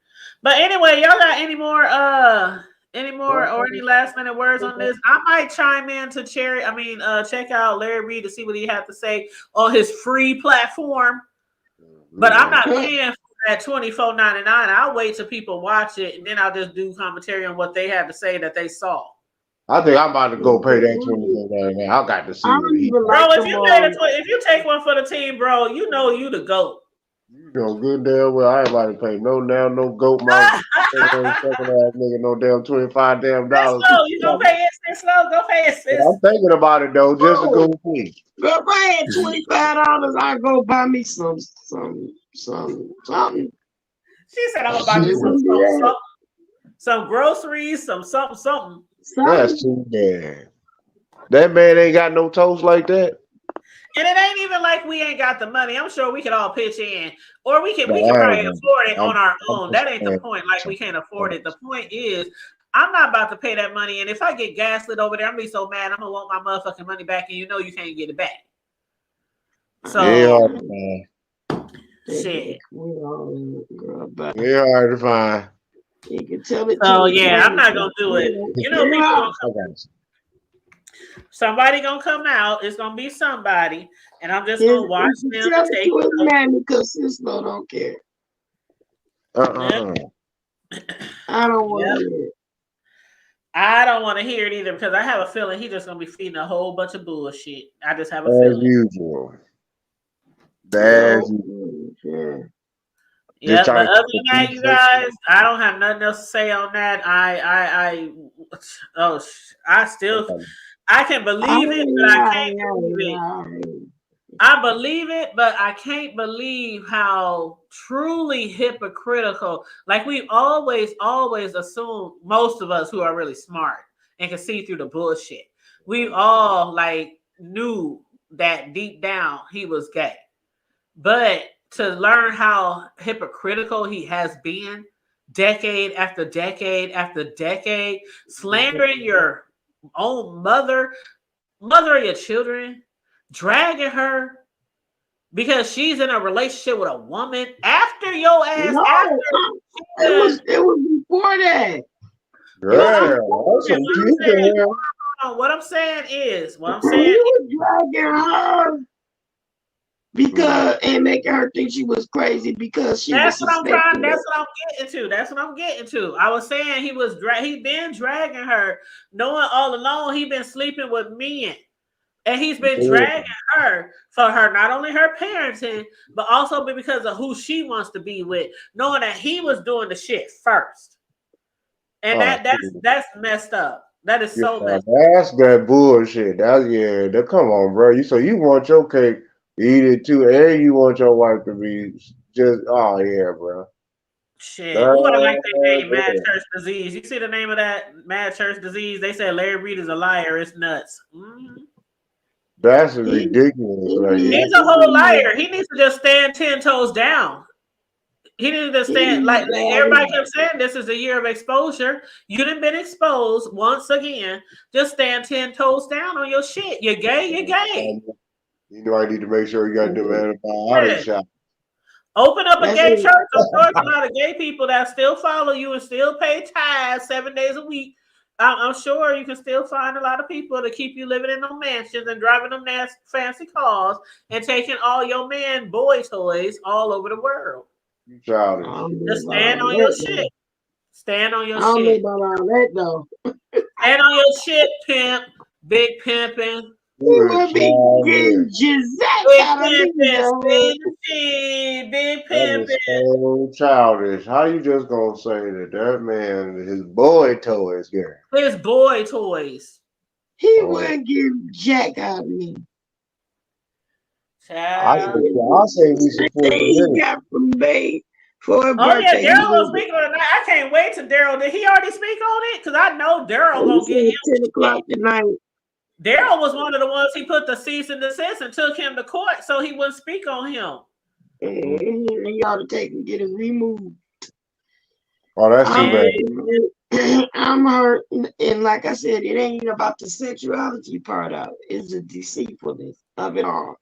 But anyway, y'all got any more or any last minute words on this? I might chime in to check out Larry Reid to see what he had to say on his free platform. But I'm not paying for that $24.99. I'll wait till people watch it and then I'll just do commentary on what they had to say that they saw. I think I'm about to go pay that $24.99. I got to see it. Bro, if you take one for the team, bro, you know you the GOAT. You know good damn well I ain't about to pay no goat mouth. No damn $25 damn dollars. You gonna pay it slow? Go pay it, sis. I'm thinking about it though, just to go see. Girl, if I had $25, I'd go buy me something. She said I'm gonna buy me some groceries, something. That's too bad. That man ain't got no toast like that. And it ain't even like we ain't got the money. I'm sure we could all pitch in, or we can probably afford it on our own. That ain't the point. Like we can't afford it. The point is, I'm not about to pay that money. And if I get gaslit over there, I'm gonna be so mad. I'm gonna want my motherfucking money back, and you know you can't get it back. So shit. Yeah, hard to find. You can tell it. So yeah, I'm not gonna do it. You know, people gonna come. Somebody gonna come out. It's gonna be somebody, and I'm just gonna watch them take it because Cisco don't care. I don't want to hear it. I don't want to hear it either because I have a feeling he's just gonna be feeding a whole bunch of bullshit. I just have a feeling. Usual. Yeah, but other than that, you guys, I don't have nothing else to say on that. I can believe it, but I can't believe it. I believe it, but I can't believe how truly hypocritical. Like we always assume, most of us who are really smart and can see through the bullshit, we all like knew that deep down he was gay. But to learn how hypocritical he has been decade after decade after decade, slandering your own mother of your children, dragging her because she's in a relationship with a woman after your ass. It was before that. What I'm saying is, he was dragging her because and making her think she was crazy because she. That's what I'm getting to. I was saying he been dragging her, knowing all along he been sleeping with men. And he's been dragging her for her, not only her parenting, but also because of who she wants to be with, knowing that he was doing the shit first. And that's messed up. That is so messed up. That's that bullshit. Come on, bro. So you want your cake, eat it too, and you want your wife to be just bro. Shit. Who would have liked that name, Mad Church Disease? You see the name of that, Mad Church Disease? They said Larry Reid is a liar. It's nuts. That's ridiculous. He's a whole liar. He needs to just stand 10 toes down. He needs to stand like everybody kept saying. This is a year of exposure. You done been exposed once again. Just stand 10 toes down on your shit. You're gay. You're gay. You know, I need to make sure you got the man shop. Open up a gay church. I'm sure there's a lot of gay people that still follow you and still pay tithes 7 days a week. I'm sure you can still find a lot of people to keep you living in them mansions and driving them fancy cars and taking all your boy toys all over the world. Just stand on your shit. Stand on your shit. I don't know about all that though. Stand on your shit, pimp. Big pimping. Big pimping. Big pimping. So childish. How you just gonna say that man, his boy toys, girl? His boy toys. He wouldn't give jack out of me. Child. I say we support He the got from Bay for her Oh yeah, birthday. Darryl gonna speak on it. I can't wait till Darryl. Did he already speak on it? Because I know Darryl He gonna get him. said 10 o'clock tonight. Darryl was one of the ones he put the cease and desist and took him to court so he wouldn't speak on him. He ought to take and get him removed. Oh, that's too bad. I'm hurt, and like I said, it ain't about the sexuality part of it. It's the deceitfulness of it all.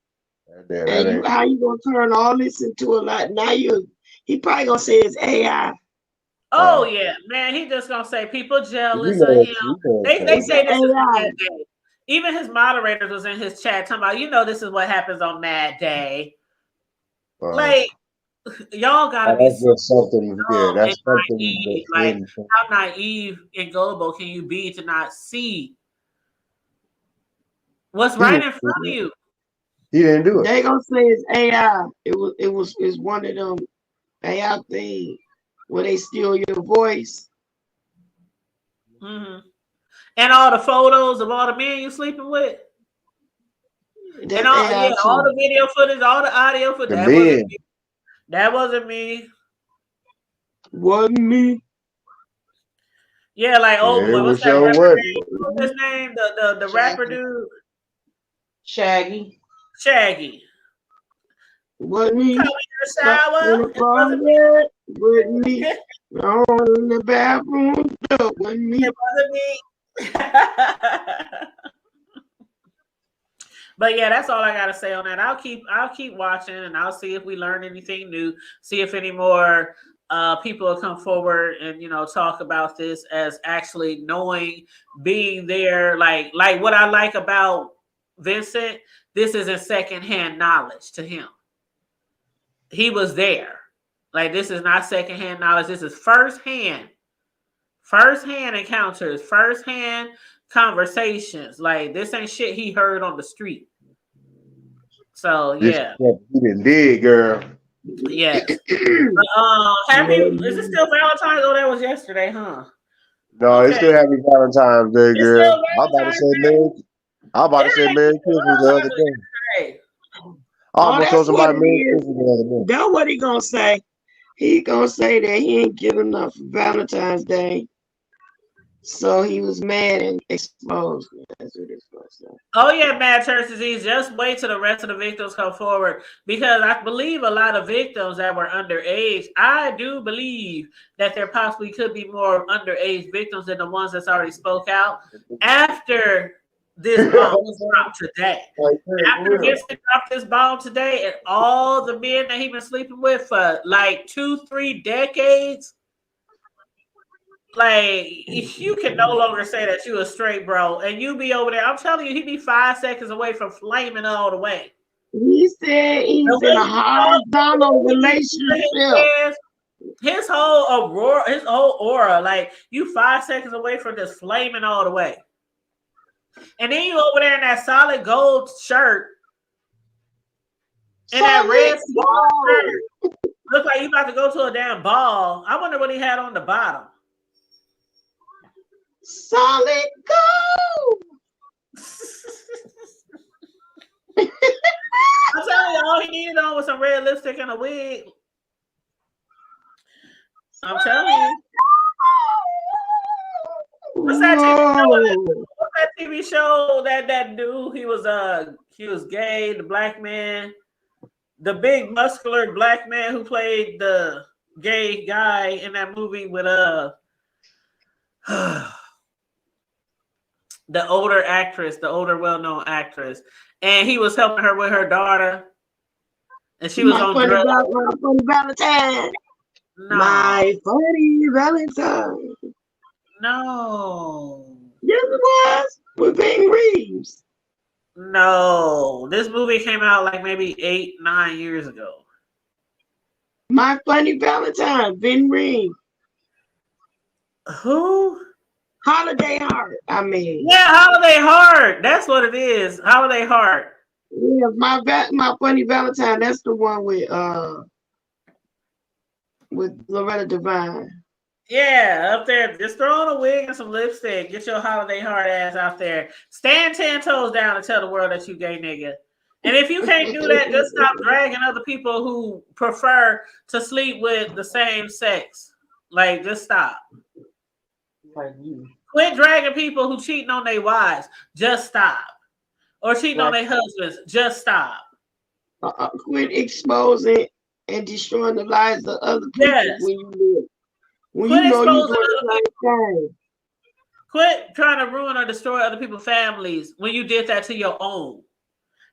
And how you gonna turn all this into a lot? Now he probably gonna say it's AI. Oh yeah, man, he just gonna say people jealous of him. They say this is Mad Day. Even his moderators was in his chat talking about, this is what happens on Mad Day. Like y'all gotta be something. Yeah, that's something. Naive. Like how naive and gullible can you be to not see what's right in front of you? He didn't do it. They gonna say it's AI. It's one of them AI things where they steal your voice. Mm-hmm. And all the photos of all the men you sleeping with. And all the video footage, all the audio footage. That wasn't me. Wasn't me. Yeah, like what's that rapper name? What's his name? The rapper dude. Shaggy. Wasn't me. Come in the shower. Wasn't me. In the bathroom. Wasn't me. It wasn't me. But yeah, that's all I gotta say on that. I'll keep watching, and I'll see if we learn anything new. See if any more people will come forward and talk about this as actually knowing, being there. Like what I like about Vincent, this isn't secondhand knowledge to him. He was there. Like this is not secondhand knowledge. This is firsthand encounters, firsthand conversations. Like this ain't shit he heard on the street. So yeah, he didn't dig, girl. Yes. Happy. Is it still Valentine's? Oh, that was yesterday, huh? No, it's still Happy Valentine's Day, girl. I'm about to say Merry Christmas the other day. I almost told somebody Merry Christmas the other day. That's what he gonna say. He gonna say that he ain't get enough for Valentine's Day. So he was mad and exposed. That's what it's supposed to say. Oh yeah, Mad Church Disease. Just wait till the rest of the victims come forward, because I believe a lot of victims that were underage. I do believe that there possibly could be more underage victims than the ones that's already spoke out after this bomb was dropped today. After Vincent dropped this bomb today, and all the men that he been sleeping with for like 2-3 decades. Like, you can no longer say that you a straight bro, and you be over there. I'm telling you, he be 5 seconds away from flaming all the way. He said he's in a horizontal relationship. His whole aura, like you 5 seconds away from just flaming all the way. And then you over there in that solid gold shirt and that red shirt. Look like you about to go to a damn ball. I wonder what he had on the bottom. Solid gold. I'm telling you, all he needed on was some red lipstick and a wig. I'm telling you. What's that TV show that dude? He was gay, the black man, the big muscular black man who played the gay guy in that movie with the older actress, the older well-known actress, and he was helping her with her daughter, and she was on drugs. My funny Valentine. No. My funny Valentine. No. Yes, it was with Bing Reeves. No, this movie came out like maybe 8-9 years ago. My Funny Valentine, Ben Reeves. Who? Holiday Heart. Yeah, Holiday Heart. That's what it is. Holiday Heart. Yeah, my Funny Valentine. That's the one with Loretta Devine. Yeah, up there. Just throw on a wig and some lipstick. Get your Holiday Heart ass out there. Stand 10 toes down and tell the world that you gay nigga. And if you can't do that, just stop dragging other people who prefer to sleep with the same sex. Like, just stop. Like you. Quit dragging people who cheating on their wives. Just stop. Or cheating on their husbands. Just stop. Quit exposing and destroying the lives of other people when you live. When Quit you know you're exposing doing other the same thing. Quit trying to ruin or destroy other people's families when you did that to your own.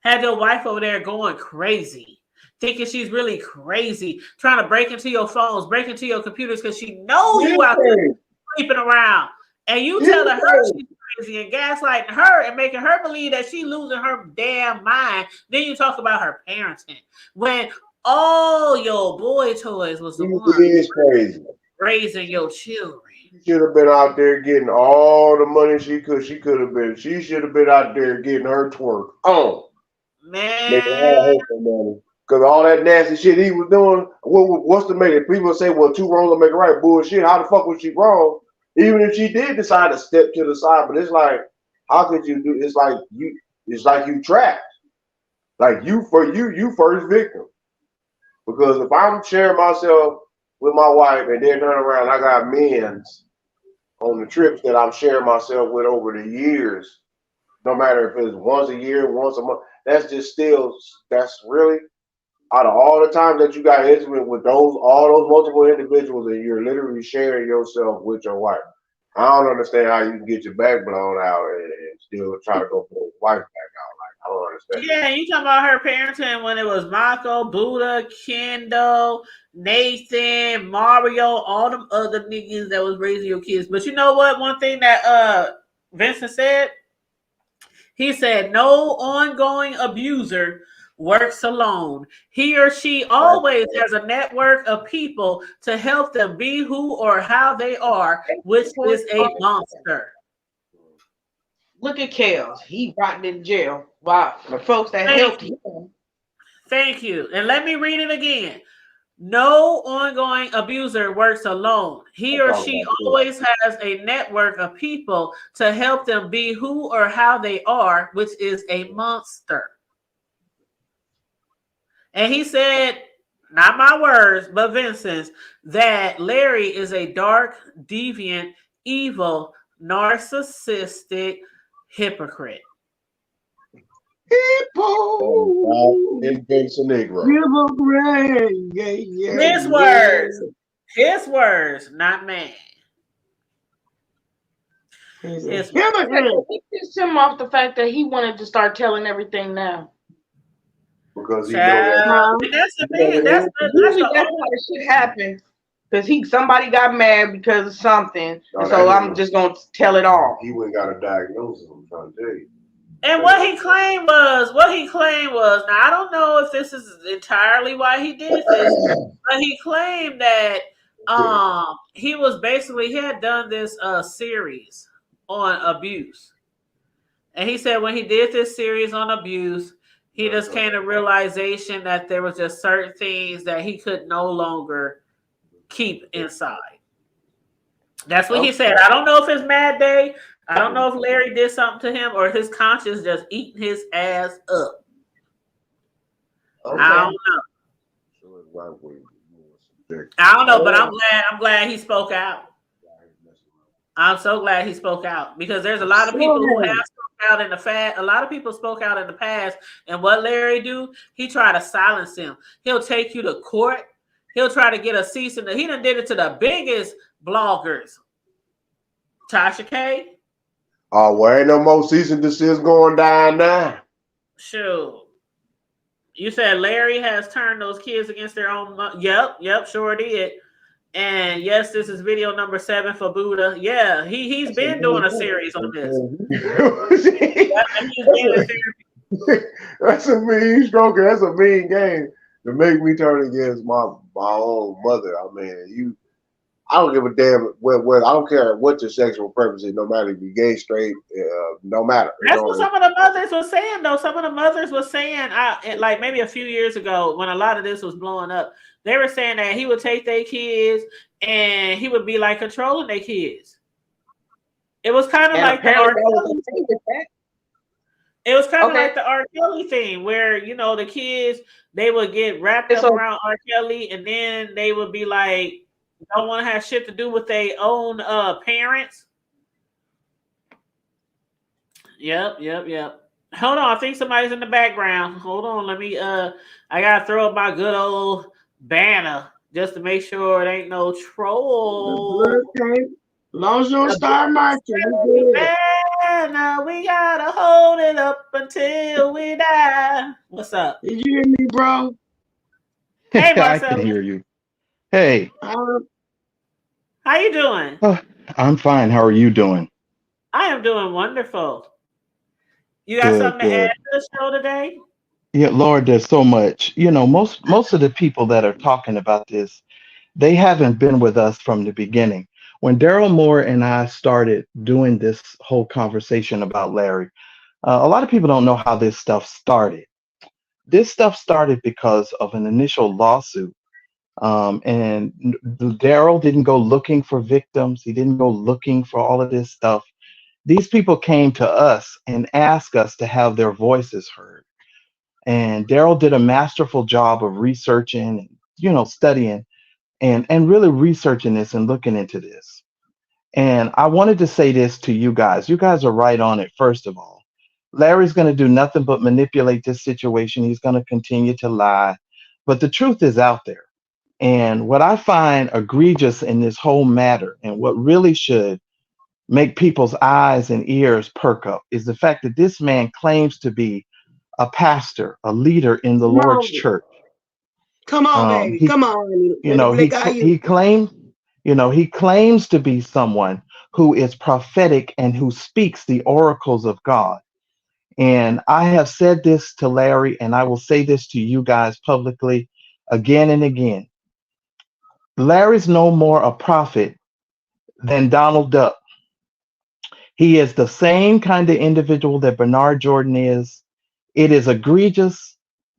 Had your wife over there going crazy, thinking she's really crazy, trying to break into your phones, break into your computers because she knows you out there sleeping around. And you telling her she's crazy and gaslighting her and making her believe that she's losing her damn mind. Then you talk about her parenting. When all your boy toys was the one crazy. Raising your children. She should have been out there getting all the money she could. She should have been out there getting her twerk on. Man. Because all that nasty shit he was doing, what's the make it? People say, well, two wrongs don't make it right. Bullshit. How the fuck was she wrong? Even if she did decide to step to the side, but it's like, how could you do? It's like you trapped. Like you first victim. Because if I'm sharing myself with my wife and then turn around, I got men's on the trips that I'm sharing myself with over the years. No matter if it's once a year, once a month, that's really out of all the times that you got intimate with all those multiple individuals and you're literally sharing yourself with your wife. I don't understand how you can get your back blown out and still try to go for your wife back out. Like, I don't understand. Yeah, you talking about her parenting when it was Mako, Buddha, Kendall, Nathan, Mario, all them other niggas that was raising your kids. But you know what? One thing that Vincent said, he said, no ongoing abuser works alone. He or she always has a network of people to help them be who or how they are, which is a monster. Look at Kels. He rotting in jail. Wow. The folks that helped him. Thank you. And let me read it again. No ongoing abuser works alone. He or she always has a network of people to help them be who or how they are, which is a monster. And he said, not my words, but Vincent's, that Larry is a dark, deviant, evil, narcissistic hypocrite. His words, not mine. It pissed him off the fact that he wanted to start telling everything now. Because he that's the thing. That's how shit happened. Because somebody got mad because of something, and so I'm just gonna tell it all. He went and got a diagnosis. I'm trying to tell you. And what he claimed was, now I don't know if this is entirely why he did this, but he claimed that he had done this series on abuse. And he said when he did this series on abuse, he just came to realization that there was just certain things that he could no longer keep inside. That's what he said. I don't know if it's Mad Day. I don't know if Larry did something to him or his conscience just eating his ass up. Okay. I don't know, but I'm glad he spoke out. I'm so glad he spoke out because there's a lot of people who have spoke out in the past. A lot of people spoke out in the past, and what Larry do? He try to silence him. He'll take you to court. He'll try to get a cease and he done did it to the biggest bloggers. Tasha K. Oh, well, ain't no more cease and desist going down now. Sure. You said Larry has turned those kids against their own mom. Yep, sure did. And yes, this is video number 7 for Buddha. Yeah, he's been doing a series on this. That's a mean stroke. That's a mean game to make me turn against my own mother. I mean, I don't give a damn what I don't care what your sexual preference is, no matter if you're gay, straight, no matter. That's what some of the mothers were saying, though. Some of the mothers were saying, like maybe a few years ago, when a lot of this was blowing up, they were saying that he would take their kids and he would be like controlling their kids. It was kind of like It was kind of Okay. like the R. Kelly thing, where the kids they would get wrapped up So around R. Kelly, and then they would be like, don't want to have shit to do with their own parents. Yep. Hold on, I think somebody's in the background. Hold on, let me. I gotta throw up my good old banner just to make sure it ain't no The troll. blood came. Long as you don't The start marching, we good. banner, we gotta hold it up until we die. What's up? Did you hear me, bro? Hey, I can Marcellus, hear you. Hey, Uh, how you doing? I'm fine. How are you doing? I am doing wonderful. You got Good, something to add good. to the show today? Yeah, Lord, there's so much. Most of the people that are talking about this, they haven't been with us from the beginning. When Daryl Moore and I started doing this whole conversation about Larry, a lot of people don't know how this stuff started. This stuff started because of an initial lawsuit. And Daryl didn't go looking for victims. He didn't go looking for all of this stuff. These people came to us and asked us to have their voices heard. And Daryl did a masterful job of researching, studying and really researching this and looking into this. And I wanted to say this to you guys. You guys are right on it, first of all. Larry's going to do nothing but manipulate this situation. He's going to continue to lie. But the truth is out there. And what I find egregious in this whole matter, and what really should make people's eyes and ears perk up, is the fact that this man claims to be a pastor, a leader in the come Lord's on. church. Come on, baby. He, Come on. you Let the know, black eye you. he claims, he claims to be someone who is prophetic and who speaks the oracles of God. And I have said this to Larry, and I will say this to you guys publicly again and again. Larry's no more a prophet than Donald Duck. He is the same kind of individual that Bernard Jordan is. It is egregious,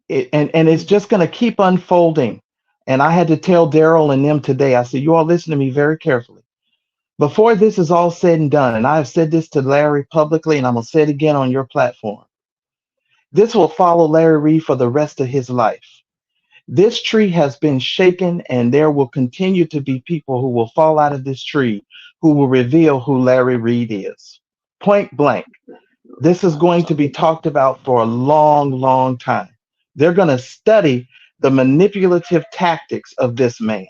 and it's just going to keep unfolding. And I had to tell Darryl and them today, I said, you all listen to me very carefully. Before this is all said and done, and I have said this to Larry publicly, and I'm going to say it again on your platform, this will follow Larry Reid for the rest of his life. This tree has been shaken, and there will continue to be people who will fall out of this tree who will reveal who Larry Reid is. Point blank. This is going to be talked about for a long, long time. They're going to study the manipulative tactics of this man.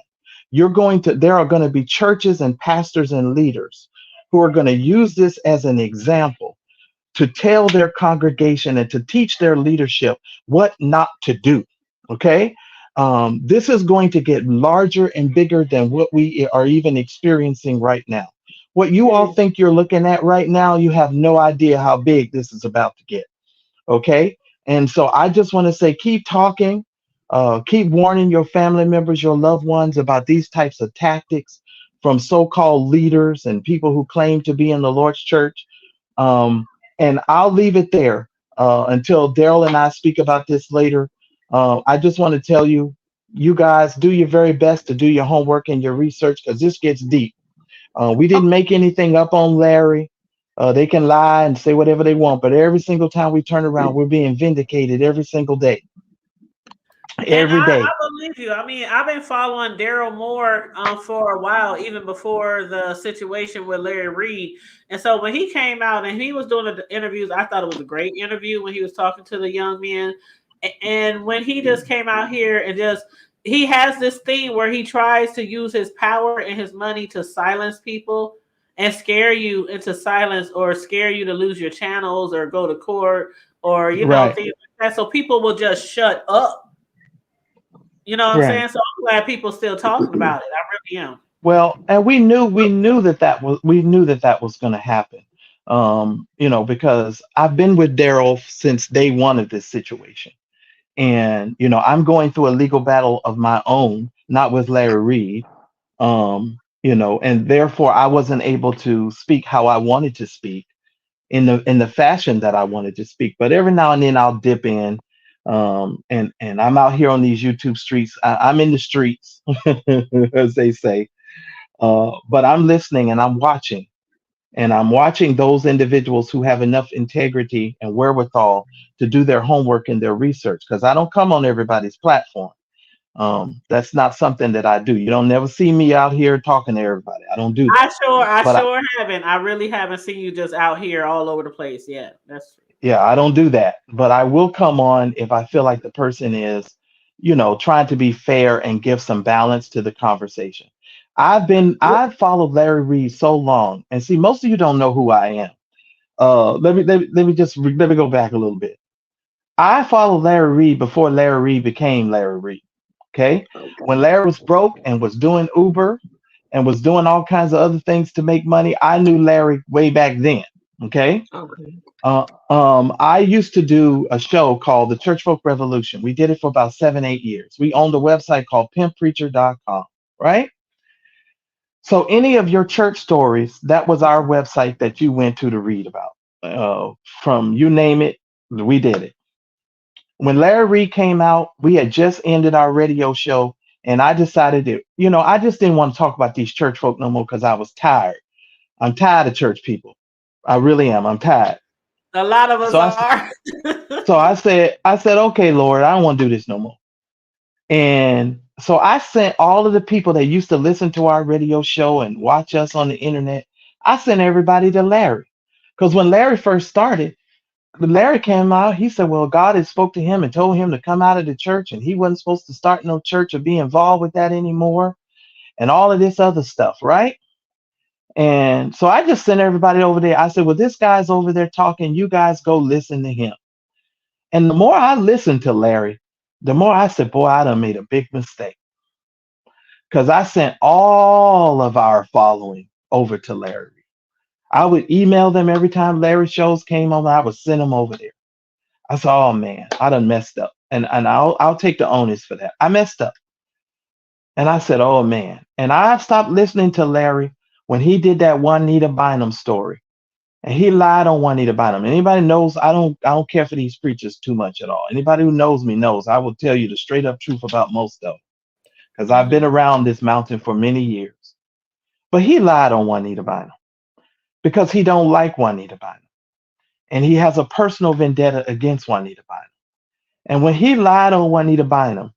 There are going to be churches and pastors and leaders who are going to use this as an example to tell their congregation and to teach their leadership what not to do. Okay. This is going to get larger and bigger than what we are even experiencing right now. What you all think you're looking at right now, you have no idea how big this is about to get. Okay. And so I just want to say, keep talking, keep warning your family members, your loved ones about these types of tactics from so-called leaders and people who claim to be in the Lord's church. And I'll leave it there until Darryl and I speak about this later. I just want to tell you, you guys do your very best to do your homework and your research because this gets deep. We didn't make anything up on Larry. They can lie and say whatever they want, but every single time we turn around, we're being vindicated every single day. And Every I day. believe you. I mean, I've been following Darryl Moore for a while, even before the situation with Larry Reid. And so when he came out and he was doing the interviews, I thought it was a great interview when he was talking to the young men. And when he just came out here and he has this thing where he tries to use his power and his money to silence people and scare you into silence or scare you to lose your channels or go to court or, Right. things like that. So people will just shut up. You know what I'm Right. saying? So I'm glad people still talking about it. I really am. Well, and we knew that was going to happen. Because I've been with Darryl since day one of this situation. And, I'm going through a legal battle of my own, not with Larry Reid. And therefore I wasn't able to speak how I wanted to speak in the fashion that I wanted to speak. But every now and then I'll dip in. And I'm out here on these YouTube streets. I'm in the streets, as they say. But I'm listening and I'm watching. And I'm watching those individuals who have enough integrity and wherewithal to do their homework and their research, because I don't come on everybody's platform. That's not something that I do. You don't never see me out here talking to everybody. I don't do that. I But sure haven't. I really haven't seen you just out here all over the place. Yeah, that's true. yeah, I don't do that. But I will come on if I feel like the person is, trying to be fair and give some balance to the conversation. I've followed Larry Reid so long, and see, most of you don't know who I am. Let me go back a little bit. I followed Larry Reid before Larry Reid became Larry Reid. Okay. When Larry was broke and was doing Uber and was doing all kinds of other things to make money, I knew Larry way back then. Okay. Okay. I used to do a show called the Church Folk Revolution. We did it for about 7, 8 years. We owned a website called pimppreacher.com, right? So any of your church stories, that was our website that you went to read about. From you name it, we did it. When Larry Reid came out, we had just ended our radio show, and I decided that, I just didn't want to talk about these church folk no more because I was tired. I'm tired of church people. I really am. I'm tired. A lot of us So are. I said, okay, Lord, I don't want to do this no more. And so I sent all of the people that used to listen to our radio show and watch us on the internet, I sent everybody to Larry. Because when Larry first started, Larry came out, he said, well, God had spoke to him and told him to come out of the church, and he wasn't supposed to start no church or be involved with that anymore, and all of this other stuff, right? And so I just sent everybody over there. I said, well, this guy's over there talking. You guys go listen to him. And the more I listened to Larry, the more I said, boy, I done made a big mistake. Because I sent all of our following over to Larry. I would email them every time Larry shows came on. I would send them over there. I said, oh man, I done messed up. And I'll take the onus for that. I messed up. And I said, oh man. And I stopped listening to Larry when he did that Juanita Bynum story. And he lied on Juanita Bynum. Anybody knows I don't care for these preachers too much at all. Anybody who knows me knows I will tell you the straight up truth about most of them. Because I've been around this mountain for many years. But he lied on Juanita Bynum because he don't like Juanita Bynum. And he has a personal vendetta against Juanita Bynum. And when he lied on Juanita Bynum,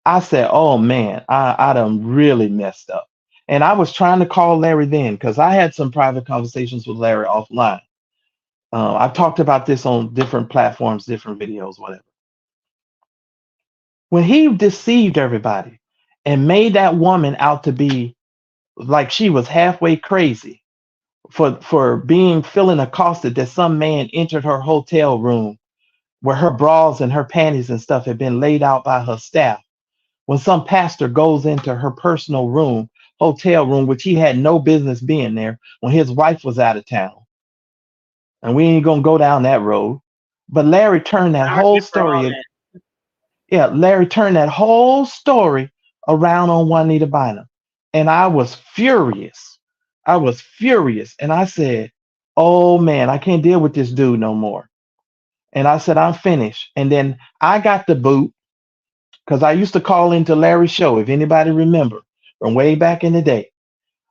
I said, oh man, I done really messed up. And I was trying to call Larry then because I had some private conversations with Larry offline. I've talked about this on different platforms, different videos, whatever. When he deceived everybody and made that woman out to be like she was halfway crazy for feeling accosted that some man entered her hotel room where her bras and her panties and stuff had been laid out by her staff. When some pastor goes into her personal room, hotel room, which he had no business being there when his wife was out of town. And we ain't gonna go down that road. But Larry turned that whole story. Yeah, Larry turned that whole story around on Juanita Bynum. And I was furious. And I said, oh man, I can't deal with this dude no more. And I said, I'm finished. And then I got the boot because I used to call into Larry's show, if anybody remember, from way back in the day.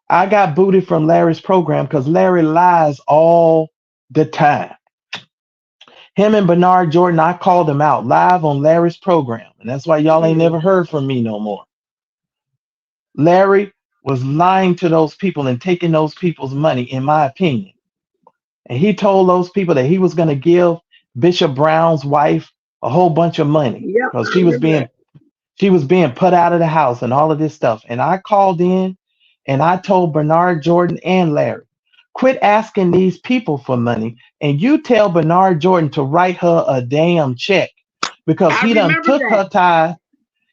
I got booted from Larry's program because Larry lies all the time. Him and Bernard Jordan, I called them out live on Larry's program. And that's why y'all ain't never heard from me no more. Larry was lying to those people and taking those people's money, in my opinion. And he told those people that he was going to give Bishop Brown's wife a whole bunch of money because she was being put out of the house and all of this stuff. And I called in and I told Bernard Jordan and Larry, quit asking these people for money. And you tell Bernard Jordan to write her a damn check because he done took her tithe.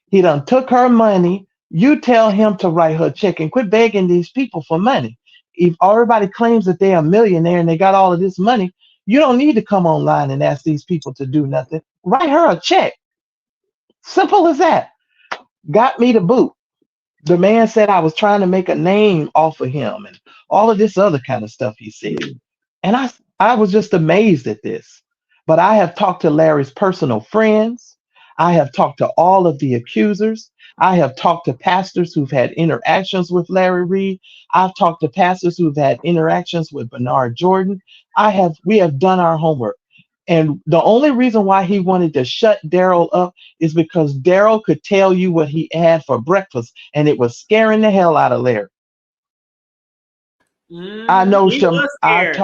He done took her money. You tell him to write her a check and quit begging these people for money. If everybody claims that they're a millionaire and they got all of this money, you don't need to come online and ask these people to do nothing. Write her a check. Simple as that. Got me to boot. The man said I was trying to make a name off of him and all of this other kind of stuff he said. And I was just amazed at this. But I have talked to Larry's personal friends. I have talked to all of the accusers. I have talked to pastors who've had interactions with Larry Reid. I've talked to pastors who've had interactions with Bernard Jordan. We have done our homework. And the only reason why he wanted to shut Darryl up is because Darryl could tell you what he had for breakfast, and it was scaring the hell out of Larry. I know He was scared.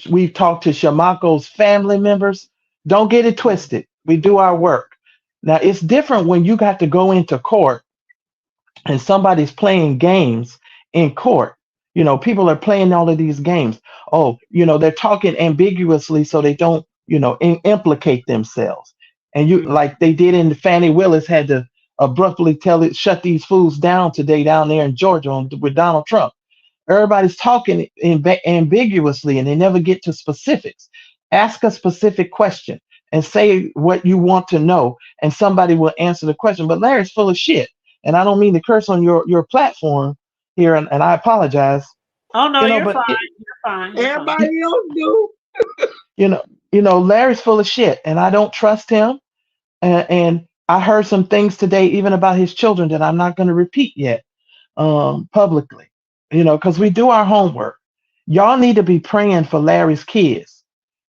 we've talked to Shamako's family members. Don't get it twisted. We do our work. Now it's different when you got to go into court and somebody's playing games in court. People are playing all of these games. Oh, they're talking ambiguously so they don't, implicate themselves. And you, like they did in the Fannie Willis, had to abruptly shut these fools down today down there in Georgia with Donald Trump. Everybody's talking ambiguously and they never get to specifics. Ask a specific question and say what you want to know, and somebody will answer the question. But Larry's full of shit. And I don't mean to curse on your platform here, and I apologize. Oh no, you're but fine. You're fine. Everybody else do. Larry's full of shit, and I don't trust him. And I heard some things today, even about his children, that I'm not going to repeat yet publicly. Because we do our homework. Y'all need to be praying for Larry's kids,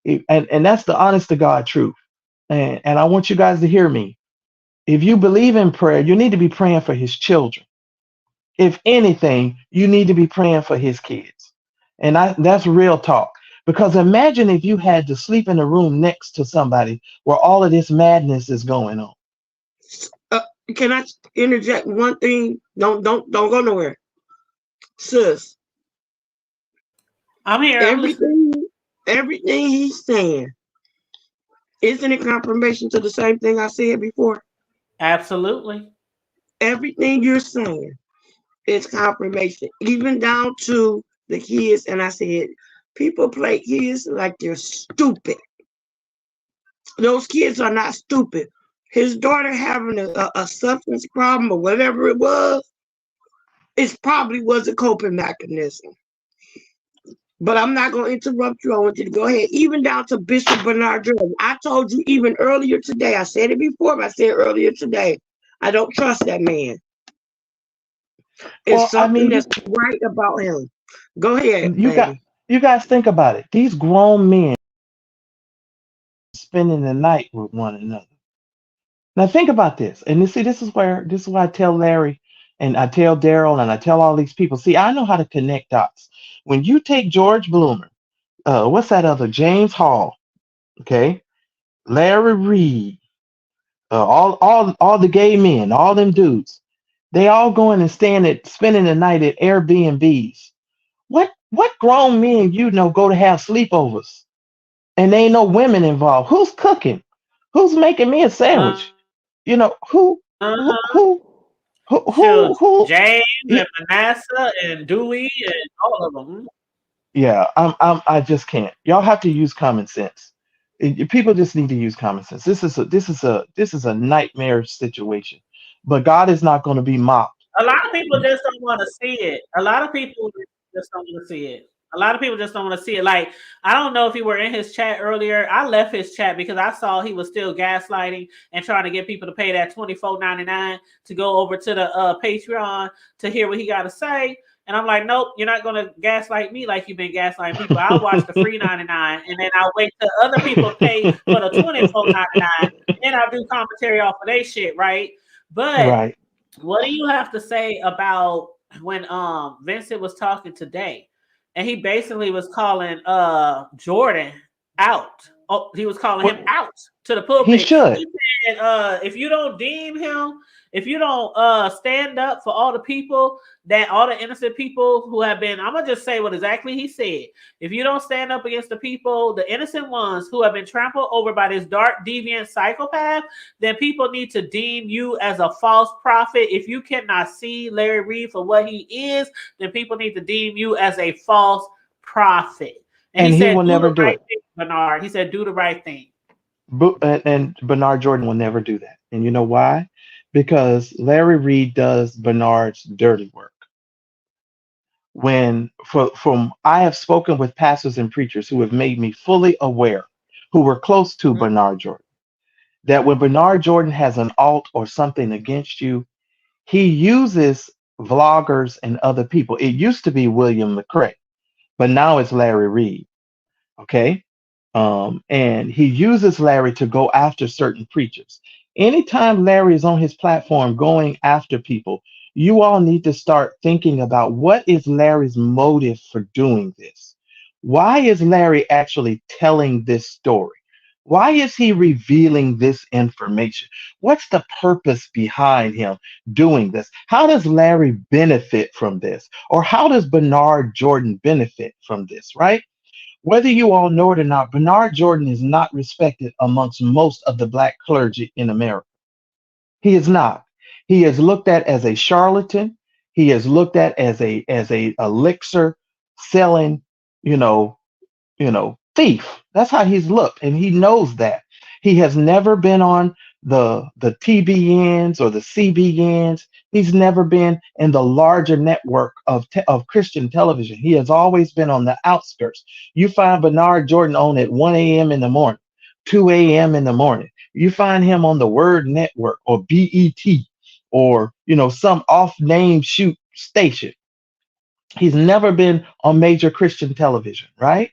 and that's the honest to God truth. And I want you guys to hear me. If you believe in prayer, you need to be praying for his children. If anything, you need to be praying for his kids. And that's real talk. Because imagine if you had to sleep in a room next to somebody where all of this madness is going on. Can I interject one thing? Don't go nowhere. Sis, I'm here. Everything he's saying, isn't it confirmation to the same thing I said before? Absolutely. Everything you're saying is confirmation, even down to the kids. And I said, people play kids like they're stupid. Those kids are not stupid. His daughter having a substance problem or whatever it was, it probably was a coping mechanism. But I'm not going to interrupt you. I want you to go ahead. Even down to Bishop Bernard Jordan. I told you even earlier today. I said it before, but I said earlier today. I don't trust that man. It's something that's right about him. Go ahead, you guys think about it. These grown men spending the night with one another. Now think about this. And this is why I tell Larry and I tell Darryl and I tell all these people. See, I know how to connect dots. When you take George Bloomer, what's that other? James Hall, okay? Larry Reid, all the gay men, all them dudes, they all going and spending the night at Airbnbs. What grown men go to have sleepovers and there ain't no women involved? Who's cooking? Who's making me a sandwich? Who James and Manasseh and Dewey and all of them. Yeah, I just can't. Y'all have to use common sense. People just need to use common sense. This is a nightmare situation, but God is not going to be mocked. A lot of people just don't want to see it. A lot of people just don't want to see it. Like, I don't know if you were in his chat earlier. I left his chat because I saw he was still gaslighting and trying to get people to pay that $24.99 to go over to the Patreon to hear what he got to say. And I'm like, nope, you're not going to gaslight me like you've been gaslighting people. I'll watch the free 99 and then I'll wait till other people pay for the $24.99 and I'll do commentary off of their shit, right? But what do you have to say about when Vincent was talking today? And he basically was calling Jordan out. Oh, he was calling him out to the pulpit. He should. He said, if you don't deem him, if you don't stand up for all the people, all the innocent people who have been, I'm going to just say what exactly he said. If you don't stand up against the people, the innocent ones who have been trampled over by this dark, deviant psychopath, then people need to deem you as a false prophet. If you cannot see Larry Reid for what he is, then people need to deem you as a false prophet. And he will never do it. Bernard, he said, do the right thing. And Bernard Jordan will never do that. And you know why? Because Larry Reid does Bernard's dirty work. I have spoken with pastors and preachers who have made me fully aware, who were close to Bernard Jordan. that when Bernard Jordan has an alt or something against you, he uses vloggers and other people. It used to be William McCrae, but now it's Larry Reid. Okay. And he uses Larry to go after certain preachers. Anytime Larry is on his platform going after people, you all need to start thinking about what is Larry's motive for doing this? Why is Larry actually telling this story? Why is he revealing this information? What's the purpose behind him doing this? How does Larry benefit from this? Or how does Bernard Jordan benefit from this, right? Whether you all know it or not, Bernard Jordan is not respected amongst most of the black clergy in America. He is not. He is looked at as a charlatan. He is looked at as a elixir selling, you know, thief. That's how he's looked, and he knows that. He has never been on the TBNs or the CBNs. He's never been in the larger network of Christian television. He has always been on the outskirts. You find Bernard Jordan on at 1 a.m. in the morning, 2 a.m. in the morning. You find him on the Word Network or BET or some off-name shoot station. He's never been on major Christian television, right?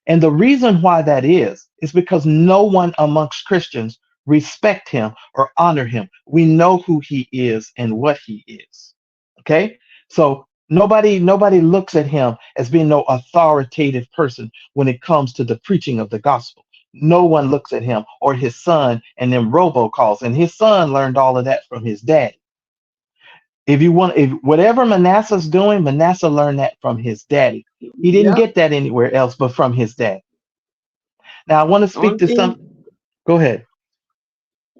And the reason why that is because no one amongst Christians respect him or honor him. We know who he is and what he is. Okay? So nobody looks at him as being no authoritative person when it comes to the preaching of the gospel. No one looks at him or his son and them robocalls. And his son learned all of that from his dad. If whatever Manasseh's doing, Manasseh learned that from his daddy. He didn't Yep. get that anywhere else but from his dad. Now I want to speak Only to thing some. Go ahead.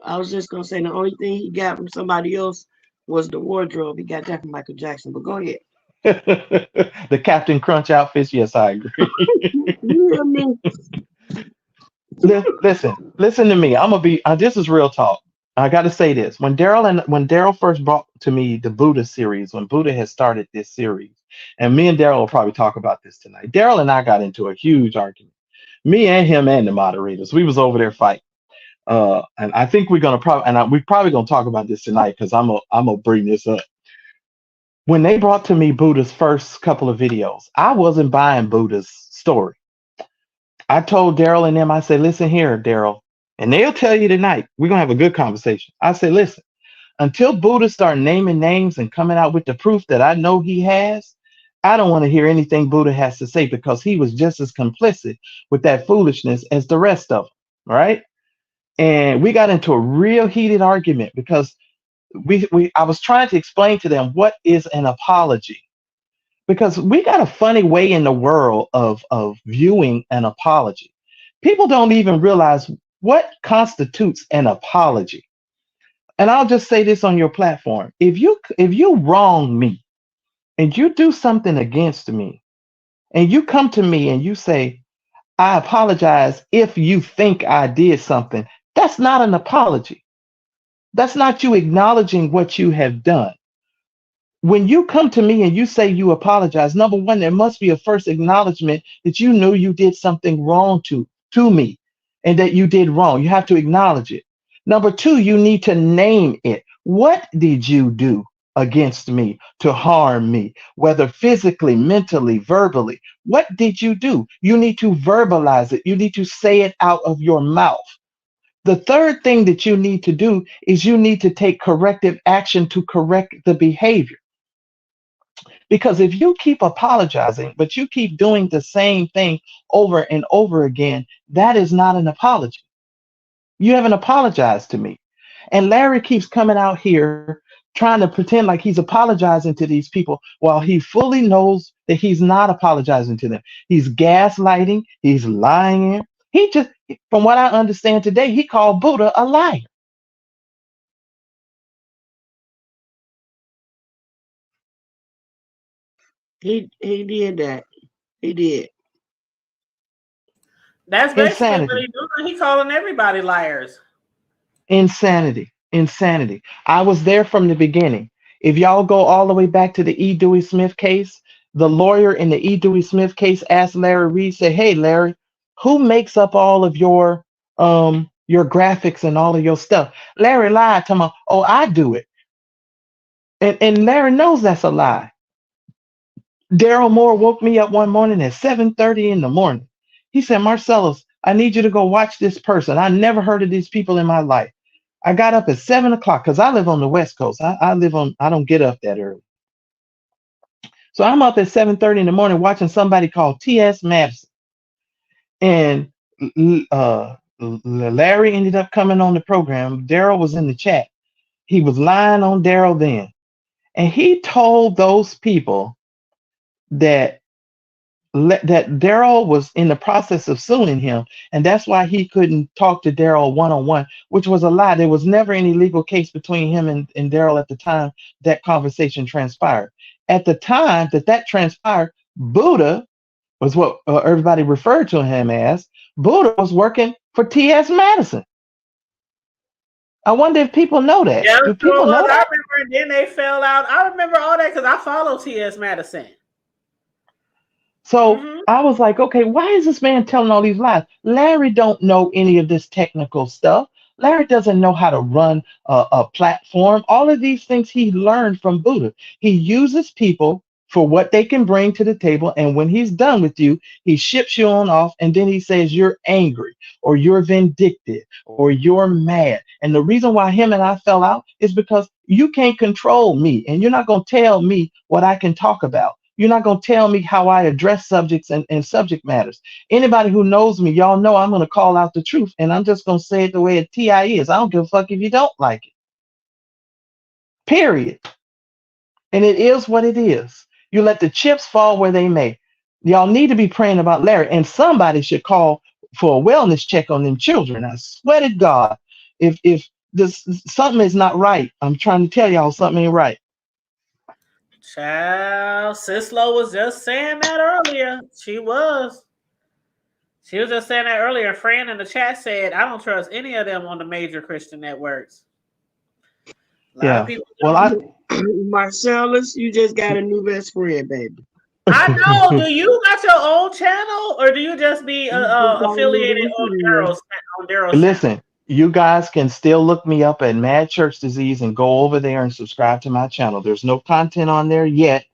I was just gonna say the only thing he got from somebody else was the wardrobe. He got that from Michael Jackson. But go ahead. The Captain Crunch outfits. Yes, I agree. You hear me? Listen to me. I'm gonna be. This is real talk. I got to say this. When Darryl first brought to me the Buddha series, when Buddha had started this series, and me and Darryl will probably talk about this tonight. Darryl and I got into a huge argument. Me and him and the moderators. We was over there fighting. And I think we're gonna we're probably gonna talk about this tonight because I'm gonna bring this up. When they brought to me Buddha's first couple of videos, I wasn't buying Buddha's story. I told Darryl and them, I said, listen here, Darryl, and they'll tell you tonight, we're gonna have a good conversation. I said, listen, until Buddha start naming names and coming out with the proof that I know he has, I don't want to hear anything Buddha has to say because he was just as complicit with that foolishness as the rest of them, right? And we got into a real heated argument because I was trying to explain to them what is an apology. Because we got a funny way in the world of viewing an apology. People don't even realize what constitutes an apology. And I'll just say this on your platform. If you wrong me and you do something against me and you come to me and you say, I apologize if you think I did something, that's not an apology. That's not you acknowledging what you have done. When you come to me and you say you apologize, number one, there must be a first acknowledgement that you knew you did something wrong to me and that you did wrong. You have to acknowledge it. Number two, you need to name it. What did you do against me to harm me, whether physically, mentally, verbally? What did you do? You need to verbalize it. You need to say it out of your mouth. The third thing that you need to do is you need to take corrective action to correct the behavior. Because if you keep apologizing, but you keep doing the same thing over and over again, that is not an apology. You haven't apologized to me. And Larry keeps coming out here trying to pretend like he's apologizing to these people while he fully knows that he's not apologizing to them. He's gaslighting, he's lying. He just, from what I understand today, he called Buddha a liar. He did that. He did. That's basically what Insanity. he's doing. He calling everybody liars. Insanity. I was there from the beginning. If y'all go all the way back to the E. Dewey Smith case, the lawyer in the E. Dewey Smith case asked Larry Reid, say, hey, Larry, who makes up all of your your graphics and all of your stuff. Larry lied to me. Oh, I do it. And Larry knows that's a lie. Darryl Moore woke me up one morning at 7:30 in the morning. He said, Marcellus, I need you to go watch this person. I never heard of these people in my life. I got up at 7 o'clock because I live on the West Coast. I don't get up that early. So I'm up at 7:30 in the morning watching somebody called T.S. Madison. And Larry ended up coming on the program. Darryl was in the chat. He was lying on Darryl then. And he told those people that Darryl was in the process of suing him, and that's why he couldn't talk to Darryl one-on-one, which was a lie. There was never any legal case between him and Darryl at the time that conversation transpired. At the time that transpired, Buddha was what everybody referred to him as. Buddha was working for T.S. Madison. I wonder if people know that. Yeah, Do people know that? I remember, and then they fell out. I remember all that because I follow T.S. Madison. So I was like, okay, why is this man telling all these lies? Larry don't know any of this technical stuff. Larry doesn't know how to run a platform. All of these things he learned from Buddha. He uses people for what they can bring to the table. And when he's done with you, he ships you on off. And then he says, you're angry or you're vindictive or you're mad. And the reason why him and I fell out is because you can't control me. And you're not going to tell me what I can talk about. You're not going to tell me how I address subjects and subject matters. Anybody who knows me, y'all know I'm going to call out the truth, and I'm just going to say it the way a TI is. I don't give a fuck if you don't like it. Period. And it is what it is. You let the chips fall where they may. Y'all need to be praying about Larry, and somebody should call for a wellness check on them children. I swear to God, if this something is not right, I'm trying to tell y'all something ain't right. Child, Sislo was just saying that earlier. She was just saying that earlier. Fran in the chat said, I don't trust any of them on the major Christian networks. Yeah. Well, Marcellus, you just got a new best friend, baby. I know. Do you got your own channel, or do you just be affiliated on Darryl's Listen, channel? you guys can still look me up at Mad Church Disease and go over there and subscribe to my channel. There's no content on there yet,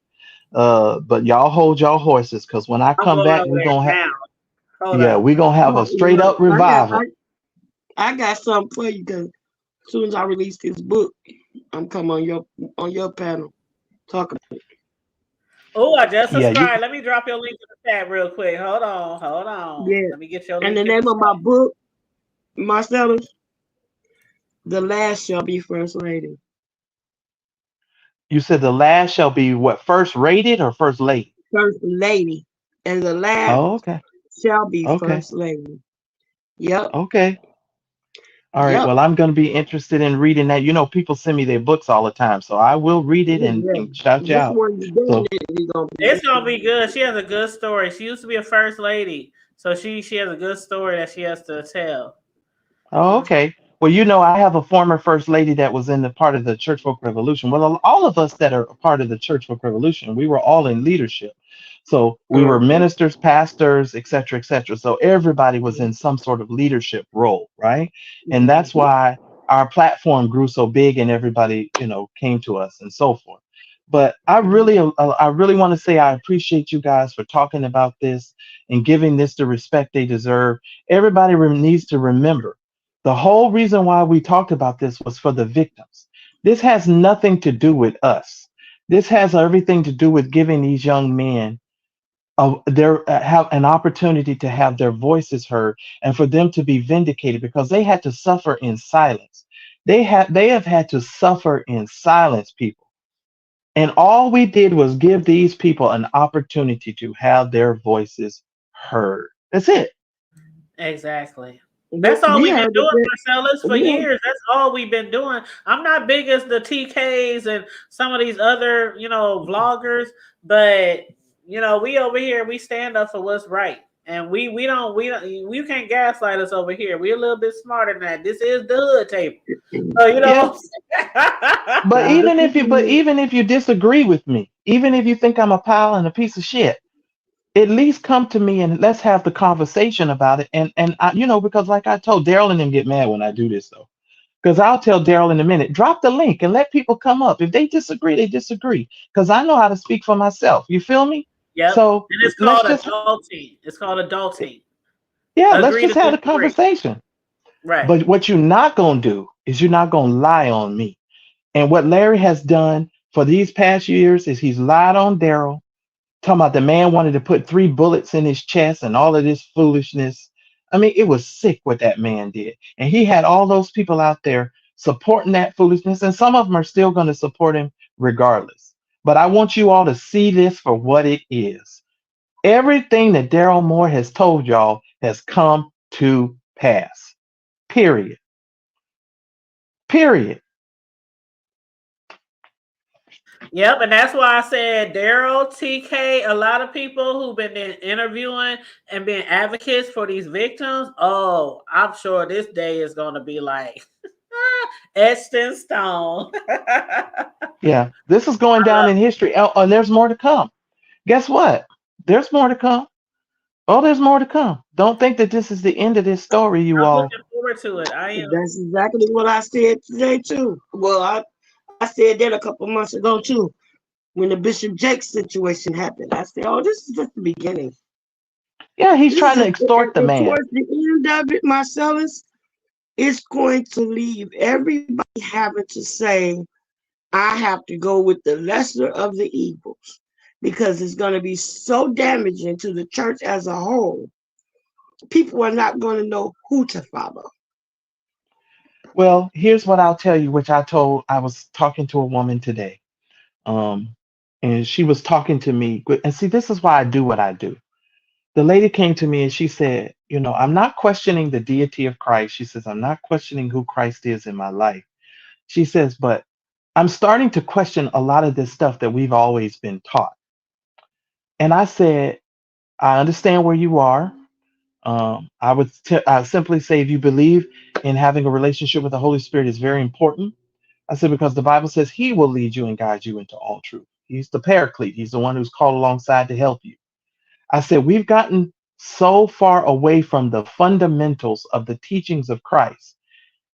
but y'all hold y'all horses, because when I come back, we're gonna have we're gonna have a straight up revival. I got something for you, because as soon as I release this book, I'm coming on your panel. Talk about it. Oh, I just subscribed. Let me drop your link in the chat real quick. Hold on. Yeah. Let me get your link. And the name of my book, Marcellus, The Last Shall Be First Lady. You said the last shall be what? First rated or first lady? First lady. And the last shall be first lady. Yep. Okay. All right. Well, I'm going to be interested in reading that. You know, people send me their books all the time, so I will read it and shout you out. It's gonna be good. She has a good story. She used to be a first lady, so she has a good story that she has to tell. Oh, okay. Well, you know, I have a former first lady that was in the part of the Church Folk Revolution. Well, all of us that are a part of the Church Folk Revolution, we were all in leadership. So we were ministers, pastors, et cetera, et cetera. So everybody was in some sort of leadership role, right? And that's why our platform grew so big and everybody, you know, came to us and so forth. But I really want to say I appreciate you guys for talking about this and giving this the respect they deserve. Everybody needs to remember the whole reason why we talked about this was for the victims. This has nothing to do with us. This has everything to do with giving these young men have an opportunity to have their voices heard and for them to be vindicated, because they had to suffer in silence. They have had to suffer in silence, people. And all we did was give these people an opportunity to have their voices heard. That's it. Exactly. That's all we've been doing, Marcellus, for years. That's all we've been doing. I'm not big as the TKs and some of these other, you know, vloggers, but you know, we over here, we stand up for what's right. And we can't gaslight us over here. We're a little bit smarter than that. This is the hood table. So, you know. Yeah. But even if you disagree with me, even if you think I'm a pile and a piece of shit, at least come to me and let's have the conversation about it. And I, because like I told Darryl and them get mad when I do this though. Because I'll tell Darryl in a minute, drop the link and let people come up. If they disagree, they disagree. Because I know how to speak for myself. You feel me? Yep. So And it's let's called just, adulting. It's called adulting. yeah, let's Agree just to have a disagree. conversation. Right. But what you're not going to do is you're not going to lie on me. And what Larry has done for these past years is he's lied on Darryl, talking about the man wanted to put 3 bullets in his chest and all of this foolishness. I mean, it was sick what that man did. And he had all those people out there supporting that foolishness. And some of them are still going to support him regardless. But I want you all to see this for what it is. Everything that Darryl Moore has told y'all has come to pass. Period. Period. Yep, and that's why I said Darryl, TK, a lot of people who've been interviewing and been advocates for these victims. Oh, I'm sure this day is going to be like etched in stone. Yeah, this is going down in history. Oh, and there's more to come. Guess what? There's more to come. Oh, there's more to come. Don't think that this is the end of this story, you I'm all. looking forward to it. I am. That's exactly what I said today too. Well, I said that a couple months ago too, when the Bishop Jakes situation happened. I said, "Oh, this is just the beginning." Yeah, he's This trying is to extort the and man. towards the end of it, Marcellus, it's going to leave everybody having to say, "I have to go with the lesser of the evils," because it's going to be so damaging to the church as a whole. People are not going to know who to follow. Well, here's what I'll tell you, which I was talking to a woman today. Um, and she was talking to me. And see, this is why I do what I do. The lady came to me and she said, I'm not questioning the deity of Christ. She says, I'm not questioning who Christ is in my life. She says, but I'm starting to question a lot of this stuff that we've always been taught. And I said, I understand where you are. I simply say, if you believe in having a relationship with the Holy Spirit is very important. I said, because the Bible says he will lead you and guide you into all truth. He's the paraclete. He's the one who's called alongside to help you. I said, we've gotten so far away from the fundamentals of the teachings of Christ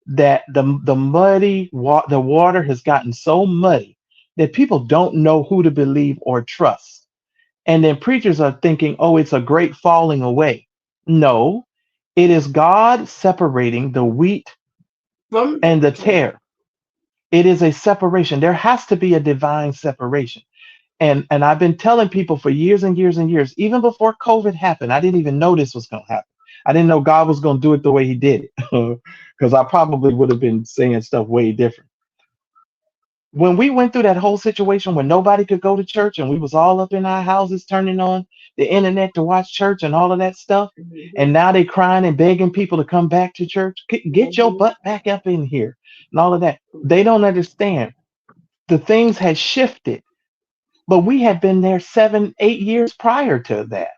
that the water has gotten so muddy that people don't know who to believe or trust. And then preachers are thinking, oh, it's a great falling away. No, it is God separating the wheat and the tare. It is a separation. There has to be a divine separation. And I've been telling people for years and years and years, even before COVID happened, I didn't even know this was going to happen. I didn't know God was going to do it the way he did it, because I probably would have been saying stuff way different. When we went through that whole situation where nobody could go to church and we was all up in our houses turning on the internet to watch church and all of that stuff, and now they crying and begging people to come back to church, get your butt back up in here and all of that. They don't understand. The things had shifted, but we had been there 7, 8 years prior to that.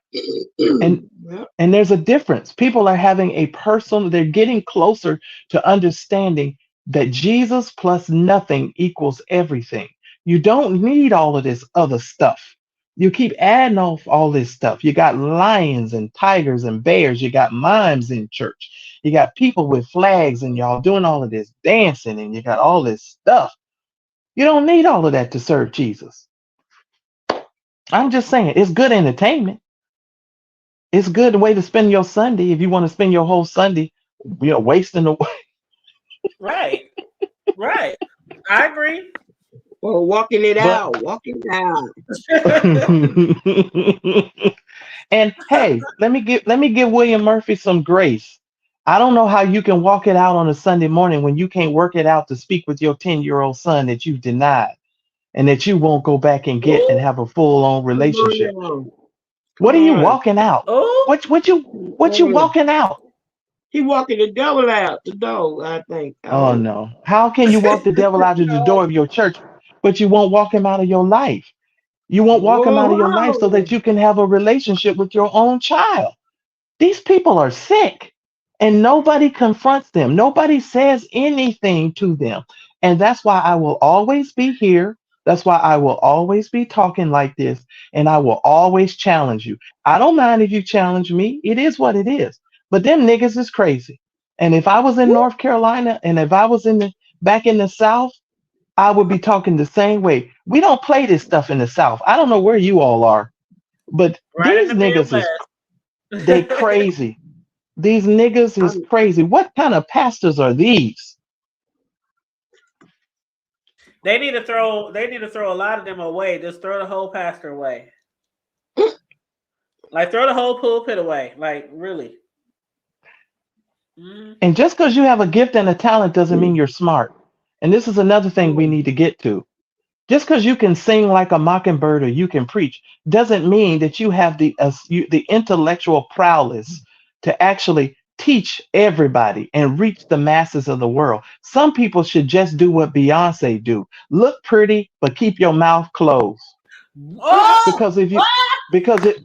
And there's a difference. People are having they're getting closer to understanding that Jesus plus nothing equals everything. You don't need all of this other stuff. You keep adding off all this stuff. You got lions and tigers and bears. You got mimes in church. You got people with flags and y'all doing all of this dancing and you got all this stuff. You don't need all of that to serve Jesus. I'm just saying, it's good entertainment. It's a good way to spend your Sunday if you want to spend your whole Sunday, wasting away. Right. Right. I agree. Well, walking it out. And hey, let me give William Murphy some grace. I don't know how you can walk it out on a Sunday morning when you can't work it out to speak with your 10-year-old son that you've denied and that you won't go back and get and have a full-on relationship. What are you walking out? Oh, What you walking out? He walking the devil out the door, I think. Oh no. How can you walk the devil out of the door of your church, but you won't walk him out of your life? You won't walk him out of your life so that you can have a relationship with your own child. These people are sick and nobody confronts them. Nobody says anything to them. And that's why I will always be here That's why I will always be talking like this, and I will always challenge you. I don't mind if you challenge me. It is what it is. But them niggas is crazy. And if I was in North Carolina and if I was in the back in the South, I would be talking the same way. We don't play this stuff in the South. I don't know where you all are, but Right in these the niggas is they Midwest. crazy. These niggas is Um, crazy. What kind of pastors are these? They need to throw a lot of them away. Just throw the whole pastor away. Like throw the whole pulpit away. Like really. Mhm. And just because you have a gift and a talent doesn't mean you're smart. And this is another thing we mm, need to get to. Just because you can sing like a mockingbird or you can preach doesn't mean that you have the intellectual prowess to actually teach everybody and reach the masses of the world. Some people should just do what Beyonce do. Look pretty, but keep your mouth closed. Oh, Because if you because it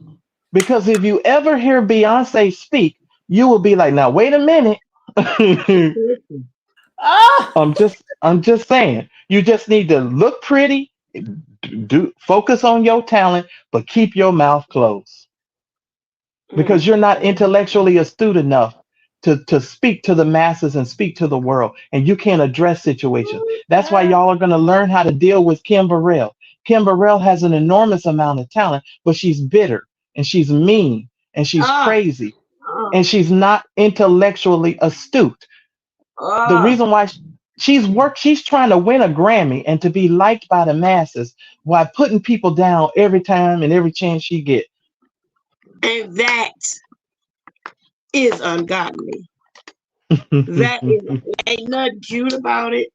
because if you ever hear Beyonce speak, you will be like, now wait a minute. listen, oh. I'm just saying. You just need to look pretty, do focus on your talent, but keep your mouth closed because mm, you're not mm, intellectually astute enough to speak to the masses and speak to the world, and you can't address situations. That's why y'all are going to learn how to deal with Kim Burrell. Kim Burrell has an enormous amount of talent, but she's bitter and she's mean and she's ah, crazy ah, and she's not intellectually astute. The ah. reason why she's trying to win a Grammy and to be liked by the masses while putting people down every time and every chance she get. And that is ungodly. That is ain't nothing cute about it.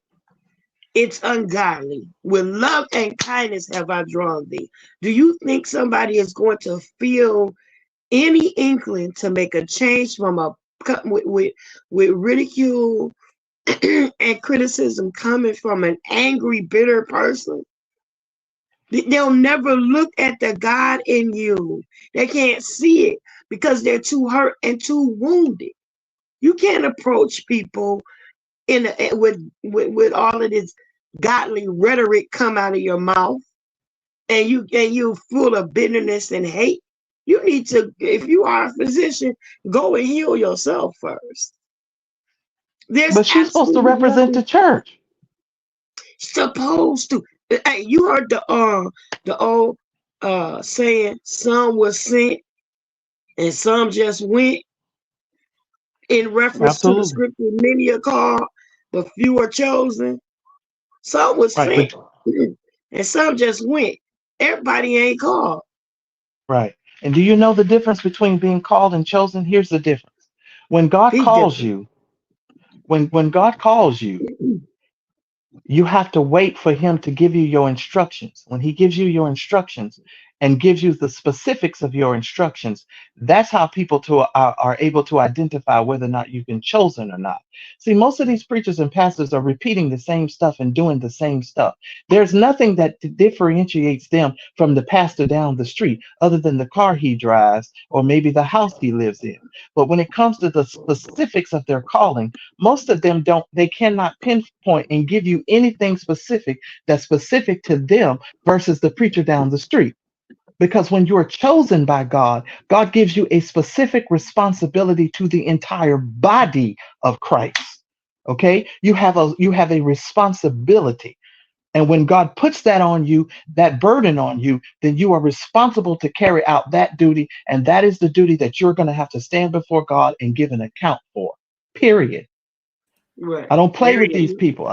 It's ungodly. With love and kindness have I drawn thee. Do you think somebody is going to feel any inkling to make a change from with ridicule and criticism coming from an angry, bitter person? They'll never look at the God in you. They can't see it because they're too hurt and too wounded. You can't approach people with all of this godly rhetoric come out of your mouth, and you full of bitterness and hate. You need to, if you are a physician, go and heal yourself first. There's But she's supposed to absolutely represent the nothing church. supposed to. Hey, you heard the old saying, some was sent and some just went, in reference to the Absolutely. scripture, many are called, but few are chosen. Some was Right. sent But and some just went. Everybody ain't called. right. And do you know the difference between being called and chosen? Here's the difference. When God Big calls difference. you, when God calls you, you have to wait for him to give you your instructions. When he gives you your instructions and gives you the specifics of your instructions, that's how people are able to identify whether or not you've been chosen or not. See, most of these preachers and pastors are repeating the same stuff and doing the same stuff. There's nothing that differentiates them from the pastor down the street other than the car he drives or maybe the house he lives in. But when it comes to the specifics of their calling, most of them don't, they cannot pinpoint and give you anything specific that's specific to them versus the preacher down the street. Because when you are chosen by God, God gives you a specific responsibility to the entire body of Christ. Okay? You have a responsibility. And when God puts that on you, that burden on you, then you are responsible to carry out that duty. And that is the duty that you're going to have to stand before God and give an account for. Period. Right. I don't play with these Period. people.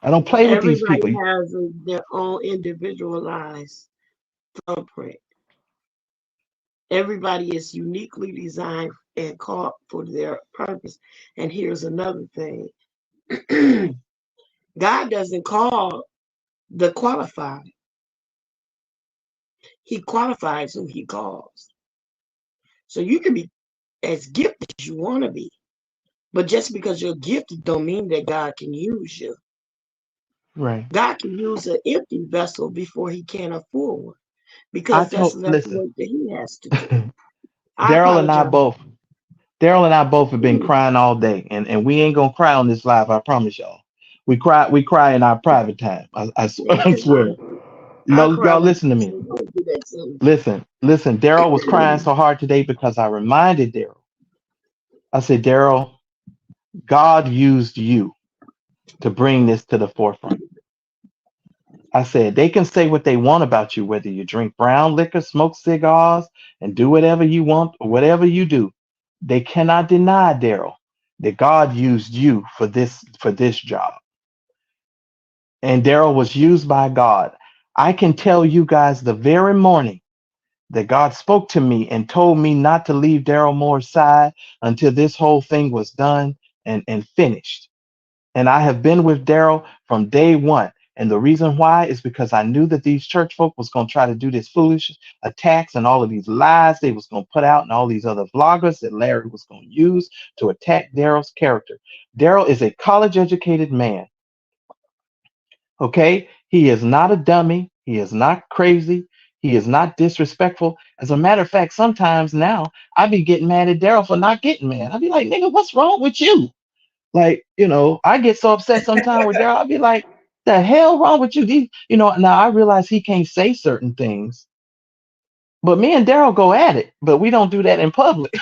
I don't play with these Everybody people. has their own individualized thumbprint. Everybody is uniquely designed and called for their purpose. And here's another thing. God doesn't call the qualified. He qualifies who he calls. So you can be as gifted as you want to be. But just because you're gifted don't mean that God can use you. Right. God can use an empty vessel before he can afford one, I because that's told less listen, work that he has to do. I Daryl and I apologize. both Daryl and I both have been crying all day, and we ain't gonna cry on this live. I promise y'all. We cry in our private time. I And swear. I No, cry y'all when listen to me. people do that to Listen. Darryl was crying so hard today because I reminded Darryl. I said, Darryl, God used you to bring this to the forefront. I said, they can say what they want about you, whether you drink brown liquor, smoke cigars, and do whatever you want or whatever you do. They cannot deny, Darryl, that God used you for this job. And Darryl was used by God. I can tell you guys the very morning that God spoke to me and told me not to leave Darryl Moore's side until this whole thing was done and finished. And I have been with Darryl from day one. And the reason why is because I knew that these church folk was going to try to do this foolish attacks and all of these lies they was going to put out and all these other vloggers that Larry was going to use to attack Darryl's character. Darryl is a college educated man. Okay. He is not a dummy. He is not crazy. He is not disrespectful. As a matter of fact, sometimes now I be getting mad at Darryl for not getting mad. I be like, nigga, what's wrong with you? Like, I get so upset sometimes with Darryl. I'll be like, the hell wrong with you? Now I realize he can't say certain things, but me and Darryl go at it, but we don't do that in public.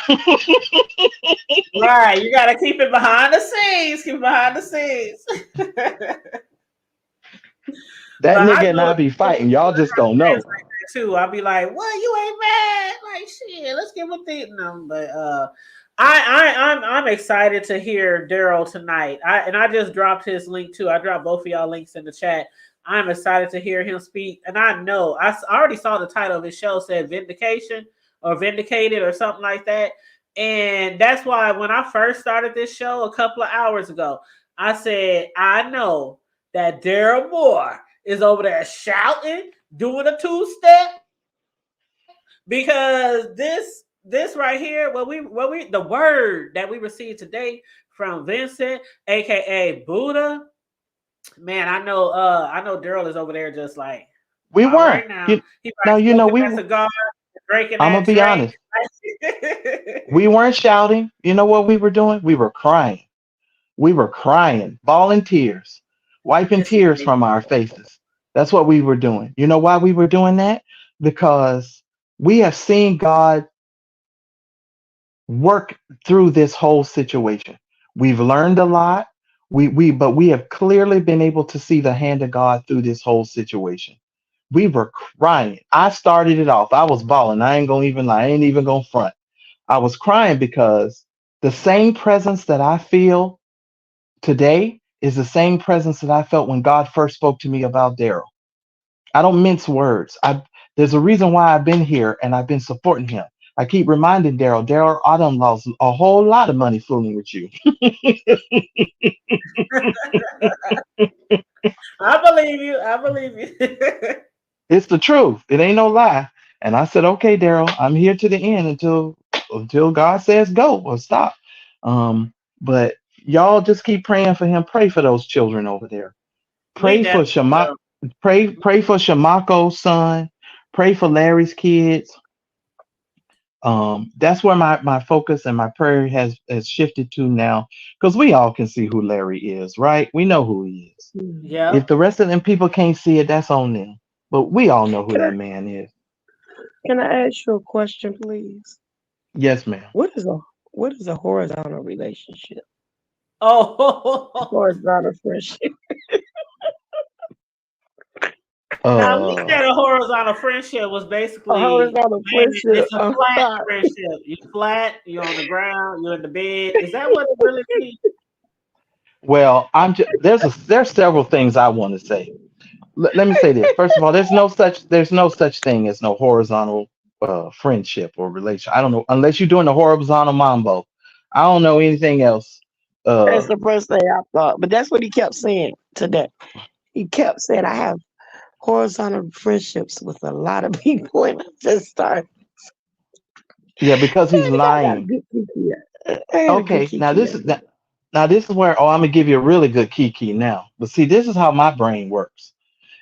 Right, you gotta keep it behind the scenes. Keep it behind the scenes. That But I nigga and know I be fighting. Y'all I just got don't friends know. like that too. I'll be like, "What? You ain't mad? Like shit. Let's get with it." No, but I'm excited to hear Darryl tonight. I just dropped his link too. I dropped both of y'all links in the chat. I'm excited to hear him speak, and I know I already saw the title of his show said Vindication or Vindicated or something like that. And that's why when I first started this show a couple of hours ago, I said I know that Darryl Moore is over there shouting, doing a two-step, because this right here, what we the word that we received today from Vincent, aka Buddha, man, I know Darryl is over there just like, We all weren't. right now. He Now, probably smoking that cigar, drinking I'm gonna that be drink. honest. We weren't shouting. You know what we were doing? We were crying. We were crying, bawling tears, wiping Yes, tears indeed. from our faces. That's what we were doing. You know why we were doing that? Because we have seen God work through this whole situation. We've learned a lot. But we have clearly been able to see the hand of God through this whole situation. We were crying. I started it off. I was bawling. I ain't gonna even lie. I ain't even gonna front. I was crying because the same presence that I feel today is the same presence that I felt when God first spoke to me about Darryl. I don't mince words. There's a reason why I've been here and I've been supporting him. I keep reminding Darryl, I done lost a whole lot of money fooling with you. I believe you. I believe you. It's the truth. It ain't no lie. And I said, okay, Darryl, I'm here to the end until God says go or stop. But y'all just keep praying for him. Pray for those children over there. We Pray for definitely Shama. will. Pray for Shamako's son. Pray for Larry's kids. That's where my focus and my prayer has shifted to now, because we all can see who Larry is, right? We know who he is. If Yep. the rest of them people can't see it, that's on them. But we all know who Can I that man is. can I ask you a question, please? Yes, ma'am. What is a horizontal relationship? Oh, Horizontal friendship. now we Uh, said a horizontal friendship was A basically, horizontal man, friendship. it's a I'm flat sorry. friendship. You flat, you're on the ground, you're in the bed. Is that what it really means? well, there's several things I want to say. Let me say this. First of all, there's no such thing as no horizontal friendship or relation. I don't know unless you're doing the horizontal mambo. I don't know anything else. That's Uh, the first thing I thought. But that's what he kept saying today. He kept saying, I have horizontal friendships with a lot of people. And I just started. yeah, because I he's got a lying. good kiki. I had a good Okay, now kiki. this is now this is where I'm gonna give you a really good key now. But see, this is how my brain works,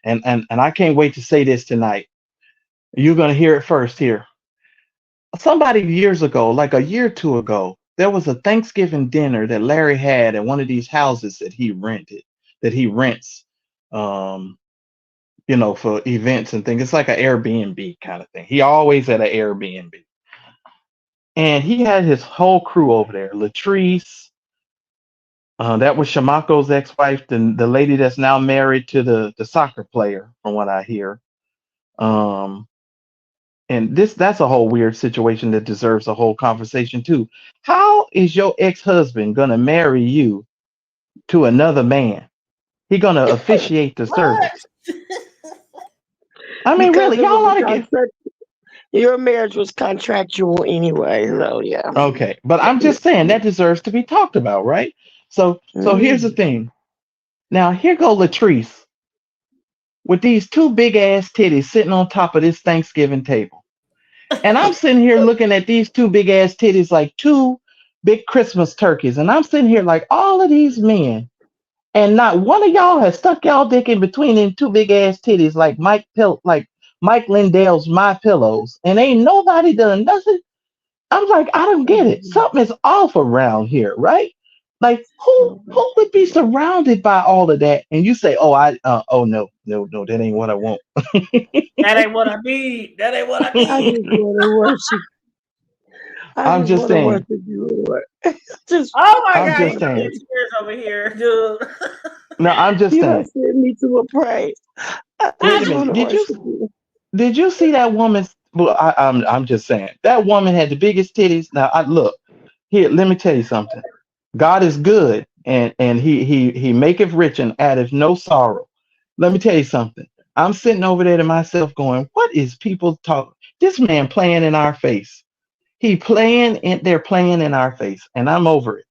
and I can't wait to say this tonight. You're gonna hear it first here. Somebody years ago, like a year or two ago, there was a Thanksgiving dinner that Larry had at one of these houses that he rents. Um, for events and things. It's like an Airbnb kind of thing. He always at an Airbnb. And he had his whole crew over there. Latrice, that was Shamako's ex-wife, the lady that's now married to the soccer player, from what I hear. Um, and that's a whole weird situation that deserves a whole conversation too. How is your ex-husband gonna marry you to another man? He gonna officiate the What? service. I mean, Because really, it y'all was ought a to get contract. Your marriage was contractual anyway, so yeah. okay. But I'm just saying that deserves to be talked about, right? So here's the Mm. thing. Now here go Latrice with these two big ass titties sitting on top of this Thanksgiving table. And I'm sitting here looking at these two big ass titties like two big Christmas turkeys. And I'm sitting here like all of these men, and not one of y'all has stuck y'all dick in between them two big ass titties like like Mike Lindell's My Pillows. And ain't nobody done nothing. I'm like, I don't get it. Something is off around here, right? Like who would be surrounded by all of that? And you say, oh no, that ain't what I want. That ain't what I need. That ain't what I I need. just want to worship. I I'm just just want to saying. worship you, Lord. just, Oh my I'm God, just you got me saying. in tears over here, dude. No, I'm just you don't saying. send me to a praise. I Wait a just want minute. to worship you. Did you see that woman's? Well, I'm just saying that woman had the biggest titties. Now, I look here. Let me tell you something. God is good, and he maketh rich and addeth no sorrow. Let me tell you something. I'm sitting over there to myself, going, "What is people talk? This man playing in our face. They're playing in our face, and I'm over it.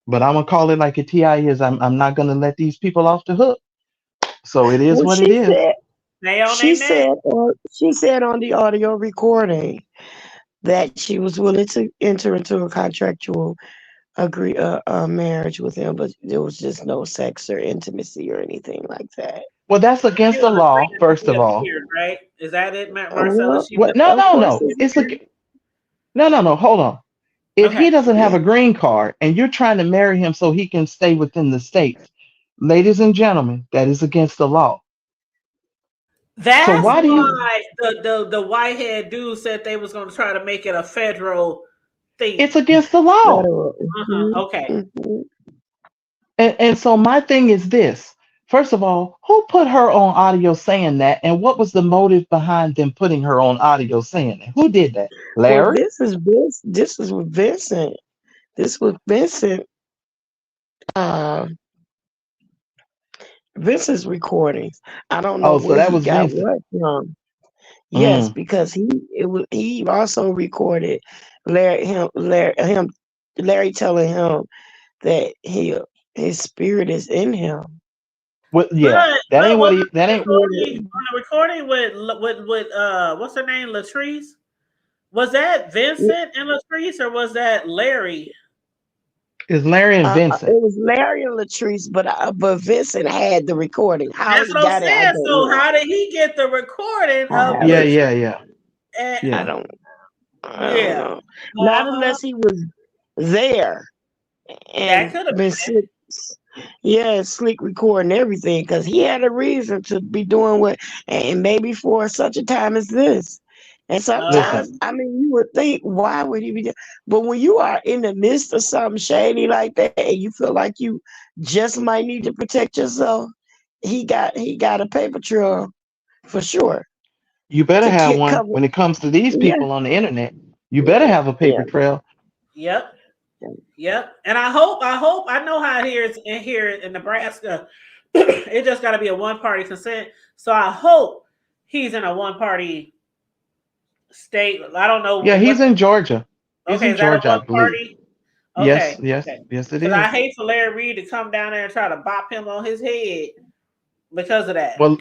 But I'm gonna call it like a Ti is. I'm not gonna let these people off the hook. So it is Well, what it is. They on their neck. she said on the audio recording that she was willing to enter into a contractual marriage with him, but there was just no sex or intimacy or anything like that. Well, that's She against the was law, agreeing to first be of all. appeared, right? Is that it, Well, Marcellus? She was What? No, of no, course, no. it's No. Hold on. If he okay. doesn't have yeah. a green card and you're trying to marry him so he can stay within the states, ladies and gentlemen, that is against the law. So That's why do you? why the whitehead dude said they was going to try to make it a federal It's thing. against the law. Federal. Okay. Mhm. And so my thing is this. First of all, who put her on audio saying that, and what was the motive behind them putting her on audio saying that? Who did that? Well, Larry? this is with Vincent. This was Vincent. Uh, Vincent's recordings. I don't know Oh, so where that he was got Vincent. what from. Yes, Mm. because he also recorded Larry telling him that his spirit is in him. Well, But yeah, that ain't what was he. That ain't. on the recording with what's her name, Latrice? Was that Vincent and Latrice, or was that Larry? It's Larry and Vincent. It was Larry and Latrice, but Vincent had the recording. How That's he what I'm got it, I saying. don't So know. how did he get the recording I of Yeah, haven't. Latrice? yeah, yeah, And, I yeah. don't. I don't yeah, know. Not uh-huh. unless he was there That and could have been slick. Yeah, slick recording everything because he had a reason to be doing what, and maybe for such a time as this. And been. sometimes, Listen, I mean, you would think, why would he be there? But when you are in the midst of something shady like that, and you feel like you just might need to protect yourself, he got a paper trail for sure you better to have one cover. when it comes to these Yeah, people on the internet. You better have a yeah. paper trail. Yep. Yep. And I know how it is in here in Nebraska. It just got to be a one party consent. So I hope he's in a one party state. I don't know Yeah, he's what. in Georgia. He's Okay, in is that a Georgia, I one believe. party? Yes, Okay, yes, okay. yes, it Because I is. hate for Larry Reid to come down there and try to bop him on his head because of that. Well,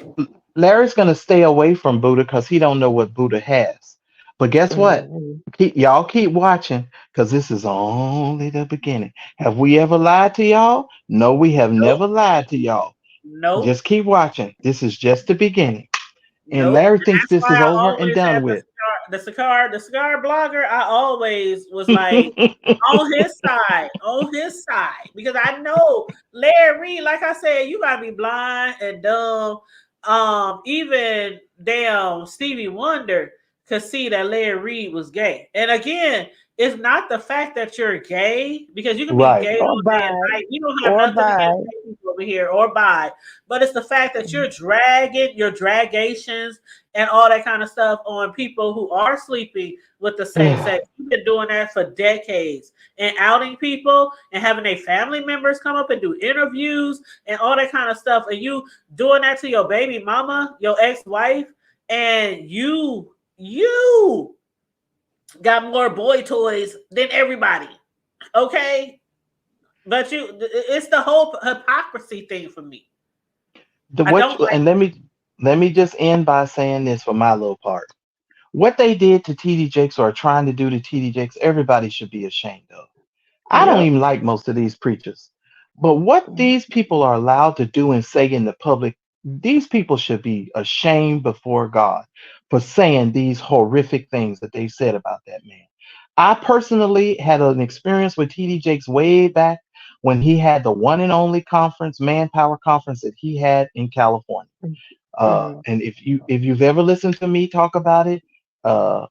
Larry's gonna stay away from Buddha because he don't know what Buddha has. But guess what? Mhm. Y'all keep watching because this is only the beginning. Have we ever lied to y'all? No, we have Nope, never lied to y'all. nope, Just keep watching. This is just the beginning. And nope. Larry And thinks that's this why is I over and always done had with. the cigar blogger. I always was like on his side, because I know Larry Reid, like I said, you gotta be blind and dumb even damn Stevie Wonder could see that Larry Reid was gay. And again, it's not the fact that you're gay, because you can be Right. gay Or all day and bi. night. We don't have Or nothing bi. against gay people over here, or bi. But it's the fact that you're dragging your dragations and all that kind of stuff on people who are sleeping with the same sex. You've been doing that for decades, and outing people and having their family members come up and do interviews and all that kind of stuff. And you doing that to your baby mama, your ex-wife, and you got more boy toys than everybody. Okay? But it's the whole hypocrisy thing for me. I don't like And let me just end by saying this for my little part. What they did to TD Jakes or are trying to do to TD Jakes, everybody should be ashamed of. I don't Yep. even like most of these preachers. But what these people are allowed to do and say in the public, these people should be ashamed before God for saying these horrific things that they said about that man. I personally had an experience with TD Jakes way back when he had the one and only conference, Manpower Conference, that he had in California. Mhm. And if you've ever listened to me talk about it, uh,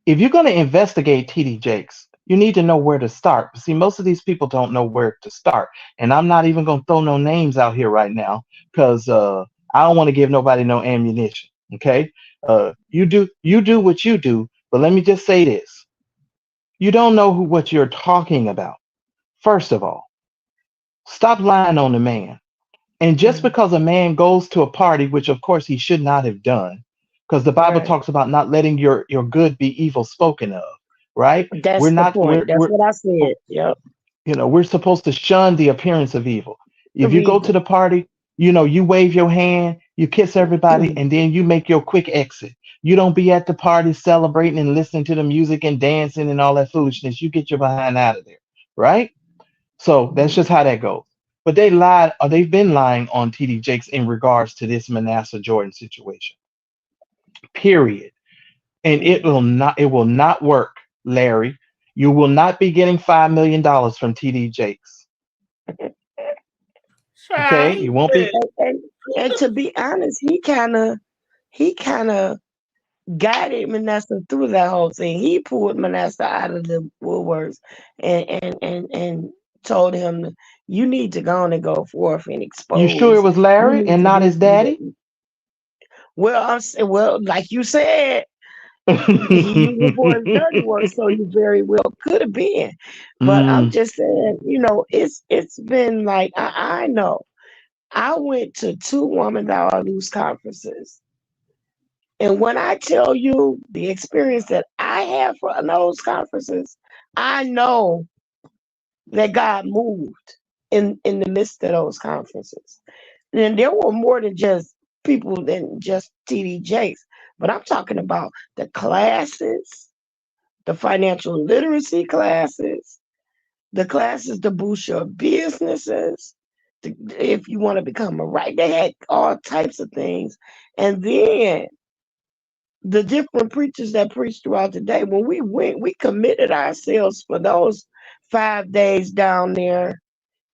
if you're going to investigate TD Jakes, you need to know where to start. See, most of these people don't know where to start. And I'm not even going to throw no names out here right now because I don't want to give nobody no ammunition. Okay. You do what you do. But let me just say this. You don't know what you're talking about. First of all, stop lying on the man. And just Mhm. because a man goes to a party, which of course he should not have done, because the Bible Right. talks about not letting your good be evil spoken of, right? We're That's the not point. That's what I said. Yep. we're supposed to shun the appearance of evil. If Of you go to evil. the party, you wave your hand, you kiss everybody, and then you make your quick exit. You don't be at the party celebrating and listening to the music and dancing and all that foolishness. You get your behind out of there, right? So that's just how that goes. But they lied, or they've been lying on TD Jakes in regards to this Manasseh Jordan situation. Period. And it will not work, Larry. You will not be getting $5 million from TD Jakes. child. Okay? You won't be. and, and and to be honest, he kind of guided Manasseh through that whole thing. He pulled Manasseh out of the woodworks and told him, you need to go on and go forth and You sure it expose. was You Larry need and to not this his and daddy? that. Well, like you said, he used it for his dirty work, so he very well could have been. But I'm Mm, just saying, it's been like I know. I went to 2 Woman Thou Art Loose conferences. And when I tell you the experience that I had for those conferences, I know that God moved in the midst of those conferences. And there were more than just people than just TD Jakes, but I'm talking about the classes, the financial literacy classes, the classes to boost your businesses, if you want to become a writer. They had all types of things. And then the different preachers that preached throughout the day, when we went, we committed ourselves for those 5 days down there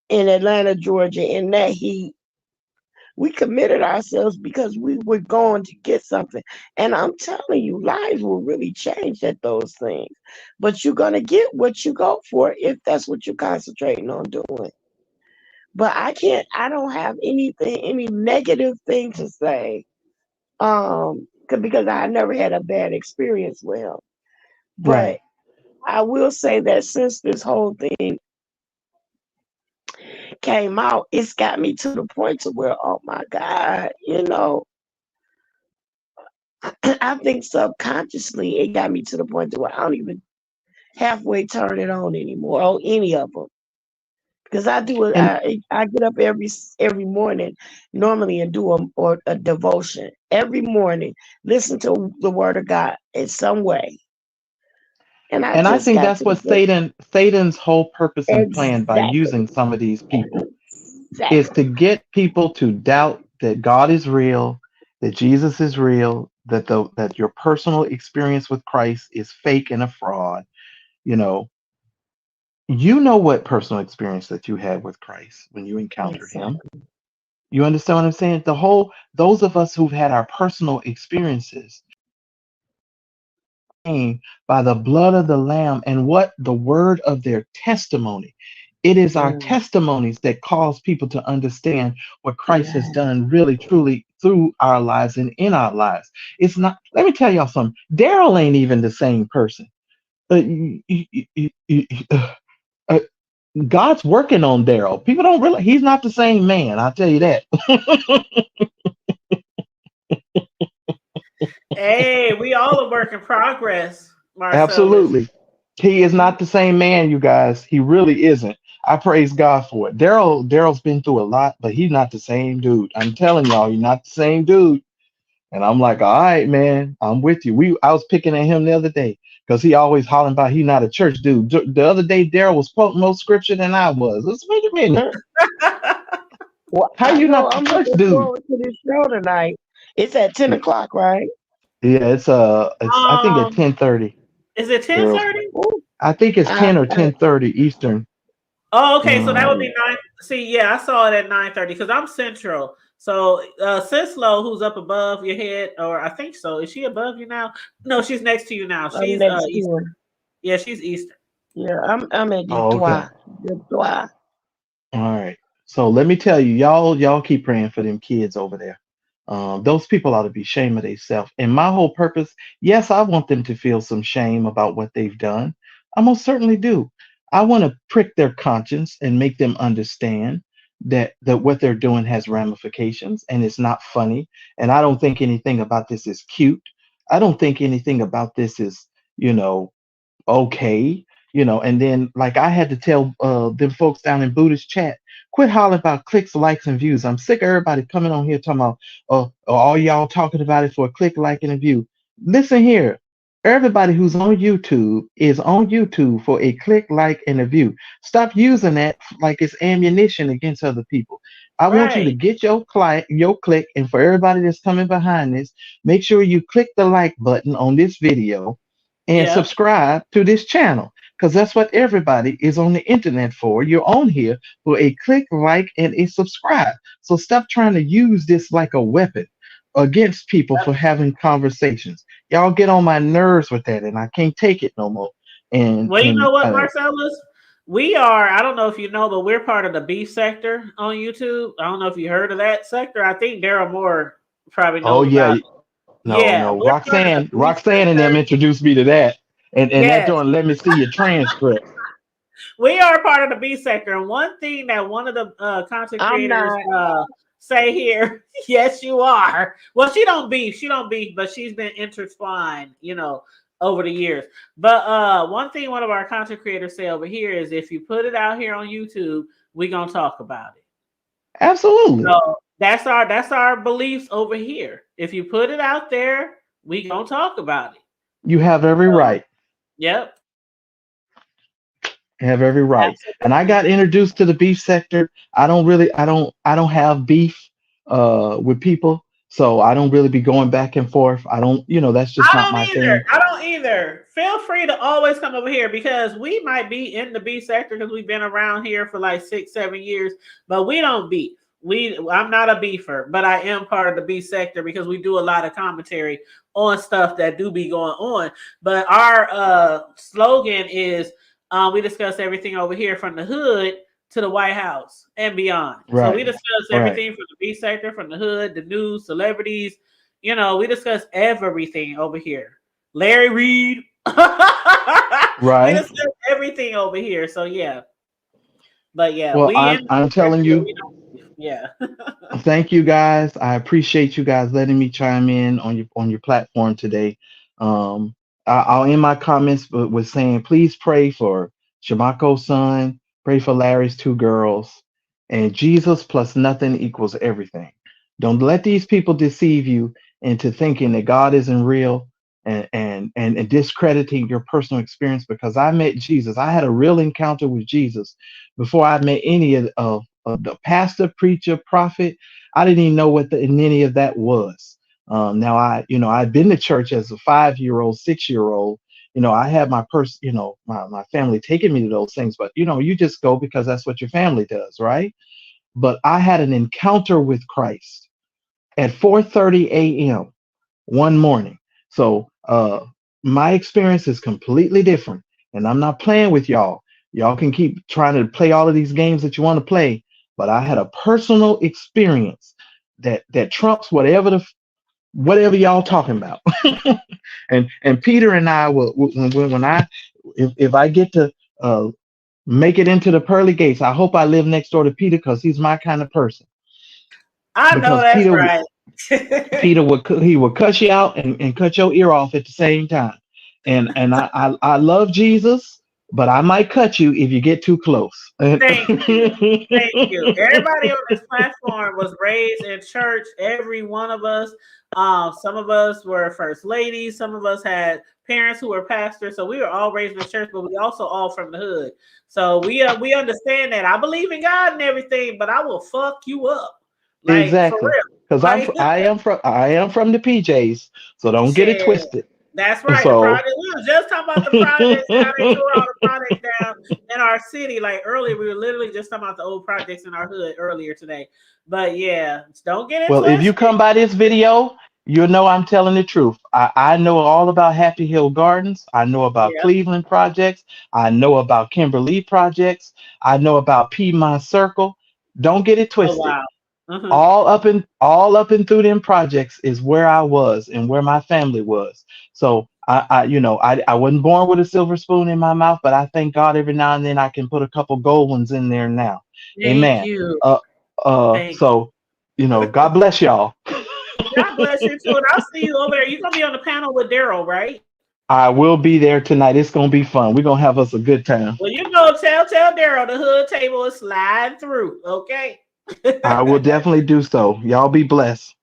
in Atlanta, Georgia, in that heat. We committed ourselves because we were going to get something. And I'm telling you, lives will really change at those things. But you're going to get what you go for if that's what you're concentrating on doing. But I don't have any negative thing to say. Because I never had a bad experience with him. But right. I will say that since this whole thing came out, it's got me to the point to where, oh my God, I think subconsciously it got me to the point to where I don't even halfway turn it on anymore on any of them. Because I do it, And I get up every morning normally and do a devotion every morning. Listen to the Word of God in some way, and I I just think got that's to the what point. Satan's whole purpose and plan by using Exactly, some of these people is exactly, to get people to doubt that God is real, that Jesus is real, that your personal experience with Christ is fake and a fraud. You know, you know what personal experience that you had with Christ when you encountered him. exactly. You understand what I'm saying? Those of us who've had our personal experiences by the blood of the Lamb and what the word of their testimony. It is our Mm, testimonies that cause people to understand what Christ has yeah. done really, truly through our lives and in our lives. It's not, let me tell y'all something. Darryl ain't even the same person. Uh, y- y- y- y- uh, God's working on Darryl. People don't realize he's not the same man. I'll tell you that. Hey, we all a work in progress, Marcellus. Absolutely. He is Mhm. not the same man, you guys. He really isn't. I praise God for it. Darryl's been through a lot, but he's not the same dude. I'm telling y'all, he's not the same dude. And I'm like, all right, man, I'm with you. I was picking at him the other day because he always hollering about he not a church dude. The other day, Darryl was quoting more scripture than I was. Let's wait a minute. Well, How I you know not the I'm church looking dude? forward to this show tonight. It's at 10 o'clock, right? Yeah, it's I think at um, 10:30. is it Girl, 10:30? Ooh, I think it's I, 10 or I, 10:30 Eastern. Oh, okay. So that would Um, be nine. See, yeah, I saw it at 9:30 because I'm central. So Cislo, who's up above your head, or I think so. Is she above you now? No, she's next to you now. I'm She's next to Eastern. him. Yeah, she's Eastern. Yeah, I'm at the oh, okay. Trois. The Trois. All right. So let me tell you, y'all keep praying for them kids over there. Those people ought to be ashamed of themselves. And my whole purpose, yes, I want them to feel some shame about what they've done. I most certainly do. I want to prick their conscience and make them understand that what they're doing has ramifications and it's not funny. And I don't think anything about this is cute. I don't think anything about this is, you know, okay, and then like I had to tell them folks down in Buddhist chat, quit hollering about clicks, likes, and views. I'm sick of everybody coming on here talking about, all y'all talking about it for a click, like, and a view. Listen here. Everybody who's on YouTube is on YouTube for a click, like, and a view. Stop using that like it's ammunition against other people. I want you to Right. get your click, and for everybody that's coming behind this, make sure you click the like button on this video and Yep. subscribe to this channel because that's what everybody is on the internet for. You're on here for a click, like, and a subscribe. So stop trying to use this like a weapon against people for having conversations. Y'all get on my nerves with that, and I can't take it no more. And Well, you and know what, Marcellus? We are, I don't know if you know, but we're part of the beef sector on YouTube. I don't know if you heard of that sector. I think Daryl Moore probably oh knows yeah, about it. no, Yeah, no, we're part of the beef Roxanne and them sector. introduced me to that, and that Yes. joint let me see your transcript. We are part of the B sector, and one thing that one of the content I'm creators not. say here, yes, you are. Well, she don't beef, but she's been intertwined, over the years. But one thing one of our content creators say over here is, if you put it out here on YouTube, we gonna talk about it. Absolutely, So that's our beliefs over here. If you put it out there, we gonna talk about it. you have every So, right. yep, Have every right. And I absolutely. got introduced to the beef sector. I don't have beef with people. So I don't really be going back and forth. I don't, that's just I not don't my either. thing. I don't either. Feel free to always come over here because we might be in the B sector because we've been around here for like 6, 7 years, but we don't beef. I'm not a beefer, but I am part of the B sector because we do a lot of commentary on stuff that do be going on. But our slogan is we discuss everything over here from the hood to the White House and beyond. So Right. we discuss Right. everything from the B sector, from the hood, the news, celebrities, we discuss everything over here. Larry Reid. We Right. discuss everything over here. So yeah. But yeah, Well, we in I'm the I'm telling sector, but you, we don't. Yeah. thank you guys. I appreciate you guys letting me chime in on your platform today. I'll end my comments with saying, please pray for Shamako's son, pray for Larry's two girls, and Jesus plus nothing equals everything. Don't let these people deceive you into thinking that God isn't real and discrediting your personal experience because I met Jesus. I had a real encounter with Jesus before I met any of the pastor, preacher, prophet. I didn't even know what any of that was. Now I'd been to church as a 5-year-old, 6-year-old. I had my my family taking me to those things, but you just go because that's what your family does, right? but I had an encounter with Christ at 4:30 a.m. one morning. So my experience is completely different, and I'm not playing with y'all. Y'all can keep trying to play all of these games that you want to play, but I had a personal experience that trumps whatever y'all talking about. and Peter and I will when I if I get to make it into the pearly gates, I hope I live next door to Peter because he's my kind of person. I know Because that's right. Peter would cuss you out and cut your ear off at the same time. And I love Jesus, but I might cut you if you get too close. Thank you. Thank you. Everybody on this platform was raised in church. Every one of us. Some of us were first ladies. Some of us had parents who were pastors. So we were all raised in the church, but we also all from the hood. So we understand that. I believe in God and everything, but I will fuck you up. Like Exactly. for real. Because I am from the PJs, so don't get it Shit. twisted. That's right. So The project. We were just talking about the projects, how they tore all the projects down in our city. Like earlier, we were literally just talking about the old projects in our hood earlier today. But yeah, don't get it well, if you twisted. come by this video, you'll know I'm telling the truth. I know all about Happy Hill Gardens. I know about Yeah. Cleveland projects. I know about Kimberly projects. I know about Piedmont Circle. Don't get it Oh twisted. wow. Mm-hmm. All up and through them projects is where I was and where my family was. So I wasn't born with a silver spoon in my mouth, but I thank God every now and then I can put a couple gold ones in there now. Thank Amen. you. Uh Thank you. so God bless y'all. God bless you too. And I'll see you over there. You're gonna be on the panel with Darryl, right? I will be there tonight. It's gonna be fun. We're gonna have us a good time. Well, you know, tell Darryl the hood table is sliding through. Okay. I will definitely do so. Y'all be blessed.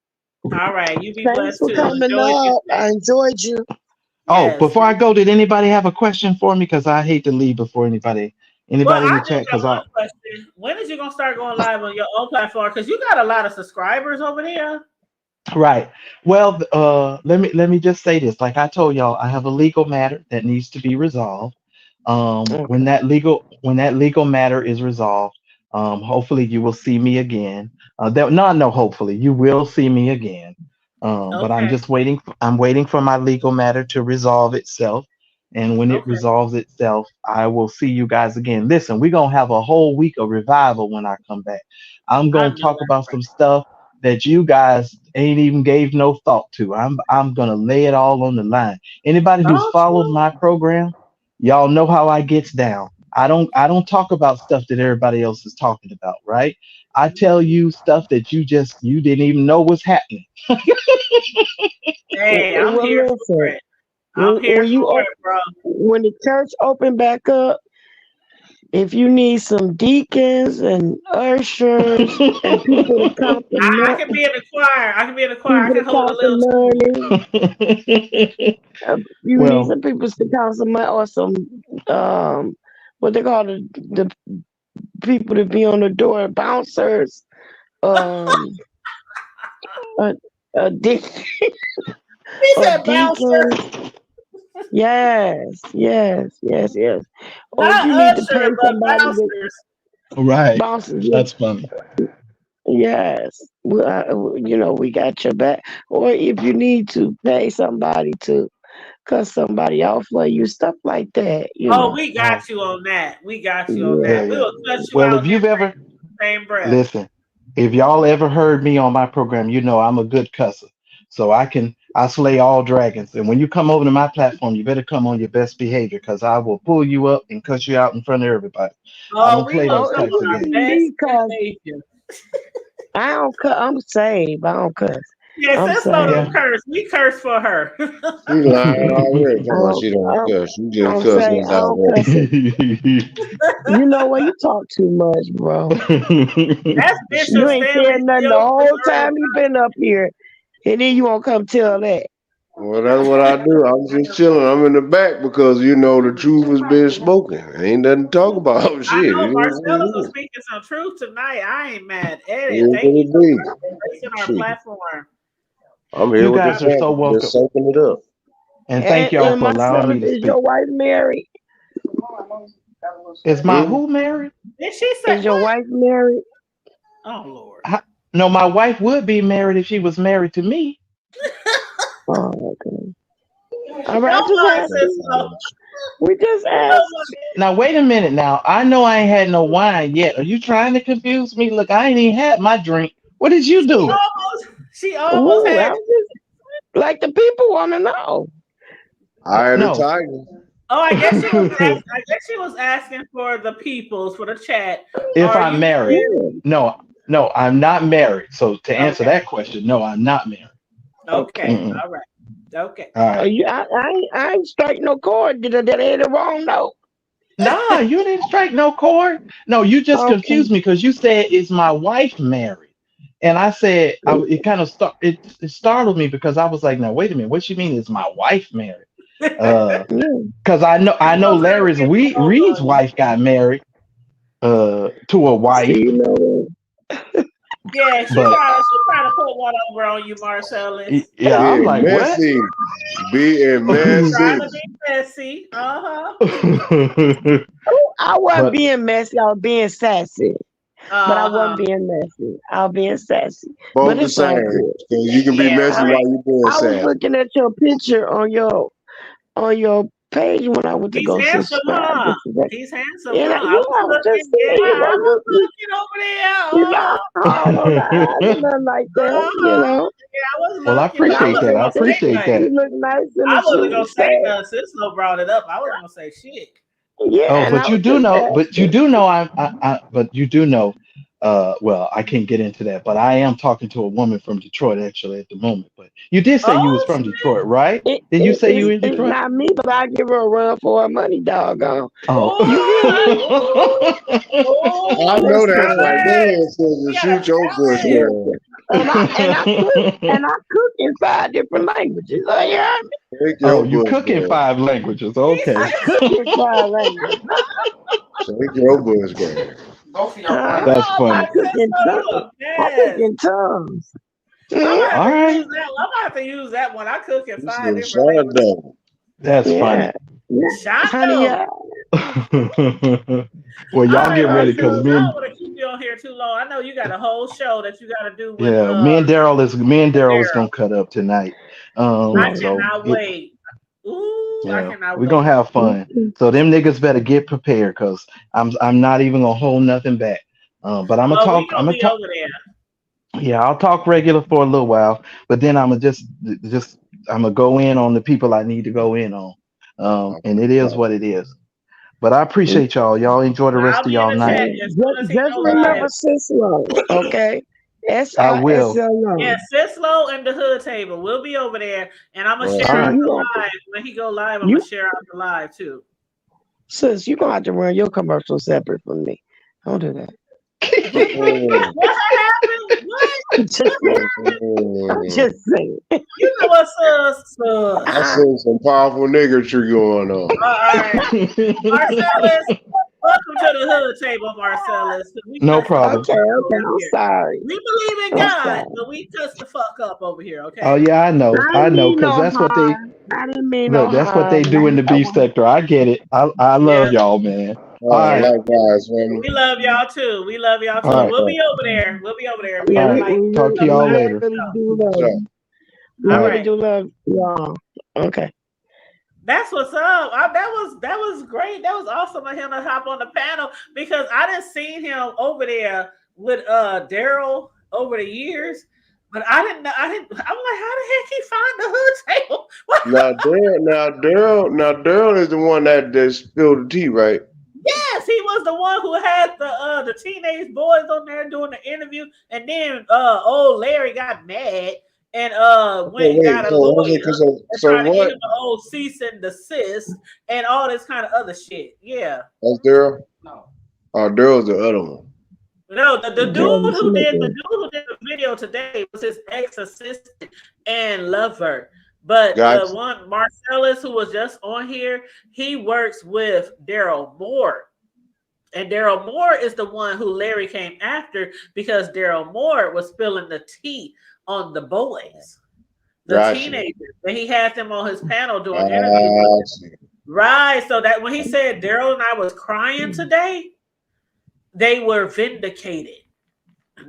All right. You be Thanks blessed for too. coming Enjoy your up. day. I enjoyed you. Oh, Yes. before I go, did anybody have a question for me? Because I hate to leave before anybody Well, in I the do chat. got Because one question. When is you gonna start going live on your own platform? Because you got a lot of subscribers over there. right. Well, let me just say this. Like I told y'all, I have a legal matter that needs to be resolved. When Okay. that legal matter is resolved, hopefully you will see me again. No, hopefully you will see me again. But I'm Okay. just waiting. I'm waiting for my legal matter to resolve itself, and when it Okay. resolves itself, I will see you guys again. Listen, we're gonna have a whole week of revival when I come back. I'm I gonna know talk that's about some stuff that you guys ain't even gave no thought to. I'm gonna lay it all on the line. Anybody right. who's Oh, followed true. my program, y'all know how I gets down. I don't talk about stuff that everybody else is talking about, right? I tell you stuff that you didn't even know was happening. Hey, I'm Well, here for listen. it. I'm here When you for it, bro. when the church open back up, if you need some deacons and ushers and people to count the I can be in the choir. I can be in the choir. I people to can hold a count the little tune. money, you need Well, some people to count some money or some um what they call the people to be on the door, bouncers, um a, a, de- He a said bouncer, deacon. Yes. Or if not you need to usher, pay but somebody to bouncers. right. bouncers, That's funny. yes, we got your back. Or if you need to pay somebody to cut somebody off for you, stuff like that. Oh, we Right. got you on that. We got you on Yeah. Yeah, that. We yeah. will cut you Well, out if and then you've praise ever you in the same breath. listen, if y'all ever heard me on my program, you know I'm a good cusser. So I slay all dragons. And when you come over to my platform, you better come on your best behavior because I will pull you up and cuss you out in front of everybody. I Oh, don't we play will those Oh, come it types on of our wouldn't games. even best be cause behavior. I don't cut. I'm saved. I don't cuss. Yeah, I'm Cisco saved. Yeah. don't curse. We curse for her. She lying already. Talking I about don't. she don't I'm, cuss. She just I'm cussing saved. us I don't already. cuss. You know what? You talk too much, bro. That's You Bishop ain't Stanley said nothing the still whole preserving. time you been up here, and then you won't come tell that. Well, that's what I do. I'm just chilling. I'm in the back because the truth is being spoken. Ain't nothing to talk about. I Shit, it know is what Marcellus it was is. speaking some truth tonight. I ain't mad at It it. is Thank what you so it much is. for gracing our Shit, platform. I'm here You with the guys are so family, welcome. just soaking it up. And thank y'all And for allowing Marcellus, me to is your speak. wife married? Is my Hmm? who married? Did she say Is your what? wife married? Oh Lord. No, my wife would be married if she was married to me. Oh, okay. All right, I Don't just lie, asked sis. you. We just Don't asked. Now wait a minute. Now I know I ain't had no wine yet. Are you trying to confuse me? Look, I ain't even had my drink. What did you do? She almost Ooh, had. I'm just like the people want to know. I had a No. tiger. Oh, I guess she was. I guess she was asking for the peoples for the chat. If Are I'm you married. married? No, I'm not married. So to answer Okay. that question, no, I'm not married. Okay. Okay. Mm-mm. All right. Okay. All right. I ain't strike no chord. Did I hit the wrong note? Nah, you didn't strike no chord. No, you just Okay. confused me because you said, "Is my wife married?" And I said, it kind of it startled me because I was like, "Now wait a minute, what you mean is my wife married?" Yeah. Because I know Almost had to Larry's get pulled Reed's on you. wife got married to a See, wife, you know Yeah, but she trying to put one over on you, Marcellus. yeah, I'm Being like, what? messy. Being Trying to messy. be messy. Uh-huh. I wasn't But being messy. I was being sassy. But I wasn't Uh-huh. being messy. I was being sassy. But Both the it's all same. good. Because you can be Yeah, messy right. while you're being I was sad. looking at your picture on your page when I went to He's go handsome, subscribe huh? yesterday. He's handsome, And huh? yeah, I was just saying, you I know, was looking over there. you got all those eyes and nothing like that, you Uh-huh. know. Yeah, I was well, I looking, but And I I appreciate was that. wasn't I gonna just say appreciate nothing. you that. look nice in I the wasn't gonna suit, say so nothing. Cisco brought it up. I wasn't gonna say shit. yeah, Oh, and I but you was do just know, asking. but you do know, well, I can't get into that, but I am talking to a woman from Detroit actually at the moment. But you did say you was Oh from Detroit, right? Did you say you in It's Detroit? not me, but I give her a run for her money, doggone. Oh. You hear me? I know that's Listen, right. Go Alex, ahead, sister. we got a Shoot your bush, talent. man. listen. And I cook in 5 different languages. Oh, yeah. Take Oh, your you bush, cook in man. 5 languages. He I Okay. said, cook in 5 languages. Take your bush, man. Both of y'all Huh? crazy. That's "Oh I my funny. cook in Cisco, you tongues. a I cook mess." in tongues. I'm Hmm? gonna have All to use right. that. I'm gonna have to use that one. I cook in This 5 is different languages. Shondo. That's Yeah. funny. Yeah. Honey, Shondo. yeah. Well, All y'all right, get ready because Marcellus, I don't want to keep you on here too long. I know you got a whole show that you got to do with Me and Daryl is Darryl. gonna cut up tonight. I Yeah. So cannot wait. Ooh, I yeah, cannot we're gonna wait. have fun. So them niggas better get prepared because I'm not even gonna hold nothing back. But I'm gonna Oh, we talk. I'm gonna gonna be talk. over there. Yeah, I'll talk regular for a little while, but then I'm gonna just I'm gonna go in on the people I need to go in on. And it is what it is. But I appreciate y'all. Y'all enjoy the rest I'll of be in y'all the night. chat Hey, as soon as he just go remember live. Cicero, okay? I will. SISLO. Yeah, Cislo and the Hood Table. We'll be over there, and I'm gonna All share All See, out right. you the gonna live when he go live. I'm gonna you share out the live too. sis, you gonna have to run your commercial separate from me. Don't do that. right. What happened? What? I'm just saying. I'm Mm. just saying. You know what's I sus? seen some powerful niggatry going on. All right, Marcellus. Welcome to the Hood Table, Marcellus. 'Cause we No touch the fuck problem. Okay, up okay. over I'm here. sorry. We believe in I'm God, sorry. but we touch the fuck up over here. Oh Okay. yeah, I I didn't know, mean cause no that's what they harm. I didn't mean no look. That's what they harm. do in the beef sector. I get it. I Yeah. love y'all, man. All Yeah. right, Likewise, family. We love y'all too. We love y'all all too. right, We'll be over there. We'll be over there. We Yeah, all got right. like Talk to a y'all 5 later. minutes really left. do love So, you. We All All right. really right. do love y'all. Okay. That's what's up. That was great. That was awesome of him to hop on the panel because I didn't see him over there with Darryl over the years, but I didn't know. I'm like, how the heck he find the hood table? What? now Daryl is the one that spilled the tea, right? Yes, he was the one who had the teenage boys on there doing the interview, and then old Larry got mad and So went and got wait, a so was it? lawyer and So tried to get what? him an old cease and desist and all this kind of other shit. Yeah. That's Daryl. No. Oh, Daryl's the other one. No, the Girl, dude you who make did it. the video today was his ex assistant and lover. But the Gotcha. one Marcellus who was just on here, he works with Darryl Moore. And Darryl Moore is the one who Larry came after because Darryl Moore was spilling the tea on the boys, the Gotcha. teenagers. And he had them on his panel doing interviews with them. Gotcha. Right. So that when he said Darryl and I was crying today, they were vindicated.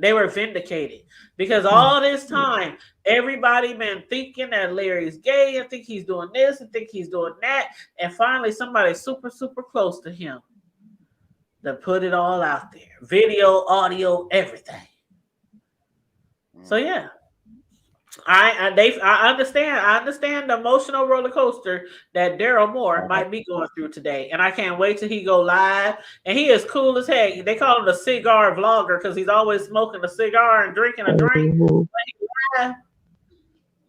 they were vindicated because all this time everybody been thinking that Larry's gay and think he's doing this and think he's doing that, and finally somebody super close to him to put it all out there, video, audio, everything. So yeah, I understand the emotional roller coaster that Darryl Moore might be going through today, and I can't wait till he go live. And he is cool as heck. They call him the cigar vlogger because he's always smoking a cigar and drinking a drink.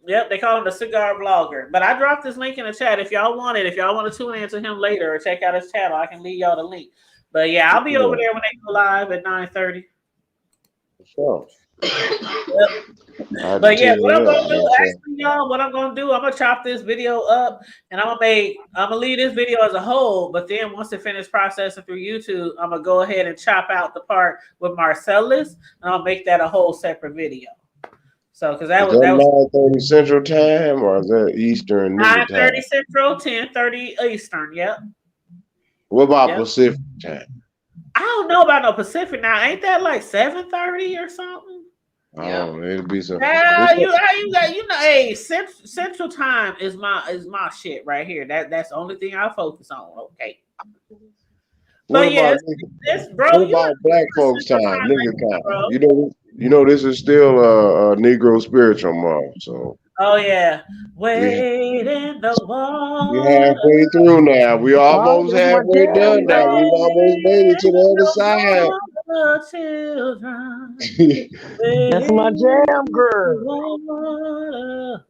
Yep, they call him the cigar vlogger. But I dropped this link in the chat if y'all want it. If y'all want to tune in to him later or check out his channel, I can leave y'all the link. But yeah, I'll be over there when they go live at 9:30. Sure. But yeah, what I'm gonna do, actually, y'all, what I'm gonna do, I'm gonna chop this video up and I'm gonna leave this video as a whole. But then once it finishes processing through YouTube, I'm gonna go ahead and chop out the part with Marcellus and I'll make that a whole separate video. So, because that was 9:30 Central Time, or is that Eastern? 9:30 Central, 10:30 Eastern. Yep. What about Pacific Time? I don't know about no Pacific now. Ain't that like 7:30 or something? Oh, it'll be some. Hey, Central Time is my shit right here. That's the only thing I focus on. Okay. What about, bro? What about Black folks' time, nigga time? Bro. You know, this is still a Negro spiritual month, so. Oh yeah, wait in the water. We're halfway through now. We almost halfway done now. We almost made it to the other side. That's my jam, girl.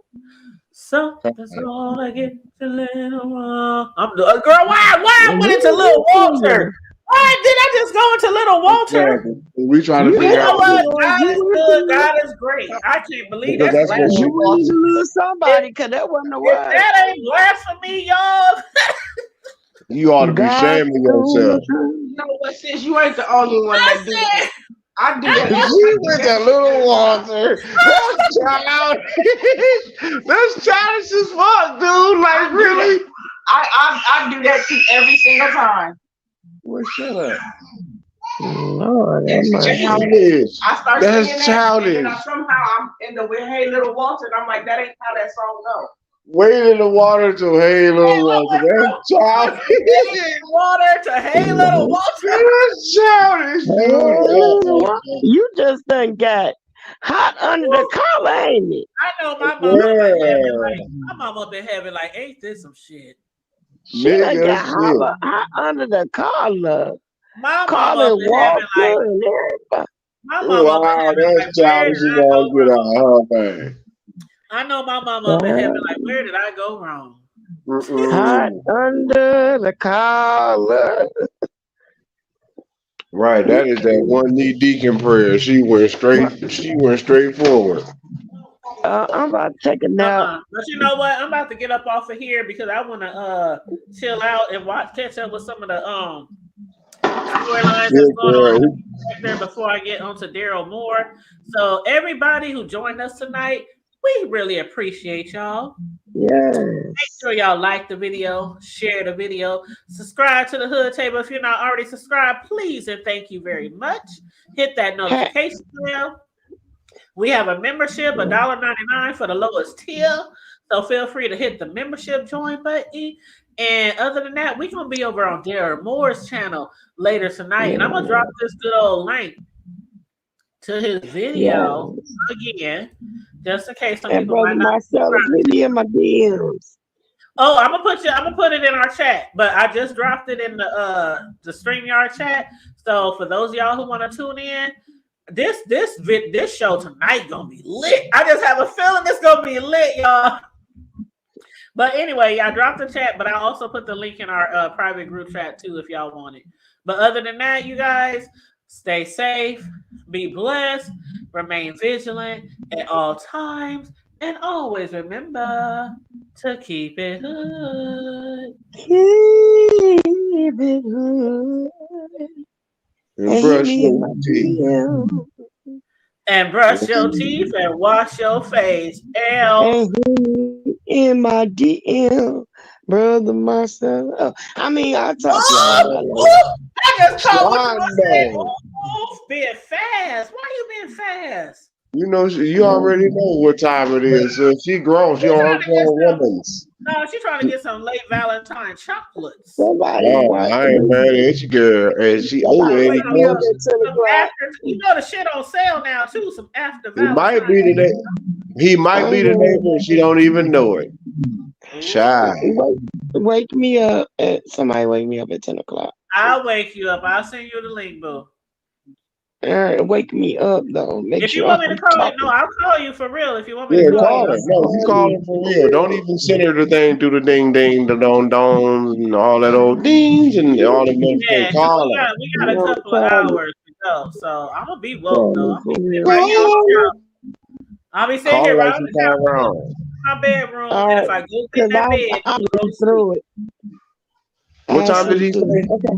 Something's gonna get a little wrong. Girl, why I went into Little Walter? Why did I just go into Little Walter? We trying to figure out what? God is good. God is great. I can't believe that's blasphemy. You need to lose somebody because that wasn't the word. That ain't blasphemy, y'all. You ought to be ashamed of yourself. You know what, sis? You ain't the only one that do that. I do that. You with that Little Walter. That's childish. That's childish as fuck, dude. Like, really? I do that too every single time. Well, shut up. Lord, that's childish. I start that's childish. And somehow I'm in the with Hey Little Walter, and I'm like, that ain't how that song goes. Wade in the water to Hey Little Walter. That's childish. Water to Hey Little Walter. That's childish. You just done got hot under the collar, ain't it? I know my mom up in heaven like, ain't this some shit? She done got hot under the collar. My mom up in heaven like, my mom up in heaven that's childish. You gonna get out her thing. I know my mama up in heaven like, where did I go wrong? Hot under the collar. Right, that is that one knee deacon prayer. She went straight forward. I'm about to take a nap. But you know what? I'm about to get up off of here because I want to chill out and catch up with some of the storylines that's going on there before I get onto Darryl Moore. So everybody who joined us tonight, we really appreciate y'all. Yes. Make sure y'all like the video, share the video, subscribe to the Hood Table. If you're not already subscribed, please and thank you very much. Hit that notification bell. We have a membership, $1.99 for the lowest tier. So feel free to hit the membership join button. And other than that, we're going to be over on Darryl Moore's channel later tonight. And I'm going to drop this good old link to his video again, just in case some people might not. Marcellus, in my DMs. Oh, I'm gonna put it in our chat, but I just dropped it in the StreamYard chat. So for those of y'all who want to tune in, this show tonight gonna be lit. I just have a feeling it's gonna be lit, y'all. But anyway, I dropped the chat, but I also put the link in our private group chat too if y'all want it. But other than that, you guys stay safe, be blessed, remain vigilant at all times, and always remember to keep it hood. Keep it hood. And brush your teeth. And brush your teeth and wash your face. In my DM, brother Marcellus. I mean, I talk to you. I just told you being fast. Why you being been fast. You know, you already know what time it is. So she grown. She on her grown woman's. No, she's trying to get some late Valentine chocolates. Somebody, Oh, I ain't mad at you, girl. And she older somebody and wake me up at 10 Some o'clock. after, you know the shit on sale now too. Some after He might Valentine. be the he might be the neighbor and she don't even know it. Shy. Wake me up at somebody. Wake me up at 10 o'clock. I'll wake you up. I'll send you the link, boo. All right, wake me up though. Make If you sure want me to call you, talking. no, I'll call you for real. If you want me Yeah, to call call her. you. No, you call her for real. Don't even send her the thing through the ding ding, the don dons, and all that old dings and all the Yeah, notifications. Call her. we got a couple of hours to go, so I'm gonna be woke though. I'm gonna be sitting Call right here on the couch. I'll be sitting Call her here right like on she the couch call in around. my bedroom, All and if right, I go cause in that bed, I'm go to sleep. through it. What time did he say? Okay.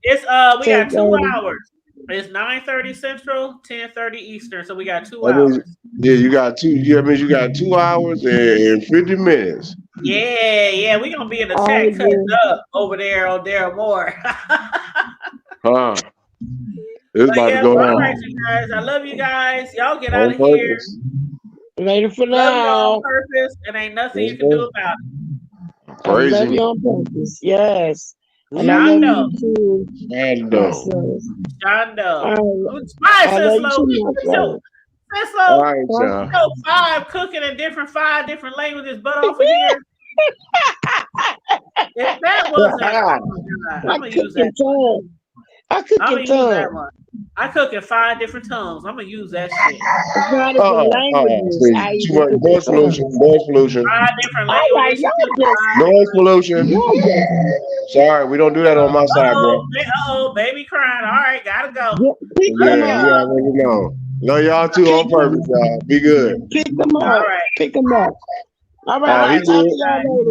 It's we got 2 10:30. hours. It's 9:30 Central, 10:30 Eastern, so we got 2 That means, hours. yeah, you got two. Yeah, that means you got 2 hours and 50 minutes. Yeah, we gonna be in the All chat right, cutting then. up over there on Darryl Moore. Huh? It's But about to yeah, go well, all down right, you guys. I love you guys. Y'all get out on of here. purpose. Later for Love you on now. purpose, and ain't nothing Yes, you can do sir. about it. I love Praising you on purpose. Yes. And I love Shondo. you too, Shando. myself. Shondo. All Bye, I love Sis you Lo. too, myself. Sis All Lo, right, y'all. you know, 5 cooking in five different languages, but off of here. If that wasn't, oh my God, I'm gonna use that. I cook I'm in gonna use that tongues. one. I cook in 5 different tongues. I'm gonna use that shit. 5 different languages. I See, too even much cook in noise tongues. pollution. Noise pollution. 5 different All right, languages. y'all just, Noise pollution. Sorry, we don't do that on my side, bro. Baby crying. All right, gotta go. pick Yeah, them Love you up. already know. Love y'all too on purpose, y'all. Be good. Pick them All up. right. Pick them up. All Oh, right, he I'll talk to did. y'all later.